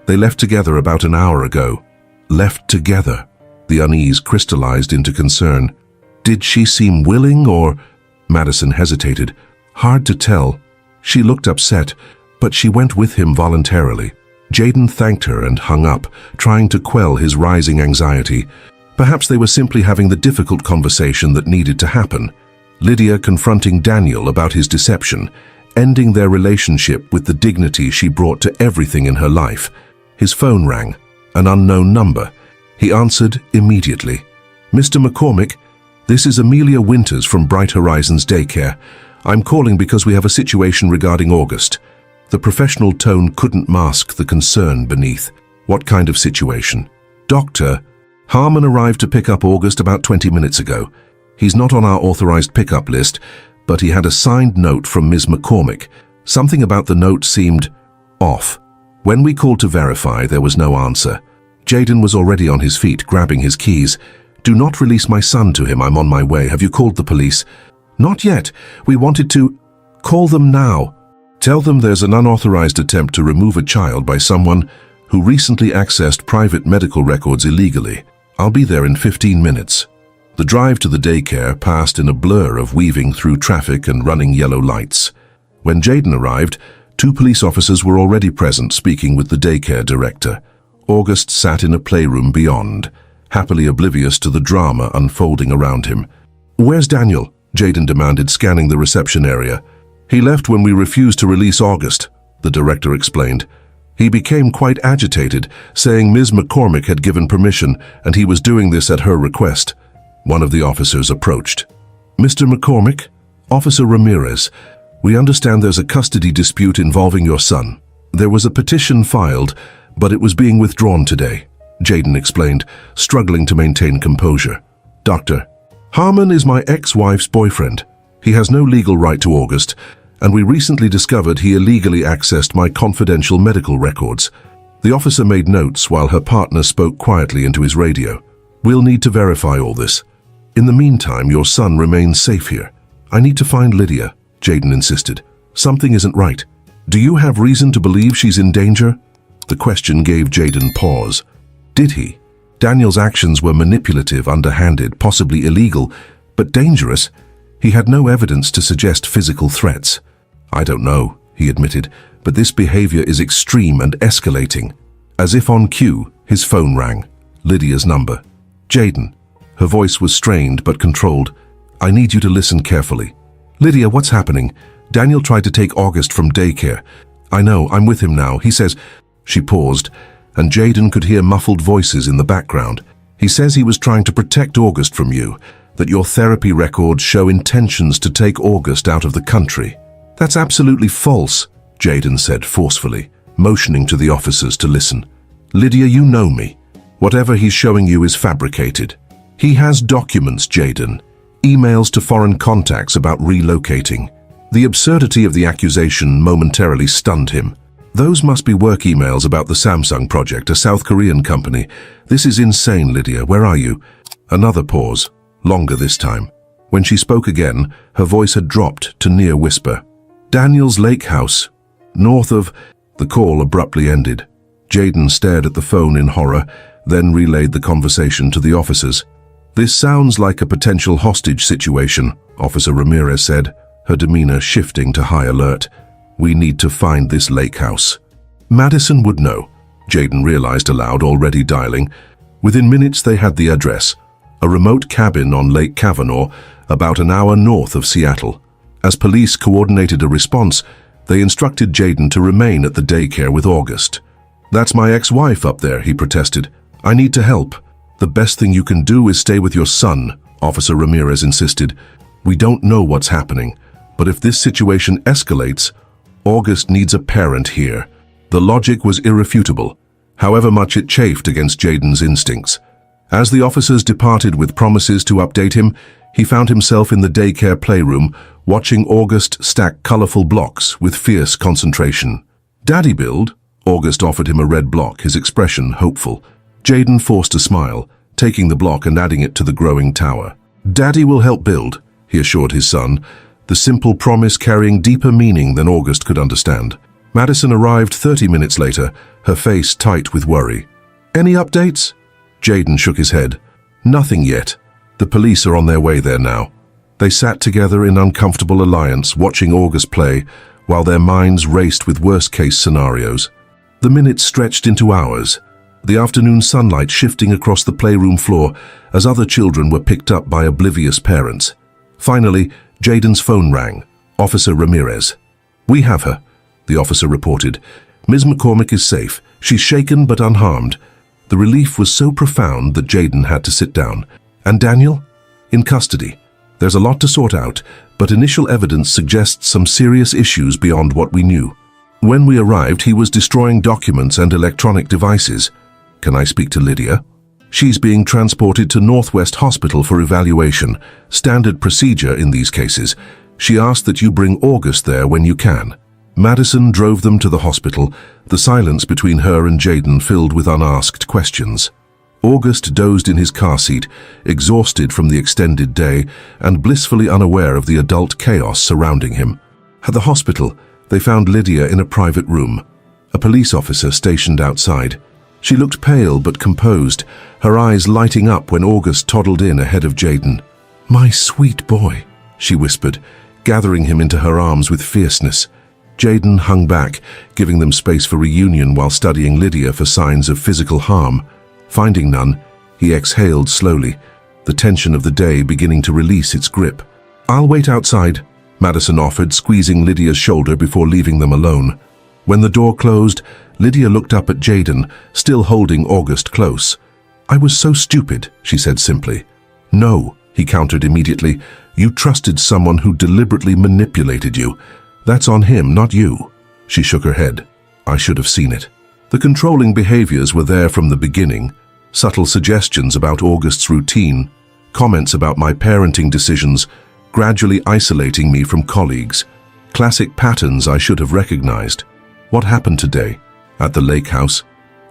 They left together about an hour ago. Left together. The unease crystallized into concern. Did she seem willing, or... Madison hesitated. Hard to tell. She looked upset, but she went with him voluntarily. Jaden thanked her and hung up, trying to quell his rising anxiety. Perhaps they were simply having the difficult conversation that needed to happen. Lydia confronting Daniel about his deception, ending their relationship with the dignity she brought to everything in her life. His phone rang, an unknown number. He answered immediately. "Mr. McCormick, this is Amelia Winters from Bright Horizons Daycare. I'm calling because we have a situation regarding August." The professional tone couldn't mask the concern beneath. "What kind of situation?" "Doctor, Harmon arrived to pick up August about 20 minutes ago. He's not on our authorized pickup list, but he had a signed note from Ms. McCormick. Something about the note seemed off. When we called to verify, there was no answer." Jaden was already on his feet, grabbing his keys. "Do not release my son to him. I'm on my way. Have you called the police?" "Not yet. We wanted to..." "Call them now. Tell them there's an unauthorized attempt to remove a child by someone who recently accessed private medical records illegally. I'll be there in 15 minutes. The drive to the daycare passed in a blur of weaving through traffic and running yellow lights. When Jaden arrived, 2 police officers were already present, speaking with the daycare director. August sat in a playroom beyond, happily oblivious to the drama unfolding around him. "Where's Daniel?" Jaden demanded, scanning the reception area. "He left when we refused to release August," the director explained. "He became quite agitated, saying Ms. McCormick had given permission and he was doing this at her request." One of the officers approached. "Mr. McCormick, Officer Ramirez, we understand there's a custody dispute involving your son. There was a petition filed, but it was being withdrawn today," Jaden explained, struggling to maintain composure. "Doctor, Harmon is my ex-wife's boyfriend. He has no legal right to August, and we recently discovered he illegally accessed my confidential medical records." The officer made notes while her partner spoke quietly into his radio. "We'll need to verify all this. In the meantime, your son remains safe here." "I need to find Lydia," Jaden insisted. "Something isn't right. Do you have reason to believe she's in danger?" The question gave Jaden pause. Did he? Daniel's actions were manipulative, underhanded, possibly illegal, But dangerous? He had no evidence to suggest physical threats. I don't know, he admitted, but this behavior is extreme and escalating. As if on cue, his phone rang. Lydia's number. Jayden. Her voice was strained but controlled. I need you to listen carefully. Lydia, what's happening? Daniel tried to take August from daycare. I know, I'm with him now. He says... She paused, and Jayden could hear muffled voices in the background. He says he was trying to protect August from you, that your therapy records show intentions to take August out of the country. That's absolutely false, Jayden said forcefully, motioning to the officers to listen. Lydia, you know me. Whatever he's showing you is fabricated. He has documents, Jayden. Emails to foreign contacts about relocating. The absurdity of the accusation momentarily stunned him. Those must be work emails about the Samsung project, a South Korean company. This is insane, Lydia. Where are you? Another pause, longer this time. When she spoke again, her voice had dropped to near whisper. Daniel's lake house, north of... The call abruptly ended. Jayden stared at the phone in horror, then relayed the conversation to the officers. This sounds like a potential hostage situation, Officer Ramirez said, her demeanor shifting to high alert. We need to find this lake house. Madison would know, Jayden realized aloud, already dialing. Within minutes they had the address, a remote cabin on Lake Kavanaugh, about an hour north of Seattle. As police coordinated a response, they instructed Jayden to remain at the daycare with August. That's my ex-wife up there, he protested. I need to help. The best thing you can do is stay with your son, Officer Ramirez insisted. We don't know what's happening, but if this situation escalates, August needs a parent here. The logic was irrefutable, however much it chafed against Jayden's instincts. As the officers departed with promises to update him, he found himself in the daycare playroom, watching August stack colorful blocks with fierce concentration. Daddy build? August offered him a red block, his expression hopeful. Jayden forced a smile, taking the block and adding it to the growing tower. Daddy will help build, he assured his son, the simple promise carrying deeper meaning than August could understand. Madison arrived 30 minutes later, her face tight with worry. Any updates? Jayden shook his head. Nothing yet. The police are on their way there now. They sat together in uncomfortable alliance, watching August play, while their minds raced with worst-case scenarios. The minutes stretched into hours, the afternoon sunlight shifting across the playroom floor as other children were picked up by oblivious parents. Finally, Jayden's phone rang. Officer Ramirez. We have her, the officer reported. Ms. McCormick is safe. She's shaken but unharmed. The relief was so profound that Jayden had to sit down. And Daniel? In custody. There's a lot to sort out, but initial evidence suggests some serious issues beyond what we knew. When we arrived, he was destroying documents and electronic devices. Can I speak to Lydia? She's being transported to Northwest Hospital for evaluation, standard procedure in these cases. She asked that you bring August there when you can. Madison drove them to the hospital, the silence between her and Jayden filled with unasked questions. August dozed in his car seat, exhausted from the extended day and blissfully unaware of the adult chaos surrounding him. At the hospital, they found Lydia in a private room, a police officer stationed outside. She looked pale but composed, her eyes lighting up when August toddled in ahead of Jayden. My sweet boy, she whispered, gathering him into her arms with fierceness. Jayden hung back, giving them space for reunion while studying Lydia for signs of physical harm. Finding none, he exhaled slowly, the tension of the day beginning to release its grip. I'll wait outside, Madison offered, squeezing Lydia's shoulder before leaving them alone. When the door closed, Lydia looked up at Jayden, still holding August close. I was so stupid, she said simply. No, he countered immediately. You trusted someone who deliberately manipulated you. That's on him, not you. She shook her head. I should have seen it. The controlling behaviors were there from the beginning. Subtle suggestions about August's routine, comments about my parenting decisions, gradually isolating me from colleagues. Classic patterns I should have recognized. What happened today? At the lake house?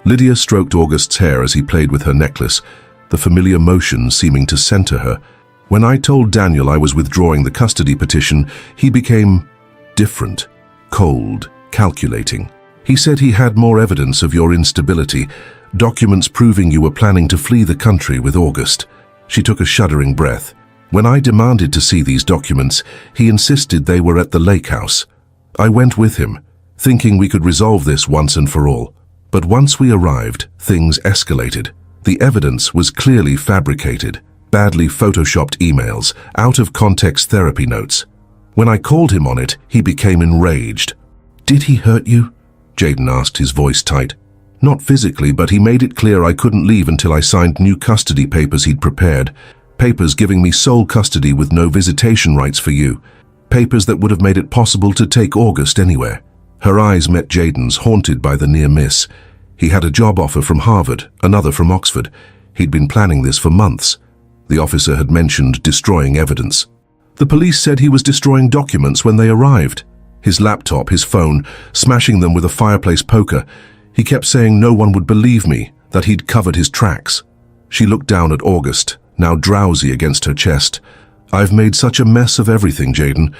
Lydia stroked August's hair as he played with her necklace, the familiar motion seeming to center her. When I told Daniel I was withdrawing the custody petition, he became different, cold, calculating. He said he had more evidence of your instability, documents proving you were planning to flee the country with August. She took a shuddering breath. When I demanded to see these documents, he insisted they were at the lake house. I went with him, thinking we could resolve this once and for all. But once we arrived, things escalated. The evidence was clearly fabricated, badly photoshopped emails, out-of-context therapy notes. When I called him on it, he became enraged. "Did he hurt you?" Jaden asked, his voice tight. "Not physically, but he made it clear I couldn't leave until I signed new custody papers he'd prepared. Papers giving me sole custody with no visitation rights for you. Papers that would have made it possible to take August anywhere." Her eyes met Jaden's, haunted by the near miss. He had a job offer from Harvard, another from Oxford. He'd been planning this for months. The officer had mentioned destroying evidence. The police said he was destroying documents when they arrived. His laptop, his phone, smashing them with a fireplace poker. He kept saying no one would believe me, that he'd covered his tracks. She looked down at August, now drowsy against her chest. "I've made such a mess of everything, Jaden.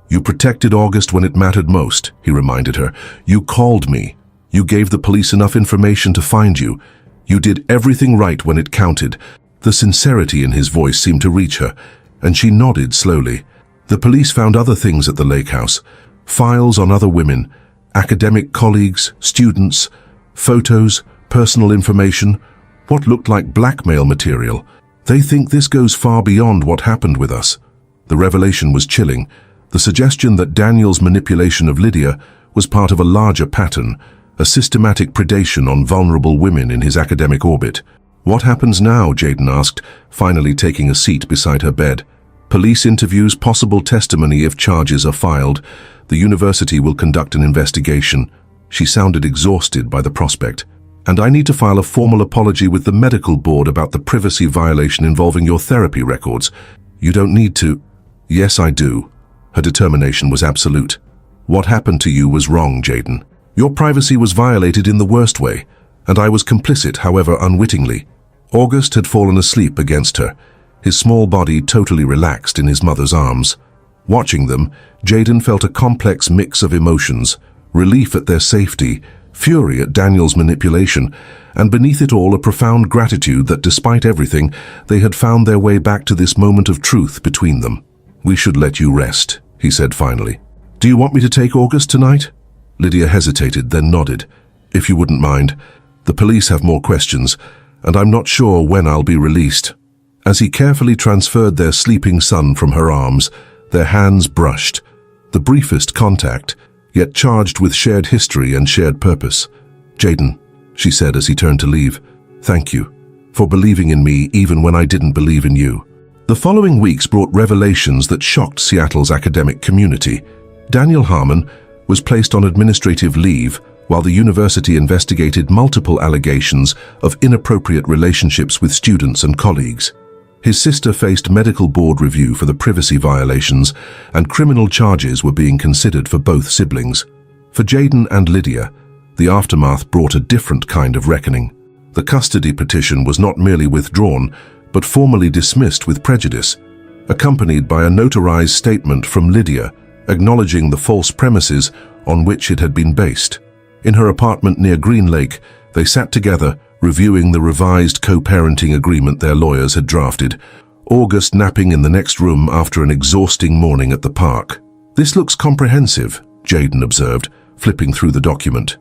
You protected August when it mattered most," he reminded her. "You called me. You gave the police enough information to find you. You did everything right when it counted." The sincerity in his voice seemed to reach her, and she nodded slowly. The police found other things at the lake house. Files on other women, academic colleagues, students, photos, personal information, what looked like blackmail material. "They think this goes far beyond what happened with us." The revelation was chilling. The suggestion that Daniel's manipulation of Lydia was part of a larger pattern, a systematic predation on vulnerable women in his academic orbit. "What happens now?" Jaden asked, finally taking a seat beside her bed. "Police interviews, possible testimony if charges are filed. The university will conduct an investigation." She sounded exhausted by the prospect. "And I need to file a formal apology with the medical board about the privacy violation involving your therapy records." "You don't need to." "Yes, I do." Her determination was absolute. "What happened to you was wrong, Jaden. Your privacy was violated in the worst way, and I was complicit, however unwittingly." August had fallen asleep against her, his small body totally relaxed in his mother's arms. Watching them, Jaden felt a complex mix of emotions, relief at their safety, fury at Daniel's manipulation, and beneath it all a profound gratitude that despite everything, they had found their way back to this moment of truth between them. "We should let you rest," he said finally. "Do you want me to take August tonight?" Lydia hesitated, then nodded. "If you wouldn't mind. The police have more questions, and I'm not sure when I'll be released." As he carefully transferred their sleeping son from her arms, their hands brushed. The briefest contact, yet charged with shared history and shared purpose. "Jaden," she said as he turned to leave, "thank you for believing in me even when I didn't believe in you." The following weeks brought revelations that shocked Seattle's academic community. Daniel Harmon was placed on administrative leave while the university investigated multiple allegations of inappropriate relationships with students and colleagues. His sister faced medical board review for the privacy violations, and criminal charges were being considered for both siblings. For Jaden and Lydia, the aftermath brought a different kind of reckoning. The custody petition was not merely withdrawn, but formally dismissed with prejudice, accompanied by a notarized statement from Lydia acknowledging the false premises on which it had been based. In her apartment near Green Lake, they sat together, reviewing the revised co-parenting agreement their lawyers had drafted, August napping in the next room after an exhausting morning at the park. "This looks comprehensive," Jaden observed, flipping through the document.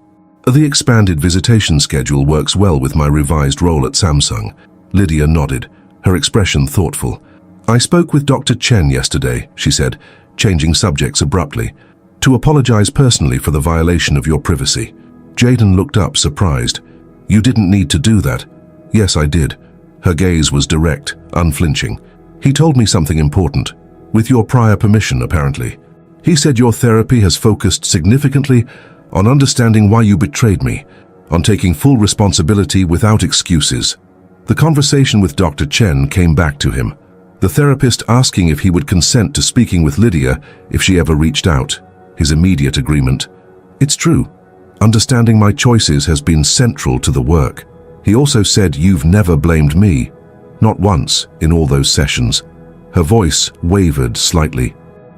"The expanded visitation schedule works well with my revised role at Samsung." Lydia nodded, her expression thoughtful. "I spoke with Dr. Chen yesterday," she said, changing subjects abruptly, "to apologize personally for the violation of your privacy." Jaden looked up, surprised. "You didn't need to do that." "Yes, I did." Her gaze was direct, unflinching. "He told me something important. With your prior permission, apparently. He said your therapy has focused significantly on understanding why you betrayed me, on taking full responsibility without excuses." The conversation with Dr. Chen came back to him, the therapist asking if he would consent to speaking with Lydia if she ever reached out. His immediate agreement. "It's true. Understanding my choices has been central to the work." He also said, "You've never blamed me." Not once in all those sessions. Her voice wavered slightly.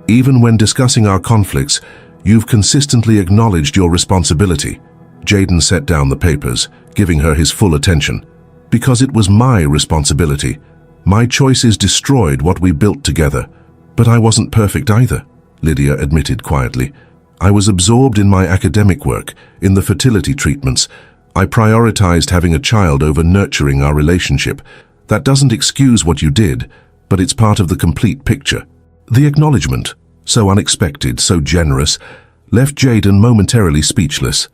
"Even when discussing our conflicts, you've consistently acknowledged your responsibility." Jaden set down the papers, giving her his full attention. "Because it was my responsibility. My choices destroyed what we built together. But I wasn't perfect either, Lydia admitted quietly. I was absorbed in my academic work, in the fertility treatments. I prioritized having a child over nurturing our relationship. That doesn't excuse what you did, but it's part of the complete picture. The acknowledgement, so unexpected, so generous, left Jayden momentarily speechless.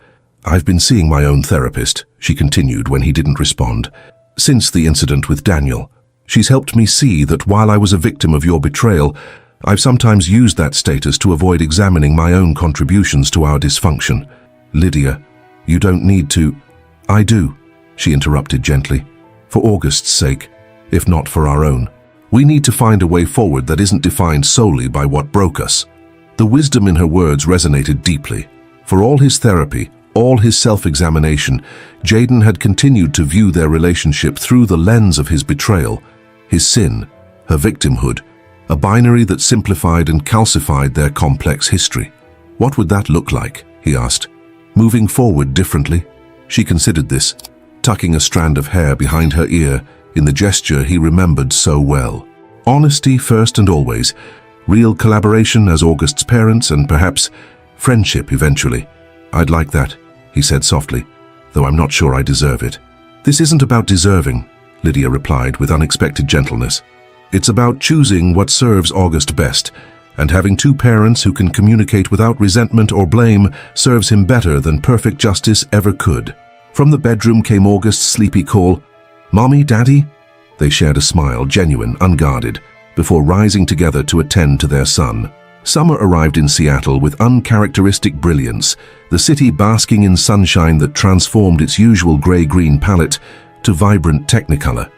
I've been seeing my own therapist, she continued when he didn't respond, since the incident with Daniel. She's helped me see that while I was a victim of your betrayal, I've sometimes used that status to avoid examining my own contributions to our dysfunction. Lydia, you don't need to... I do, she interrupted gently. For August's sake, if not for our own. We need to find a way forward that isn't defined solely by what broke us. The wisdom in her words resonated deeply. For all his therapy, all his self-examination, Jayden had continued to view their relationship through the lens of his betrayal, his sin, her victimhood, a binary that simplified and calcified their complex history. What would that look like, he asked, moving forward differently? She considered this, tucking a strand of hair behind her ear in the gesture he remembered so well. Honesty first and always, real collaboration as August's parents, and perhaps friendship eventually. I'd like that, he said softly, though I'm not sure I deserve it. This isn't about deserving, Lydia replied with unexpected gentleness. It's about choosing what serves August best, and having two parents who can communicate without resentment or blame serves him better than perfect justice ever could. From the bedroom came August's sleepy call, "Mommy, Daddy?" They shared a smile, genuine, unguarded, before rising together to attend to their son. Summer arrived in Seattle with uncharacteristic brilliance, the city basking in sunshine that transformed its usual gray-green palette to vibrant technicolor.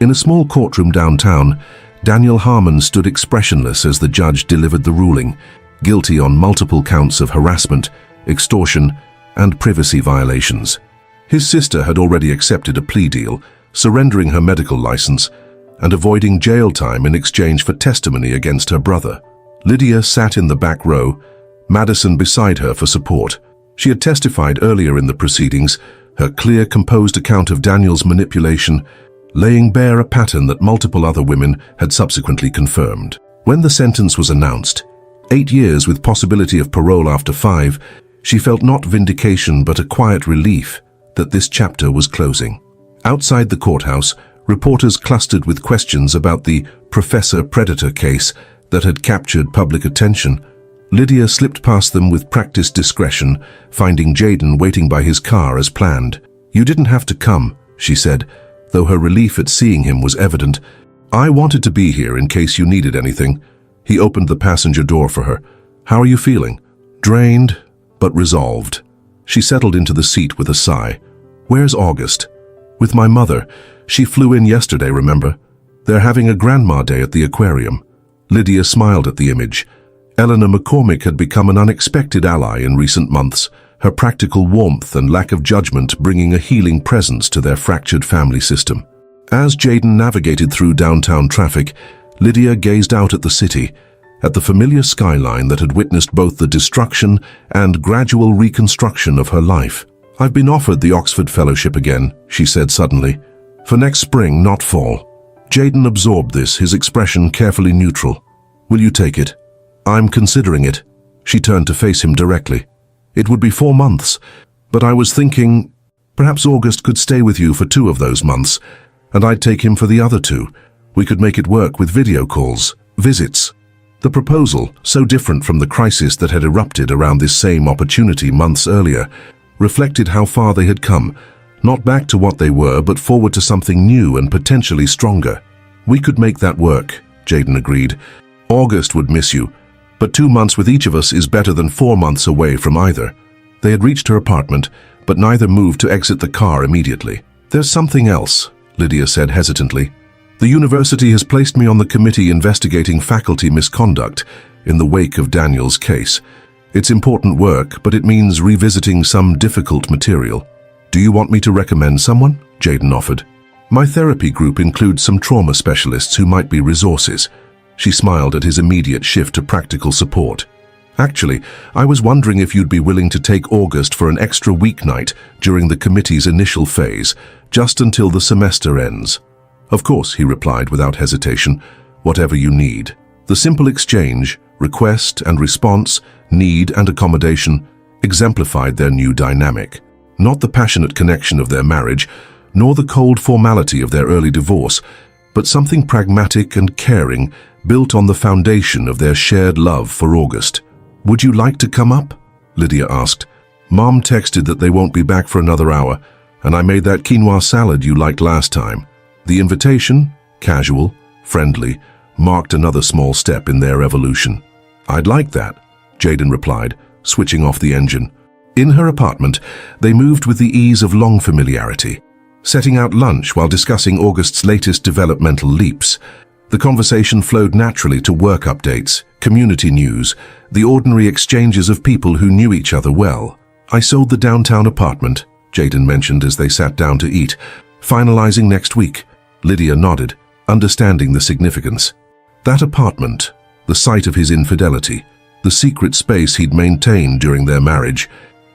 In a small courtroom downtown, Daniel Harmon stood expressionless as the judge delivered the ruling, guilty on multiple counts of harassment, extortion, and privacy violations. His sister had already accepted a plea deal, surrendering her medical license and avoiding jail time in exchange for testimony against her brother. Lydia sat in the back row, Madison beside her for support. She had testified earlier in the proceedings, her clear, composed account of Daniel's manipulation laying bare a pattern that multiple other women had subsequently confirmed. When the sentence was announced, 8 years with possibility of parole after 5, she felt not vindication but a quiet relief that this chapter was closing. Outside the courthouse, reporters clustered with questions about the Professor Predator case that had captured public attention. Lydia slipped past them with practiced discretion, finding Jayden waiting by his car as planned. "You didn't have to come," she said, though her relief at seeing him was evident. "I wanted to be here in case you needed anything." He opened the passenger door for her. "How are you feeling?" "Drained, but resolved." She settled into the seat with a sigh. "Where's August?" "With my mother. She flew in yesterday, remember? They're having a grandma day at the aquarium." Lydia smiled at the image. Eleanor McCormick had become an unexpected ally in recent months, her practical warmth and lack of judgment bringing a healing presence to their fractured family system. As Jayden navigated through downtown traffic, Lydia gazed out at the city, at the familiar skyline that had witnessed both the destruction and gradual reconstruction of her life. "I've been offered the Oxford Fellowship again," she said suddenly. "For next spring, not fall." Jayden absorbed this, his expression carefully neutral. "Will you take it?" "I'm considering it." She turned to face him directly. "It would be 4 months, but I was thinking perhaps August could stay with you for 2 of those months, and I'd take him for the other 2. We could make it work with video calls, visits." The proposal, so different from the crisis that had erupted around this same opportunity months earlier, reflected how far they had come, not back to what they were, but forward to something new and potentially stronger. "We could make that work," Jayden agreed. "August would miss you, but 2 months with each of us is better than 4 months away from either." They had reached her apartment, but neither moved to exit the car immediately. "There's something else," Lydia said hesitantly. "The university has placed me on the committee investigating faculty misconduct in the wake of Daniel's case. It's important work, but it means revisiting some difficult material." "Do you want me to recommend someone?" Jayden offered. "My therapy group includes some trauma specialists who might be resources." She smiled at his immediate shift to practical support. "Actually, I was wondering if you'd be willing to take August for an extra weeknight during the committee's initial phase, just until the semester ends." Of course, he replied without hesitation, whatever you need. The simple exchange, request and response, need and accommodation, exemplified their new dynamic. Not the passionate connection of their marriage, nor the cold formality of their early divorce, but something pragmatic and caring built on the foundation of their shared love for August. "Would you like to come up?" Lydia asked. "Mom texted that they won't be back for another hour, and I made that quinoa salad you liked last time." The invitation, casual, friendly, marked another small step in their evolution. "I'd like that," Jaden replied, switching off the engine. In her apartment, they moved with the ease of long familiarity, setting out lunch while discussing August's latest developmental leaps. The conversation flowed naturally to work updates, community news, the ordinary exchanges of people who knew each other well. "I sold the downtown apartment," Jaden mentioned as they sat down to eat. "Finalizing next week." Lydia nodded, understanding the significance. That apartment, the site of his infidelity, the secret space he'd maintained during their marriage,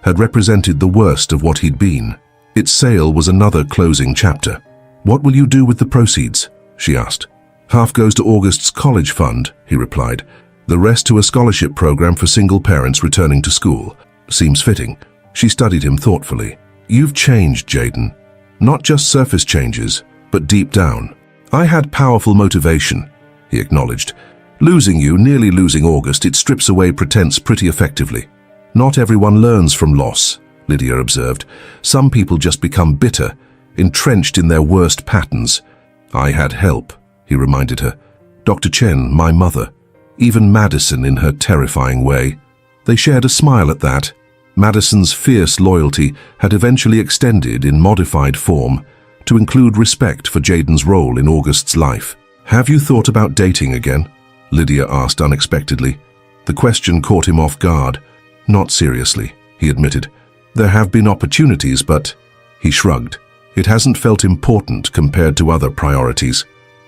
had represented the worst of what he'd been. Its sale was another closing chapter. "What will you do with the proceeds?" she asked. "Half goes to August's college fund," he replied. "The rest to a scholarship program for single parents returning to school. Seems fitting." She studied him thoughtfully. "You've changed, Jaden. Not just surface changes, but deep down." "I had powerful motivation," he acknowledged. "Losing you, nearly losing August, it strips away pretense pretty effectively." "Not everyone learns from loss," Lydia observed. "Some people just become bitter, entrenched in their worst patterns." "I had help," he reminded her. "Dr. Chen, my mother, even Madison in her terrifying way." They shared a smile at that. Madison's fierce loyalty had eventually extended in modified form to include respect for Jaden's role in August's life. "Have you thought about dating again?" Lydia asked unexpectedly. The question caught him off guard. "Not seriously," he admitted. "There have been opportunities, but..." He shrugged. "It hasn't felt important compared to other priorities.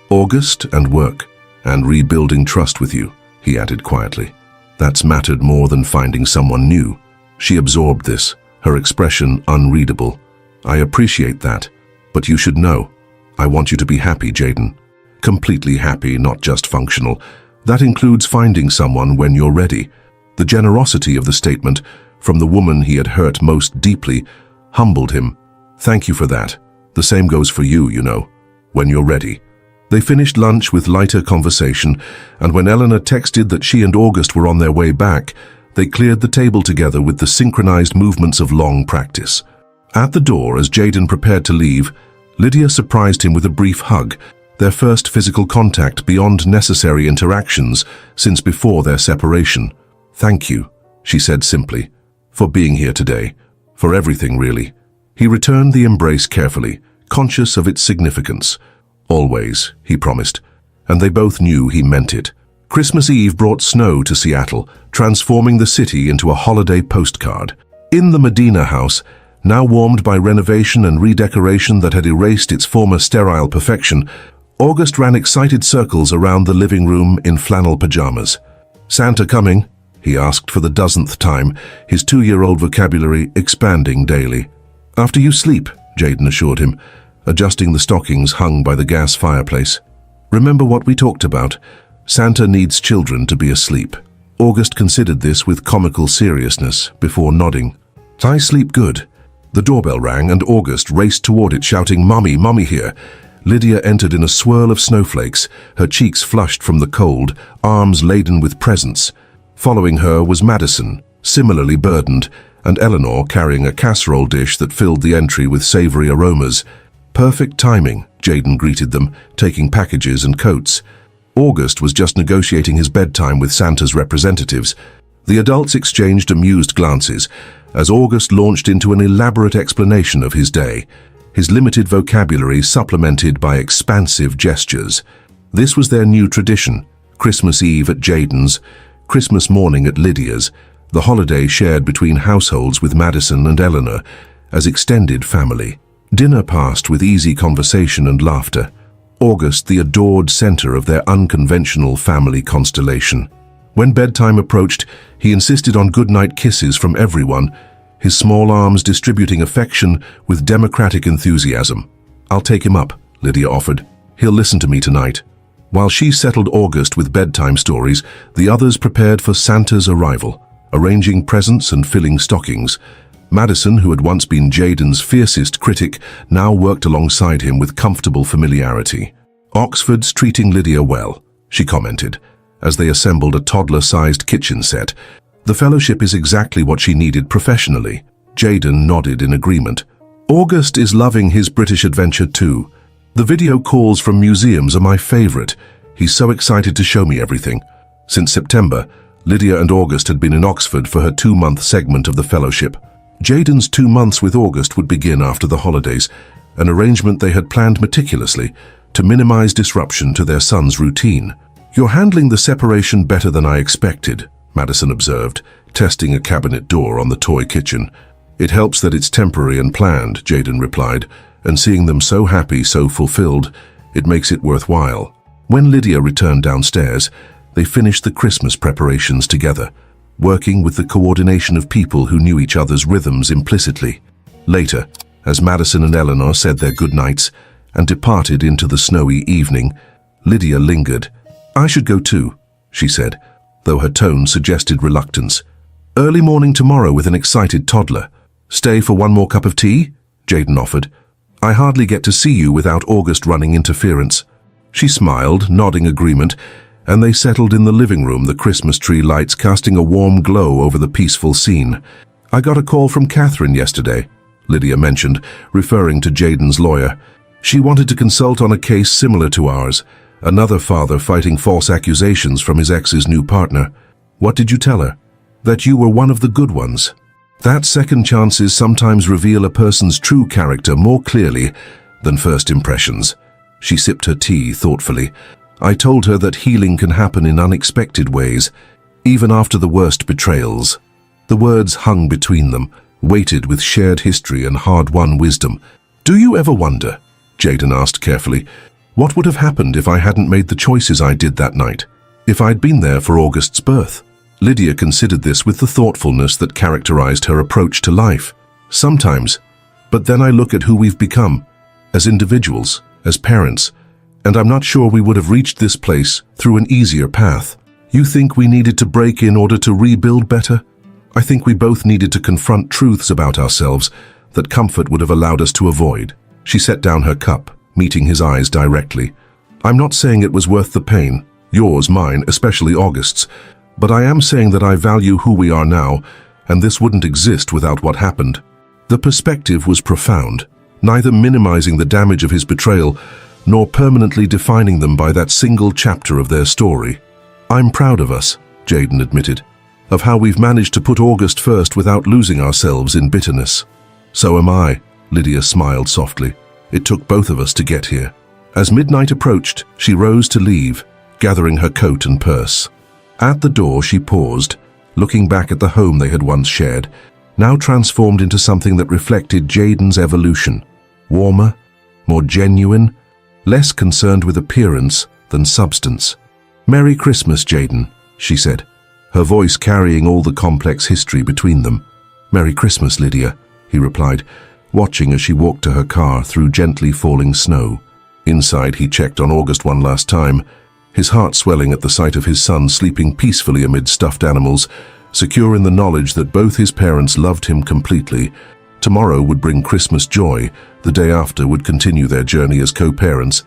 August and work, and rebuilding trust with you," he added quietly. "That's mattered more than finding someone new." She absorbed this, her expression unreadable. "I appreciate that, but you should know. I want you to be happy, Jaden. Completely happy, not just functional. That includes finding someone when you're ready." The generosity of the statement, from the woman he had hurt most deeply, humbled him. "Thank you for that. The same goes for you, you know. When you're ready." They finished lunch with lighter conversation, and when Eleanor texted that she and August were on their way back, they cleared the table together with the synchronized movements of long practice. At the door, as Jaden prepared to leave, Lydia surprised him with a brief hug, their first physical contact beyond necessary interactions since before their separation. "Thank you," she said simply, "for being here today. For everything, really." He returned the embrace carefully, conscious of its significance. "Always," he promised, and they both knew he meant it. Christmas Eve brought snow to Seattle, transforming the city into a holiday postcard. In the Medina house, now warmed by renovation and redecoration that had erased its former sterile perfection, August ran excited circles around the living room in flannel pajamas. "Santa coming?" he asked for the dozenth time, his 2-year-old vocabulary expanding daily. "After you sleep," Jaden assured him, adjusting the stockings hung by the gas fireplace. "Remember what we talked about? Santa needs children to be asleep." August considered this with comical seriousness before nodding. "I sleep good." The doorbell rang and August raced toward it shouting, "Mommy, Mommy here." Lydia entered in a swirl of snowflakes, her cheeks flushed from the cold, arms laden with presents. Following her was Madison, similarly burdened, and Eleanor carrying a casserole dish that filled the entry with savory aromas. "Perfect timing," Jaden greeted them, taking packages and coats. August was just negotiating his bedtime with Santa's representatives. The adults exchanged amused glances as August launched into an elaborate explanation of his day, his limited vocabulary supplemented by expansive gestures. This was their new tradition: Christmas Eve at Jaden's, Christmas morning at Lydia's, the holiday shared between households with Madison and Eleanor as extended family. Dinner passed with easy conversation and laughter. August, the adored center of their unconventional family constellation. When bedtime approached, he insisted on goodnight kisses from everyone, his small arms distributing affection with democratic enthusiasm. "I'll take him up," Lydia offered. He'll listen to me tonight. While she settled August with bedtime stories, the others prepared for Santa's arrival, arranging presents and filling stockings. Madison, who had once been Jaden's fiercest critic, now worked alongside him with comfortable familiarity. "Oxford's treating Lydia well," she commented, as they assembled a toddler-sized kitchen set. "The fellowship is exactly what she needed professionally." Jaden nodded in agreement. "August is loving his British adventure too. The video calls from museums are my favorite. He's so excited to show me everything." Since September, Lydia and August had been in Oxford for her 2-month segment of the fellowship. Jaden's 2 months with August would begin after the holidays, an arrangement they had planned meticulously to minimize disruption to their son's routine. "You're handling the separation better than I expected," Madison observed, testing a cabinet door on the toy kitchen. "It helps that it's temporary and planned," Jaden replied, "and seeing them so happy, so fulfilled, it makes it worthwhile." When Lydia returned downstairs, they finished the Christmas preparations together, working with the coordination of people who knew each other's rhythms implicitly. Later, as Madison and Eleanor said their goodnights and departed into the snowy evening, Lydia lingered. "I should go too," she said, though her tone suggested reluctance. "Early morning tomorrow with an excited toddler. Stay for one more cup of tea?" Jaden offered. "I hardly get to see you without August running interference." She smiled, nodding agreement, and they settled in the living room, the Christmas tree lights casting a warm glow over the peaceful scene. "I got a call from Catherine yesterday," Lydia mentioned, referring to Jaden's lawyer. "She wanted to consult on a case similar to ours, another father fighting false accusations from his ex's new partner." "What did you tell her?" "That you were one of the good ones. That second chances sometimes reveal a person's true character more clearly than first impressions." She sipped her tea thoughtfully. "I told her that healing can happen in unexpected ways, even after the worst betrayals." The words hung between them, weighted with shared history and hard-won wisdom. "Do you ever wonder," Jaden asked carefully, "what would have happened if I hadn't made the choices I did that night? If I'd been there for August's birth?" Lydia considered this with the thoughtfulness that characterized her approach to life. "Sometimes, but then I look at who we've become, as individuals, as parents, and I'm not sure we would have reached this place through an easier path." "You think we needed to break in order to rebuild better?" "I think we both needed to confront truths about ourselves that comfort would have allowed us to avoid." She set down her cup, meeting his eyes directly. "I'm not saying it was worth the pain, yours, mine, especially August's, but I am saying that I value who we are now, and this wouldn't exist without what happened." The perspective was profound, neither minimizing the damage of his betrayal, nor permanently defining them by that single chapter of their story. "I'm proud of us," Jaden admitted, "of how we've managed to put August first without losing ourselves in bitterness." "So am I," Lydia smiled softly. "It took both of us to get here." As midnight approached, she rose to leave, gathering her coat and purse. At the door, she paused, looking back at the home they had once shared, now transformed into something that reflected Jaden's evolution. Warmer, more genuine, less concerned with appearance than substance. "Merry Christmas, Jaden," she said, her voice carrying all the complex history between them. "Merry Christmas, Lydia," he replied, watching as she walked to her car through gently falling snow. Inside, he checked on August one last time, his heart swelling at the sight of his son sleeping peacefully amid stuffed animals, secure in the knowledge that both his parents loved him completely. Tomorrow would bring Christmas joy, the day after would continue their journey as co-parents,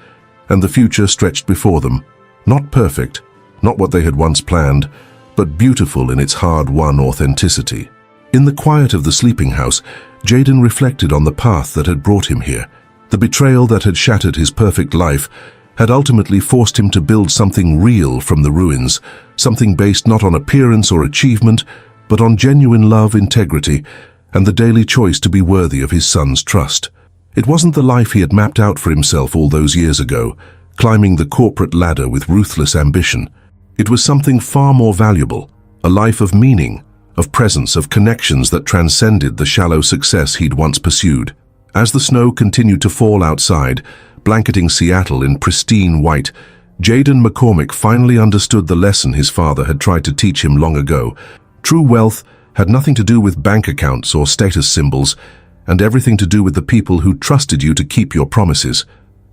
and the future stretched before them. Not perfect, not what they had once planned, but beautiful in its hard-won authenticity. In the quiet of the sleeping house, Jaden reflected on the path that had brought him here. The betrayal that had shattered his perfect life had ultimately forced him to build something real from the ruins, something based not on appearance or achievement, but on genuine love, integrity, and the daily choice to be worthy of his son's trust. It wasn't the life he had mapped out for himself all those years ago, climbing the corporate ladder with ruthless ambition. It was something far more valuable, a life of meaning, of presence, of connections that transcended the shallow success he'd once pursued. As the snow continued to fall outside, blanketing Seattle in pristine white, Jaden McCormick finally understood the lesson his father had tried to teach him long ago. True wealth had nothing to do with bank accounts or status symbols, and everything to do with the people who trusted you to keep your promises.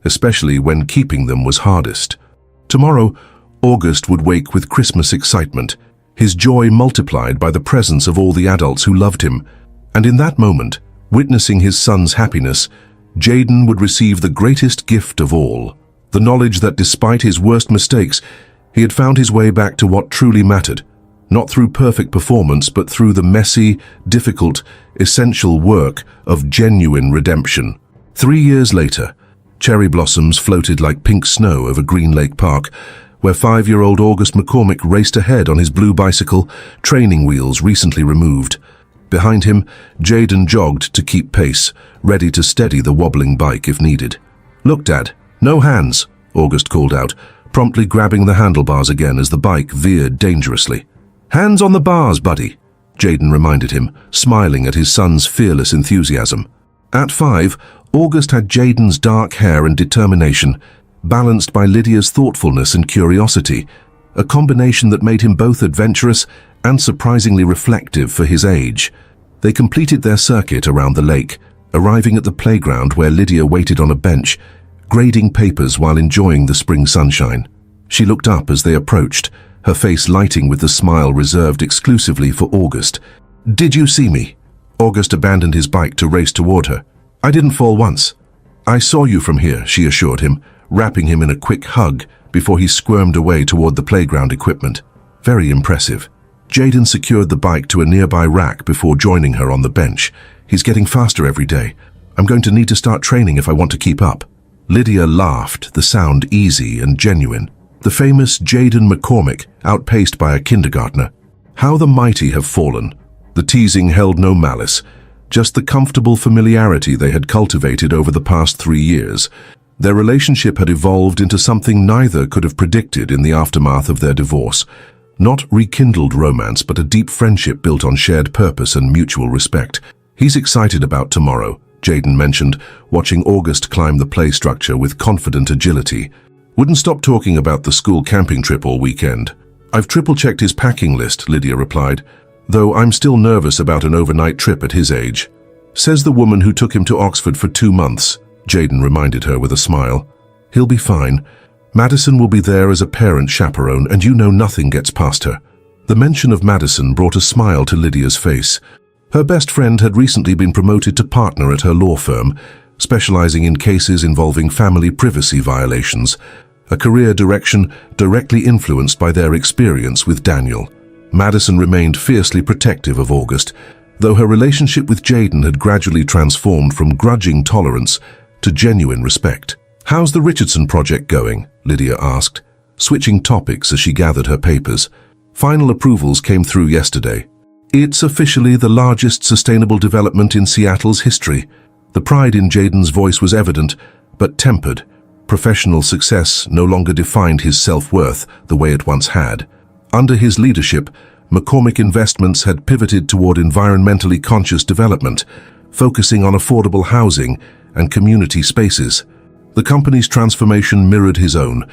especially when keeping them was hardest. Tomorrow, August would wake with Christmas excitement, his joy multiplied by the presence of all the adults who loved him. And in that moment, witnessing his son's happiness, Jaden would receive the greatest gift of all, the knowledge that despite his worst mistakes, he had found his way back to what truly mattered, not through perfect performance, but through the messy, difficult, essential work of genuine redemption. 3 years later, cherry blossoms floated like pink snow over Green Lake Park, where 5-year-old August McCormick raced ahead on his blue bicycle, training wheels recently removed. Behind him, Jaden jogged to keep pace, ready to steady the wobbling bike if needed. "Look, Dad, no hands," August called out, promptly grabbing the handlebars again as the bike veered dangerously. "Hands on the bars, buddy," Jaden reminded him, smiling at his son's fearless enthusiasm. At 5, August had Jaden's dark hair and determination, balanced by Lydia's thoughtfulness and curiosity, a combination that made him both adventurous and surprisingly reflective for his age. They completed their circuit around the lake, arriving at the playground where Lydia waited on a bench, grading papers while enjoying the spring sunshine. She looked up as they approached, her face lighting with the smile reserved exclusively for August. "Did you see me?" August abandoned his bike to race toward her. "I didn't fall once." "I saw you from here," she assured him, wrapping him in a quick hug before he squirmed away toward the playground equipment. Very impressive. Jaden secured the bike to a nearby rack before joining her on the bench. "He's getting faster every day. I'm going to need to start training if I want to keep up." Lydia laughed, the sound easy and genuine. The famous Jaden McCormick, outpaced by a kindergartner. How the mighty have fallen. The teasing held no malice, just the comfortable familiarity they had cultivated over the past 3 years. Their relationship had evolved into something neither could have predicted in the aftermath of their divorce. Not rekindled romance, but a deep friendship built on shared purpose and mutual respect. "He's excited about tomorrow," Jaden mentioned, watching August climb the play structure with confident agility. "Wouldn't stop talking about the school camping trip all weekend." "I've triple-checked his packing list," Lydia replied, "though I'm still nervous about an overnight trip at his age." "Says the woman who took him to Oxford for 2 months, Jaden reminded her with a smile. "He'll be fine. Madison will be there as a parent chaperone, and you know nothing gets past her." The mention of Madison brought a smile to Lydia's face. Her best friend had recently been promoted to partner at her law firm, specializing in cases involving family privacy violations, a career direction directly influenced by their experience with Daniel. Madison remained fiercely protective of August, though her relationship with Jaden had gradually transformed from grudging tolerance to genuine respect. "How's the Richardson project going?" Lydia asked, switching topics as she gathered her papers. "Final approvals came through yesterday. It's officially the largest sustainable development in Seattle's history." The pride in Jaden's voice was evident, but tempered. Professional success no longer defined his self-worth the way it once had. Under his leadership, McCormick Investments had pivoted toward environmentally conscious development, focusing on affordable housing and community spaces. The company's transformation mirrored his own,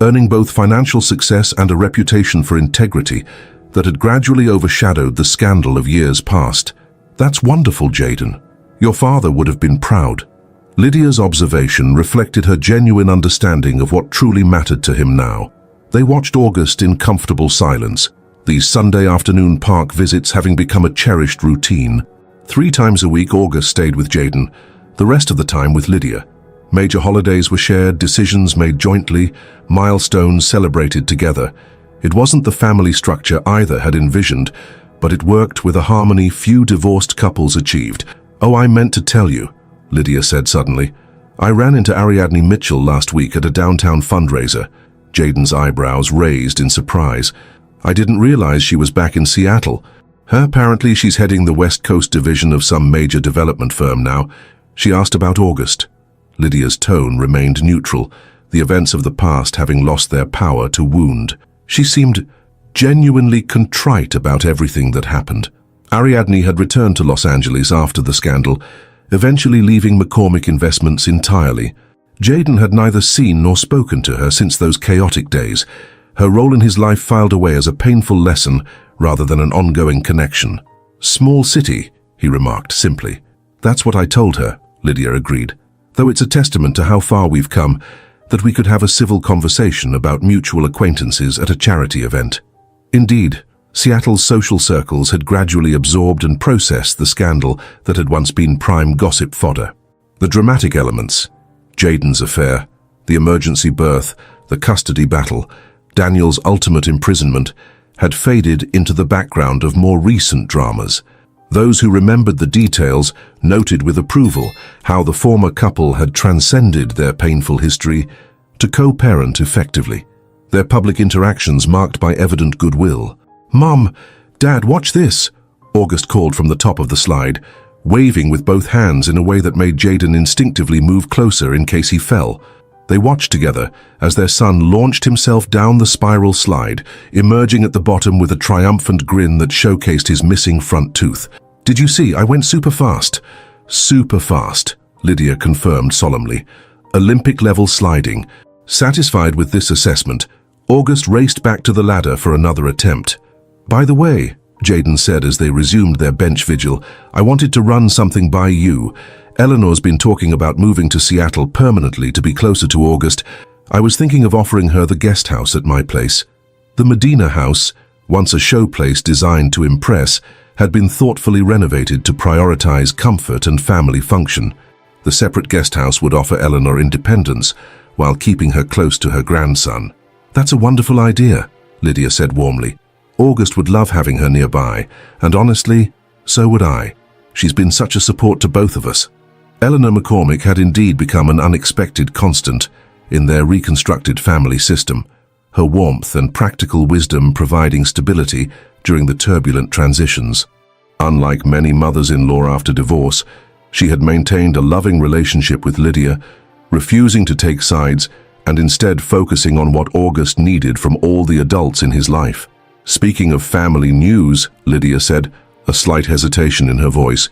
earning both financial success and a reputation for integrity that had gradually overshadowed the scandal of years past. "That's wonderful, Jaden. Your father would have been proud." Lydia's observation reflected her genuine understanding of what truly mattered to him now. They watched August in comfortable silence, these Sunday afternoon park visits having become a cherished routine. 3 times a week August stayed with Jaden, the rest of the time with Lydia. Major holidays were shared, decisions made jointly, milestones celebrated together. It wasn't the family structure either had envisioned, but it worked with a harmony few divorced couples achieved. "Oh, I meant to tell you," Lydia said suddenly. "I ran into Ariadne Mitchell last week at a downtown fundraiser." Jaden's eyebrows raised in surprise. "I didn't realize she was back in Seattle." Apparently she's heading the West Coast division of some major development firm now. She asked about August. Lydia's tone remained neutral, the events of the past having lost their power to wound. She seemed genuinely contrite about everything that happened. Ariadne had returned to Los Angeles after the scandal, eventually leaving McCormick Investments entirely. Jaden had neither seen nor spoken to her since those chaotic days. Her role in his life filed away as a painful lesson rather than an ongoing connection. "Small city," he remarked simply. "That's what I told her," Lydia agreed. though it's a testament to how far we've come that we could have a civil conversation about mutual acquaintances at a charity event. Indeed, Seattle's social circles had gradually absorbed and processed the scandal that had once been prime gossip fodder. The dramatic elements, Jaden's affair, the emergency birth, the custody battle, Daniel's ultimate imprisonment, had faded into the background of more recent dramas. Those who remembered the details noted with approval how the former couple had transcended their painful history to co-parent effectively, their public interactions marked by evident goodwill. "Mom, Dad, watch this," August called from the top of the slide, waving with both hands in a way that made Jaden instinctively move closer in case he fell. They watched together as their son launched himself down the spiral slide, emerging at the bottom with a triumphant grin that showcased his missing front tooth. "Did you see? I went super fast." "Super fast," Lydia confirmed solemnly. Olympic-level sliding. Satisfied with this assessment, August raced back to the ladder for another attempt. "By the way," Jaden said as they resumed their bench vigil, "I wanted to run something by you. Eleanor's been talking about moving to Seattle permanently to be closer to August. I was thinking of offering her the guest house at my place." The Medina house, once a showplace designed to impress, had been thoughtfully renovated to prioritize comfort and family function. The separate guest house would offer Eleanor independence while keeping her close to her grandson. "That's a wonderful idea," Lydia said warmly. "August would love having her nearby, and honestly, so would I. She's been such a support to both of us." Eleanor McCormick had indeed become an unexpected constant in their reconstructed family system, her warmth and practical wisdom providing stability during the turbulent transitions. Unlike many mothers-in-law after divorce, she had maintained a loving relationship with Lydia, refusing to take sides and instead focusing on what August needed from all the adults in his life. "Speaking of family news," Lydia said, a slight hesitation in her voice,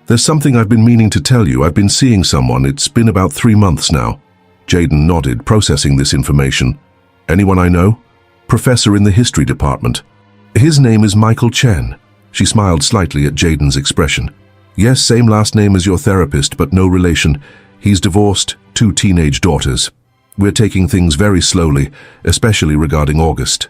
"there's something I've been meaning to tell you. I've been seeing someone. It's been about 3 months now." Jaden nodded, processing this information. "Anyone I know?" "Professor in the history department. His name is Michael Chen." She smiled slightly at Jaden's expression. "Yes, same last name as your therapist, but no relation. He's divorced, 2 teenage daughters. We're taking things very slowly, especially regarding August."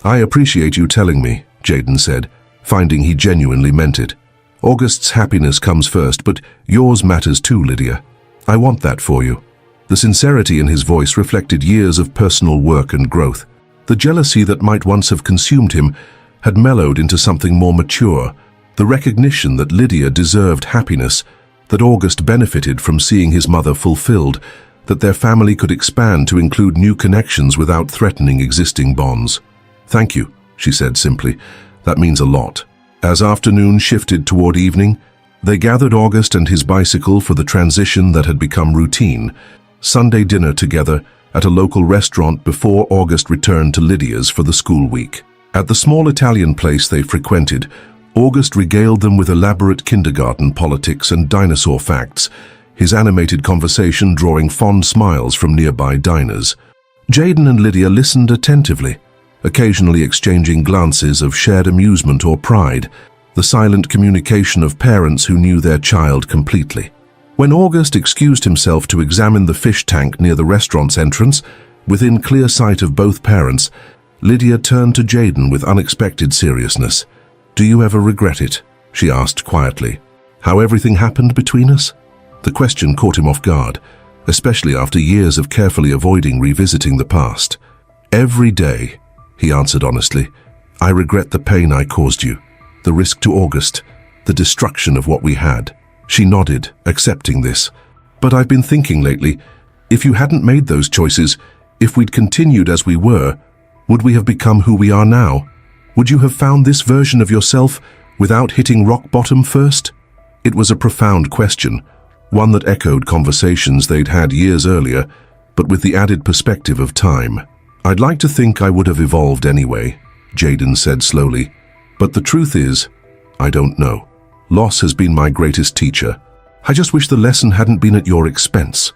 "I appreciate you telling me," Jaden said, finding he genuinely meant it. "August's happiness comes first, but yours matters too, Lydia. I want that for you." The sincerity in his voice reflected years of personal work and growth. The jealousy that might once have consumed him had mellowed into something more mature, the recognition that Lydia deserved happiness, that August benefited from seeing his mother fulfilled, that their family could expand to include new connections without threatening existing bonds. "Thank you," she said simply. "That means a lot." As afternoon shifted toward evening, they gathered August and his bicycle for the transition that had become routine. Sunday dinner together at a local restaurant before August returned to Lydia's for the school week. At the small Italian place they frequented, August regaled them with elaborate kindergarten politics and dinosaur facts, his animated conversation drawing fond smiles from nearby diners. Jaden and Lydia listened attentively, occasionally exchanging glances of shared amusement or pride, the silent communication of parents who knew their child completely. When August excused himself to examine the fish tank near the restaurant's entrance, within clear sight of both parents, Lydia turned to Jaden with unexpected seriousness. "Do you ever regret it?" she asked quietly. "How everything happened between us?" The question caught him off guard, especially after years of carefully avoiding revisiting the past. "Every day," he answered honestly. "I regret the pain I caused you, the risk to August, the destruction of what we had." She nodded, accepting this. "But I've been thinking lately, if you hadn't made those choices, if we'd continued as we were, would we have become who we are now? Would you have found this version of yourself without hitting rock bottom first?" It was a profound question, one that echoed conversations they'd had years earlier, but with the added perspective of time. "I'd like to think I would have evolved anyway," Jaden said slowly. "But the truth is, I don't know. Loss has been my greatest teacher. I just wish the lesson hadn't been at your expense."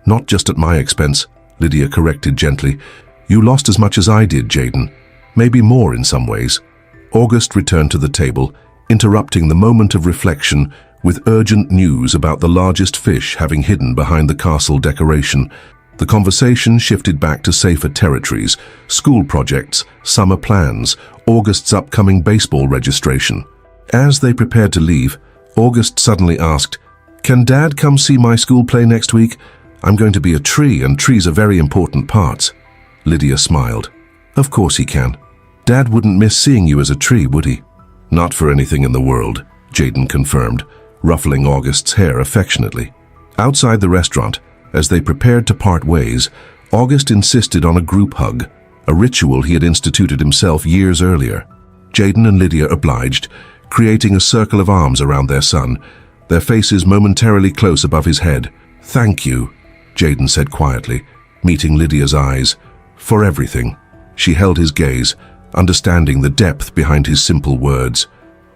"Not just at my expense," Lydia corrected gently. "You lost as much as I did, Jaden. Maybe more in some ways." August returned to the table, interrupting the moment of reflection with urgent news about the largest fish having hidden behind the castle decoration. The conversation shifted back to safer territories, school projects, summer plans, August's upcoming baseball registration. As they prepared to leave, August suddenly asked, "Can Dad come see my school play next week? I'm going to be a tree, and trees are very important parts." Lydia smiled. "Of course he can. Dad wouldn't miss seeing you as a tree, would he?" "Not for anything in the world," Jaden confirmed, ruffling August's hair affectionately. Outside the restaurant, as they prepared to part ways, August insisted on a group hug, a ritual he had instituted himself years earlier. Jaden and Lydia obliged, creating a circle of arms around their son, their faces momentarily close above his head. "Thank you," Jaden said quietly, meeting Lydia's eyes. "For everything." She held his gaze, understanding the depth behind his simple words.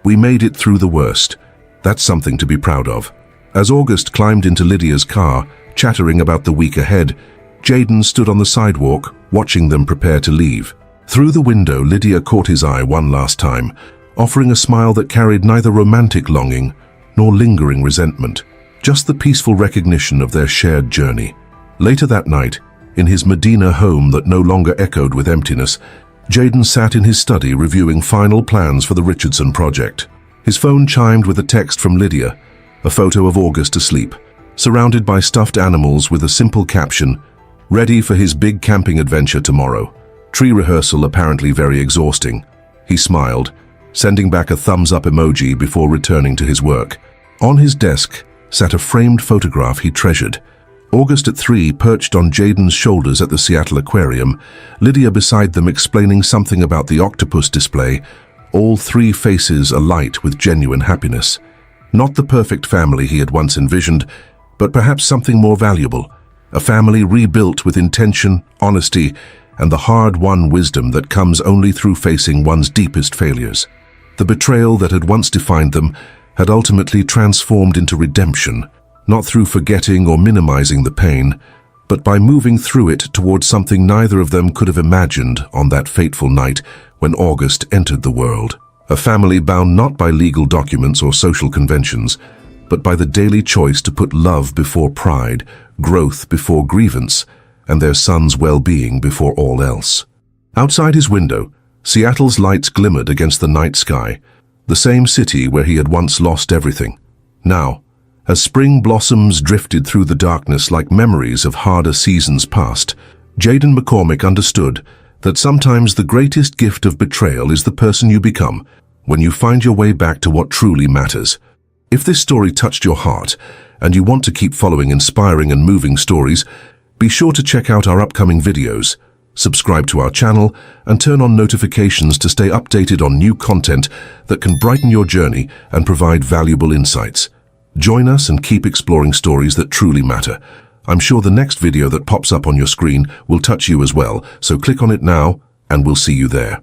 "We made it through the worst. That's something to be proud of." As August climbed into Lydia's car, chattering about the week ahead, Jaden stood on the sidewalk, watching them prepare to leave. Through the window, Lydia caught his eye one last time, offering a smile that carried neither romantic longing nor lingering resentment, just the peaceful recognition of their shared journey. Later that night, in his Medina home that no longer echoed with emptiness, Jaden sat in his study reviewing final plans for the Richardson project. His phone chimed with a text from Lydia, a photo of August asleep, surrounded by stuffed animals with a simple caption, "Ready for his big camping adventure tomorrow." Tree rehearsal apparently very exhausting. He smiled, sending back a thumbs-up emoji before returning to his work. On his desk sat a framed photograph he treasured. August at 3 perched on Jaden's shoulders at the Seattle Aquarium, Lydia beside them explaining something about the octopus display, all three faces alight with genuine happiness. Not the perfect family he had once envisioned, but perhaps something more valuable, a family rebuilt with intention, honesty, and the hard-won wisdom that comes only through facing one's deepest failures. The betrayal that had once defined them had ultimately transformed into redemption, not through forgetting or minimizing the pain, but by moving through it towards something neither of them could have imagined on that fateful night when August entered the world. A family bound not by legal documents or social conventions, but by the daily choice to put love before pride, growth before grievance, and their son's well-being before all else. Outside his window, Seattle's lights glimmered against the night sky, the same city where he had once lost everything. Now, as spring blossoms drifted through the darkness like memories of harder seasons past, Jaden McCormick understood that sometimes the greatest gift of betrayal is the person you become when you find your way back to what truly matters. If this story touched your heart and you want to keep following inspiring and moving stories, be sure to check out our upcoming videos, subscribe to our channel, and turn on notifications to stay updated on new content that can brighten your journey and provide valuable insights. Join us and keep exploring stories that truly matter. I'm sure the next video that pops up on your screen will touch you as well, so click on it now and we'll see you there.